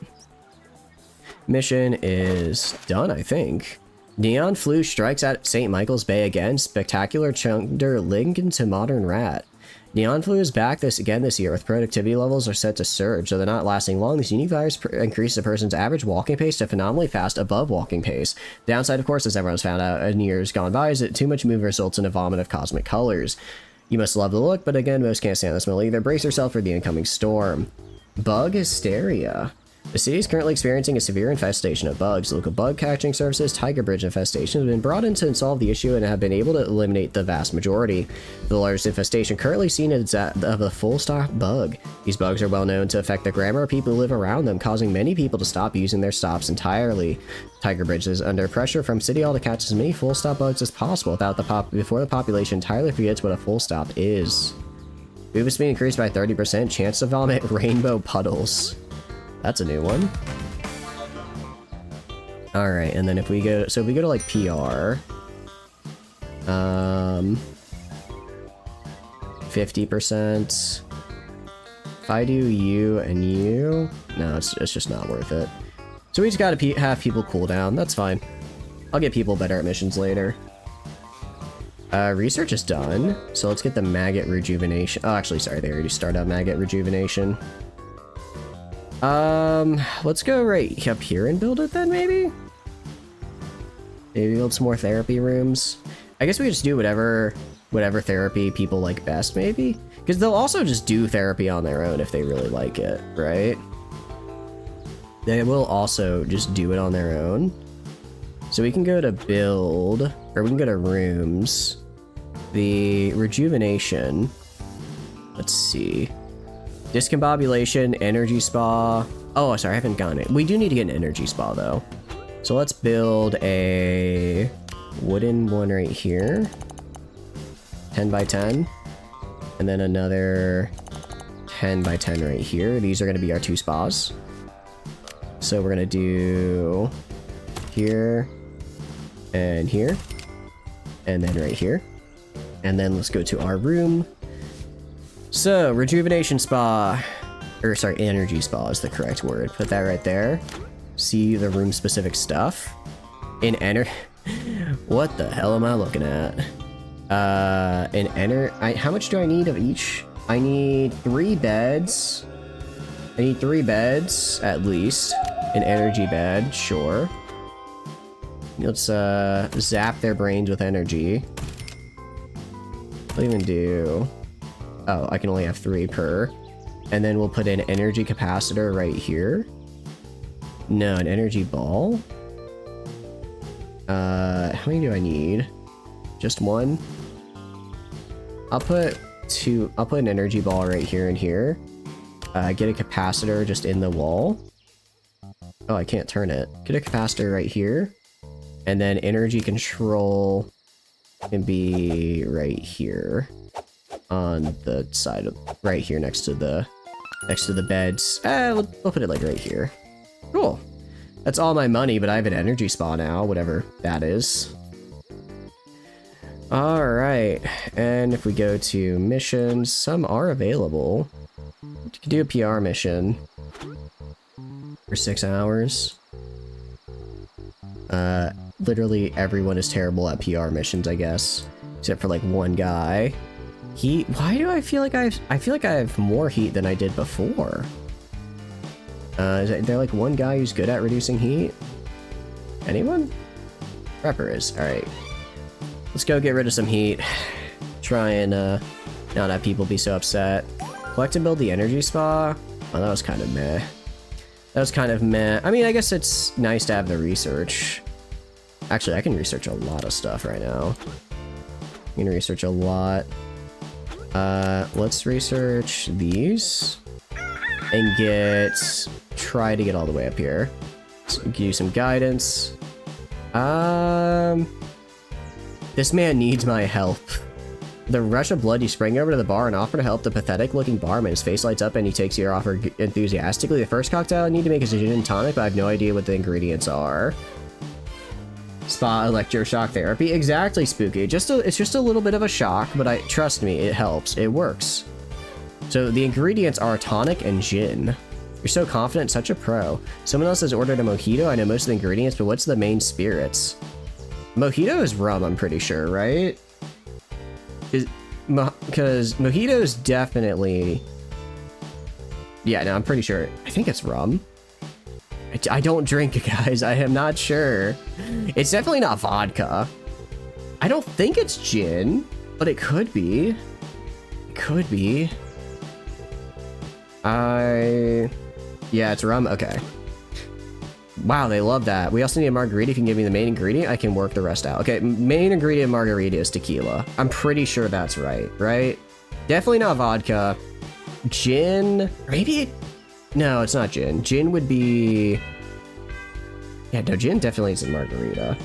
Mission is done, I think. Neon Flu strikes at St. Michael's Bay again. Spectacular chunder link into modern rat. Neon Flu is back this year with productivity levels are set to surge, though they're not lasting long. This unique virus increases a person's average walking pace to phenomenally fast above walking pace. Downside, of course, as everyone's found out in years gone by, is that too much movement results in a vomit of cosmic colors. You must love the look, but again, most can't stand the smell either. Brace yourself for the incoming storm. Bug hysteria. The city is currently experiencing a severe infestation of bugs. Local bug catching services, Tiger Bridge infestation, have been brought in to solve the issue and have been able to eliminate the vast majority. The largest infestation currently seen is that of a full-stop bug. These bugs are well known to affect the grammar of people who live around them, causing many people to stop using their stops entirely. Tiger Bridge is under pressure from City Hall to catch as many full-stop bugs as possible before the population entirely forgets what a full-stop is. Movement speed increased by 30%, chance to vomit rainbow puddles. That's a new one. Alright, and then if we go... So if we go to, like, PR... 50%... If I do you and you... No, it's just not worth it. So we just gotta have people cool down. That's fine. I'll get people better at missions later. Research is done. So let's get the maggot rejuvenation. Oh, actually, sorry. They already started out maggot rejuvenation. Let's go right up here and build it then, maybe? Maybe build some more therapy rooms. I guess we just do whatever therapy people like best, maybe? Because they'll also just do therapy on their own if they really like it, right? They will also just do it on their own. So we can go to build, or we can go to rooms. The rejuvenation, let's see. Discombobulation, energy spa. Oh, sorry, I haven't gotten it. We do need to get an energy spa though. So let's build a wooden one right here. 10 by 10. And then another 10 by 10 right here. These are going to be our 2 spas. So we're going to do here and here. And then right here. And then let's go to our room. So, rejuvenation spa. Or sorry, energy spa is the correct word. Put that right there. See the room specific stuff. In what the hell am I looking at? How much do I need of each? I need 3 beds. I need 3 beds, at least. An energy bed, sure. Let's, zap their brains with energy. I'll even do... Oh, I can only have 3 per. And then we'll put an energy capacitor right here. No, an energy ball. How many do I need? Just 1? I'll put an energy ball right here and here. Get a capacitor just in the wall. Oh, I can't turn it. Get a capacitor right here. And then energy control can be right here. On the side of right here next to the beds. We'll put it like right here. Cool. That's all my money, but I have an energy spa now, whatever that is. All right, and if we go to missions, some are available. You can do a PR mission for 6 hours. Literally everyone is terrible at PR missions, I guess, except for like one guy. Heat? Why do I feel like I have more heat than I did before? Is there like one guy who's good at reducing heat? Anyone? Prepper is. Alright. Let's go get rid of some heat. Try and not have people be so upset. Collect and build the energy spa? Oh, that was kind of meh. That was kind of meh. I mean, I guess it's nice to have the research. Actually, I can research a lot of stuff right now. I can research a lot. Let's research these and try to get all the way up here. So give you some guidance. This man needs my help. The rush of blood, you spring over to the bar and offer to help the pathetic looking barman. His face lights up and he takes your offer enthusiastically. The first cocktail I need to make is a gin and tonic, but I have no idea what the ingredients are. Spa electroshock therapy. Exactly, Spooky. It's just a little bit of a shock, but trust me, it helps. It works. So the ingredients are tonic and gin. You're so confident, such a pro. Someone else has ordered a mojito. I know most of the ingredients, but what's the main spirits? Mojito is rum, I'm pretty sure, right? Because mojito is definitely... Yeah, no, I'm pretty sure. I think it's rum. I don't drink it, guys. I am not sure. It's definitely not vodka. I don't think it's gin, but it could be. It could be. Yeah, it's rum. Okay. Wow, they love that. We also need a margarita. If you can give me the main ingredient, I can work the rest out. Okay, main ingredient margarita is tequila. I'm pretty sure that's right, right? Definitely not vodka. Gin, maybe? No, it's not gin. Gin would be... Yeah, no, gin definitely isn't margarita.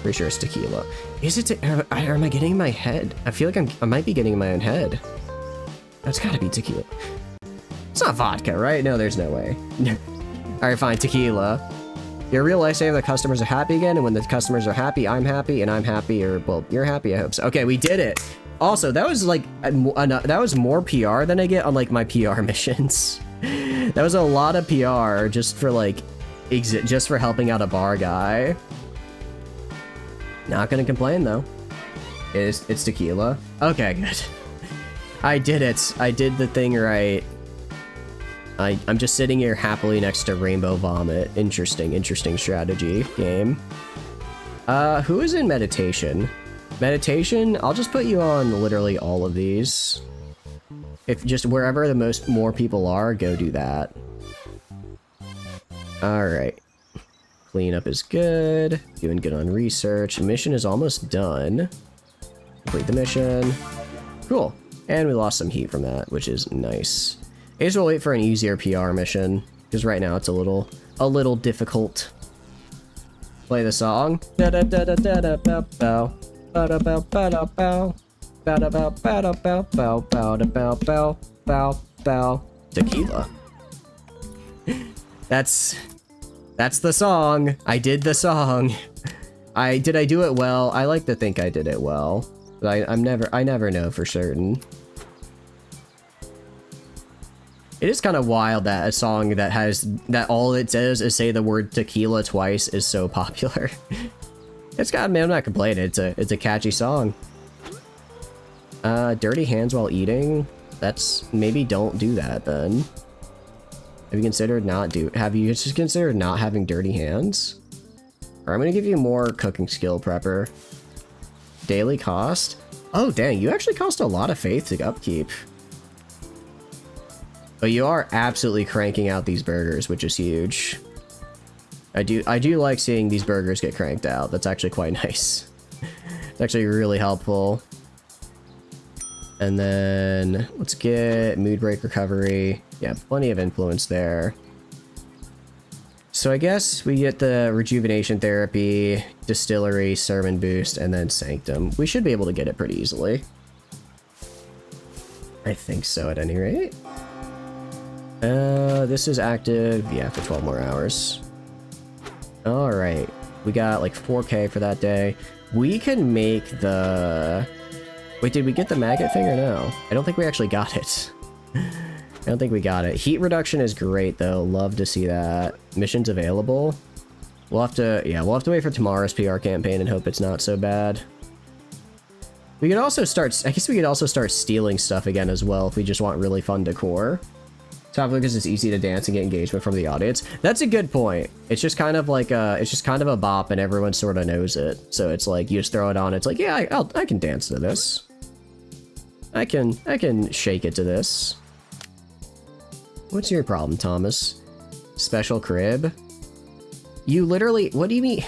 Pretty sure it's tequila. Is it? Or am I getting in my head? I feel like I might be getting in my own head. That's gotta be tequila. It's not vodka, right? No, there's no way. Alright, fine, tequila. Your real lifesaver, the customers are happy again, and when the customers are happy, I'm happy, and I'm happy, or, well, you're happy, I hope so. Okay, we did it! Also, that was, like, that was more PR than I get on, like, my PR missions. That was a lot of PR just for, like, just for helping out a bar guy. Not gonna complain, though. It's tequila. Okay, good. I did it. I did the thing right. I'm just sitting here happily next to Rainbow Vomit. Interesting strategy game. Who is in meditation? Meditation, I'll just put you on literally all of these. If just wherever the more people are, go do that. Alright. Cleanup is good. Doing good on research. Mission is almost done. Complete the mission. Cool. And we lost some heat from that, which is nice. I guess we'll wait for an easier PR mission, because right now it's a little difficult. Play the song. Tequila. That's the song. I did the song. Did I do it well? I like to think I did it well, but I never know for certain. It is kind of wild that a song that all it says is say the word tequila twice is so popular. It's got, man, I'm not complaining. It's a catchy song. Dirty hands while eating. That's, maybe don't do that then. Have you just considered not having dirty hands? Or I'm gonna give you more cooking skill, prepper. Daily cost. Oh dang, you actually cost a lot of faith to upkeep. But you are absolutely cranking out these burgers, which is huge. I do like seeing these burgers get cranked out. That's actually quite nice. It's actually really helpful. And then let's get mood break recovery. Yeah, plenty of influence there. So I guess we get the rejuvenation therapy, distillery, sermon boost, and then sanctum. We should be able to get it pretty easily. I think so at any rate. This is active, yeah, for 12 more hours. All right, we got like 4K for that day. We can make the... Wait, did we get the maggot thing or no? I don't think we actually got it. I don't think we got it. Heat reduction is great though. Love to see that. Missions available. We'll have to wait for tomorrow's PR campaign and hope it's not so bad. We could also start, I guess we could also start stealing stuff again as well if we just want really fun decor. Probably because it's easy to dance and get engagement from the audience. That's a good point. It's just kind of like it's just kind of a bop and everyone sort of knows it. So it's like you just throw it on. It's like, yeah, I can dance to this. I can shake it to this. What's your problem, Thomas? Special crib? You literally, what do you mean?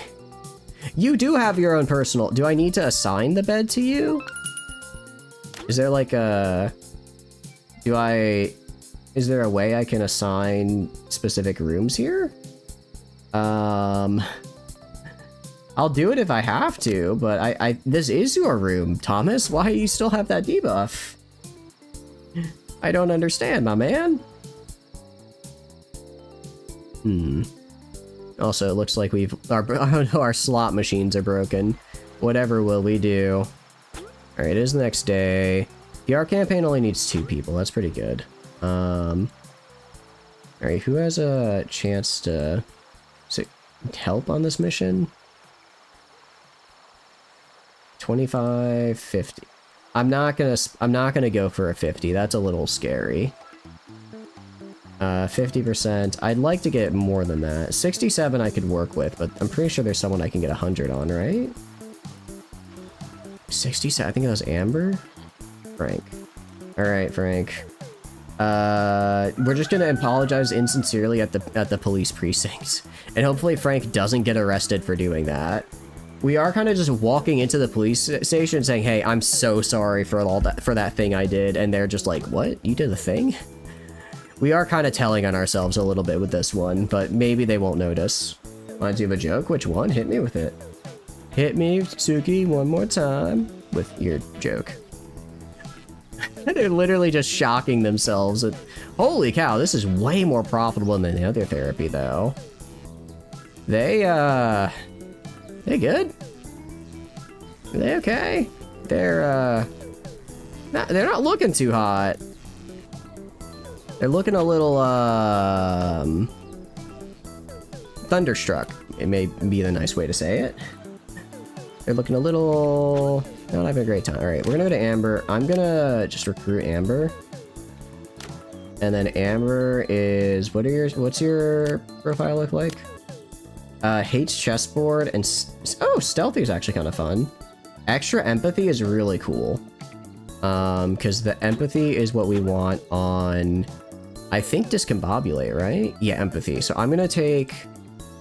You do have your own personal, do I need to assign the bed to you? Is there like a, is there a way I can assign specific rooms here? I'll do it if I have to, but this is your room, Thomas. Why do you still have that debuff? I don't understand, my man. Also, it looks like our slot machines are broken. Whatever will we do? Alright, it is the next day. PR campaign only needs 2 people. That's pretty good. Alright, who has a chance to help on this mission? 25, 50. I'm not gonna go for a 50. That's a little scary. 50%. I'd like to get more than that. 67 I could work with, but I'm pretty sure there's someone I can get 100 on, right? 67. I think it was Amber. Frank. All right, Frank. We're just gonna apologize insincerely at the police precinct, and hopefully Frank doesn't get arrested for doing that. We are kind of just walking into the police station saying, "Hey, I'm so sorry for that thing I did," and they're just like, "What? You did a thing?" We are kind of telling on ourselves a little bit with this one, but maybe they won't notice. Want to do a joke? Which one? Hit me with it. Hit me, Suki, one more time with your joke. They're literally just shocking themselves. Holy cow, this is way more profitable than the other therapy, though. They good? Are they okay? They're not looking too hot. They're looking a little, thunderstruck. It may be the nice way to say it. They're looking a little, not having a great time. All right, we're gonna go to Amber. I'm gonna just recruit Amber. And then Amber is, what's your profile look like? Hates chessboard and, oh, stealthy is actually kind of fun. Extra empathy is really cool. Because the empathy is what we want on, I think, discombobulate, right? Yeah, empathy. So I'm gonna take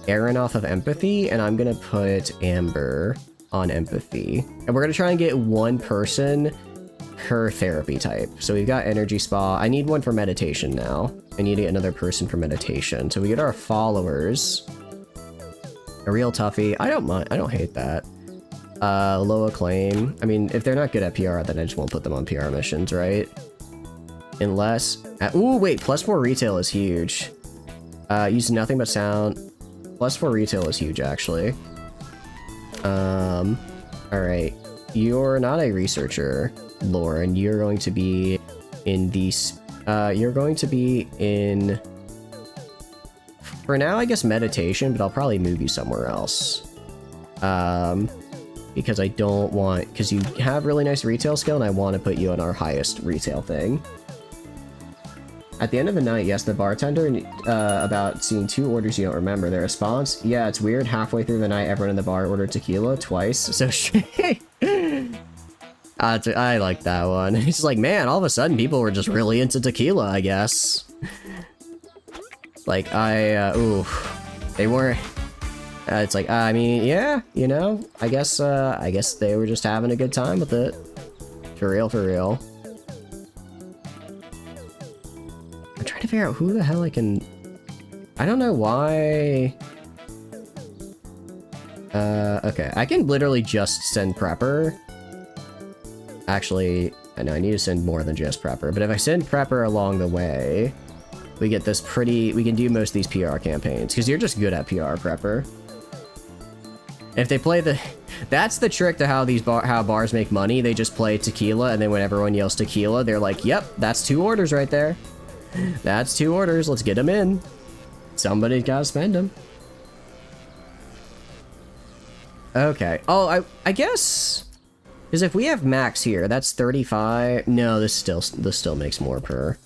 Aaron off of empathy, and I'm gonna put Amber on empathy. And we're gonna try and get one person per therapy type. So we've got energy spa. I need one for meditation now. I need to get another person for meditation. So we get our followers. A real toughie. I don't mind. I don't hate that. Low acclaim. I mean, if they're not good at PR, then I just won't put them on PR missions, right? Unless... ooh, wait. +4 retail is huge. Use nothing but sound. +4 retail is huge, actually. Alright. You're not a researcher, Lauren. You're going to be in these... you're going to be in... For now, I guess meditation, but I'll probably move you somewhere else. Because I don't want... Because you have really nice retail skill, and I want to put you on our highest retail thing. At the end of the night, yes, the bartender, about seeing 2 orders you don't remember. Their response, yeah, it's weird. Halfway through the night, everyone in the bar ordered tequila twice. So I like that one. It's like, man, all of a sudden people were just really into tequila, I guess. Like, ooh, they weren't... it's like, I mean, yeah, you know, I guess they were just having a good time with it. For real, for real. I'm trying to figure out who the hell I can... I don't know why... okay, I can literally just send Prepper. Actually, I know I need to send more than just Prepper, but if I send Prepper along the way, we get this pretty... We can do most of these PR campaigns, because you're just good at PR, Prepper. If they play the... That's the trick to how these how bars make money. They just play tequila, and then when everyone yells tequila, they're like, yep, that's 2 orders right there. That's 2 orders. Let's get them in. Somebody's gotta spend them. Okay. Oh, I guess... Because if we have max here, that's 35... No, this still makes more per.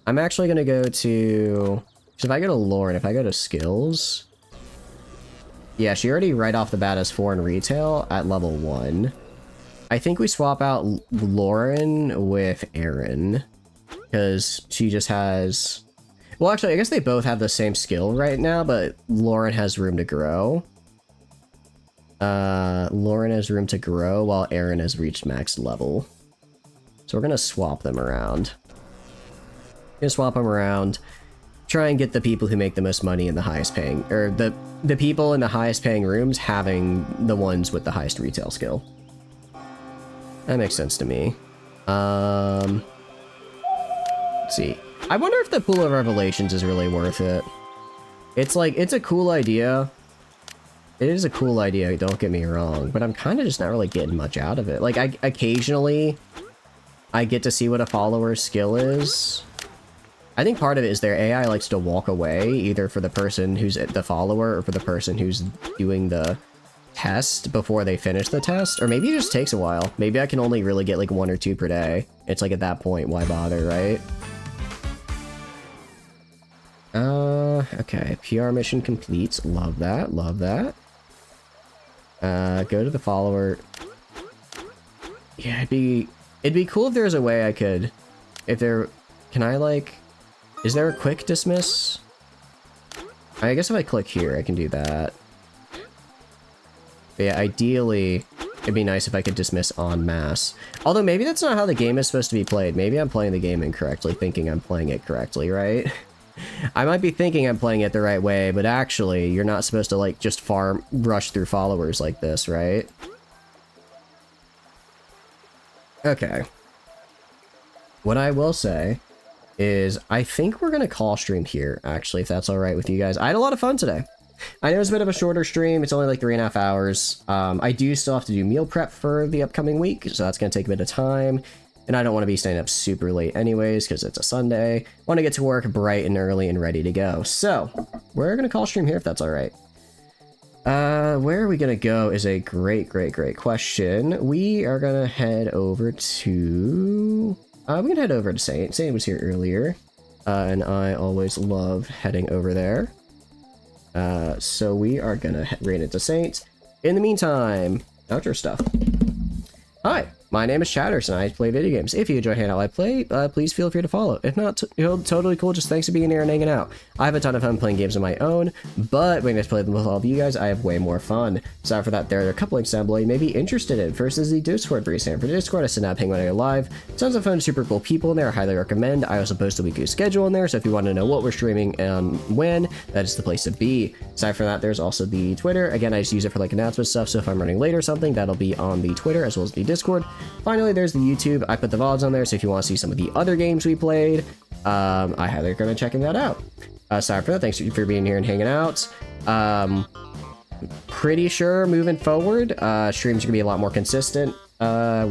I'm actually gonna go to... So if I go to lore, and if I go to skills... Yeah, she already right off the bat has 4 in retail at level 1. I think we swap out Lauren with Erin. Because she just has... Well, actually, I guess they both have the same skill right now, but Lauren has room to grow. Lauren has room to grow while Erin has reached max level. So we're gonna swap them around. Try and get the people who make the most money in the highest paying, or the people in the highest paying rooms having the ones with the highest retail skill. That makes sense to me. Let's see. I wonder if the Pool of Revelations is really worth it. It's like, it's a cool idea. It is a cool idea, don't get me wrong, but I'm kind of just not really getting much out of it. Like, occasionally, I get to see what a follower's skill is. I think part of it is their AI likes to walk away, either for the person who's the follower or for the person who's doing the test before they finish the test. Or maybe it just takes a while. Maybe I can only really get like 1 or 2 per day. It's like at that point, why bother, right? Okay. PR mission complete. Love that. Love that. Go to the follower. Yeah, it'd be cool if there was a way I could... Can I like... Is there a quick dismiss? I guess if I click here, I can do that. But yeah, ideally, it'd be nice if I could dismiss en masse. Although maybe that's not how the game is supposed to be played. Maybe I'm playing the game incorrectly, thinking I'm playing it correctly, right? I might be thinking I'm playing it the right way, but actually, you're not supposed to, like, just rush through followers like this, right? Okay. What I will say is I think we're gonna call stream here, actually, if that's all right with you guys. I had a lot of fun today. I know it's a bit of a shorter stream. It's only like 3.5 hours. I do still have to do meal prep for the upcoming week, so that's gonna take a bit of time. And I don't want to be staying up super late anyways, because it's a Sunday. Want to get to work bright and early and ready to go. So, we're gonna call stream here if that's all right. Where are we gonna go is a great question. We are gonna head over to... we're gonna head over to Saint. Saint was here earlier, and I always love heading over there. So we are gonna raid into Saint. In the meantime, outro stuff. Hi, My name is Chatters, and I play video games. If you enjoy hanging out I play, please feel free to follow. If not, totally cool. Just thanks for being here and hanging out. I have a ton of fun playing games on my own, but when I play them with all of you guys, I have way more fun. So for that, there are a couple links down below you may be interested in. First is the Discord for you. For Discord, I send out ping when I go live. Tons of fun, super cool people in there. I highly recommend. I also post a weekly schedule in there, so if you want to know what we're streaming and when, that is the place to be. Aside from that, there's also the Twitter. Again, I just use it for like announcement stuff, so if I'm running late or something, that'll be on the Twitter as well as the Discord. Finally, there's the YouTube. I put the VODs on there, so if you want to see some of the other games we played, I highly recommend checking that out. Aside from that, thanks for being here and hanging out. Pretty sure moving forward, streams are gonna be a lot more consistent,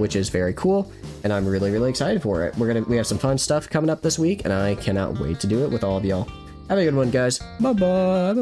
which is very cool, and I'm really excited for it. We have some fun stuff coming up this week, and I cannot wait to do it with all of y'all. Have a good one, guys. Bye bye.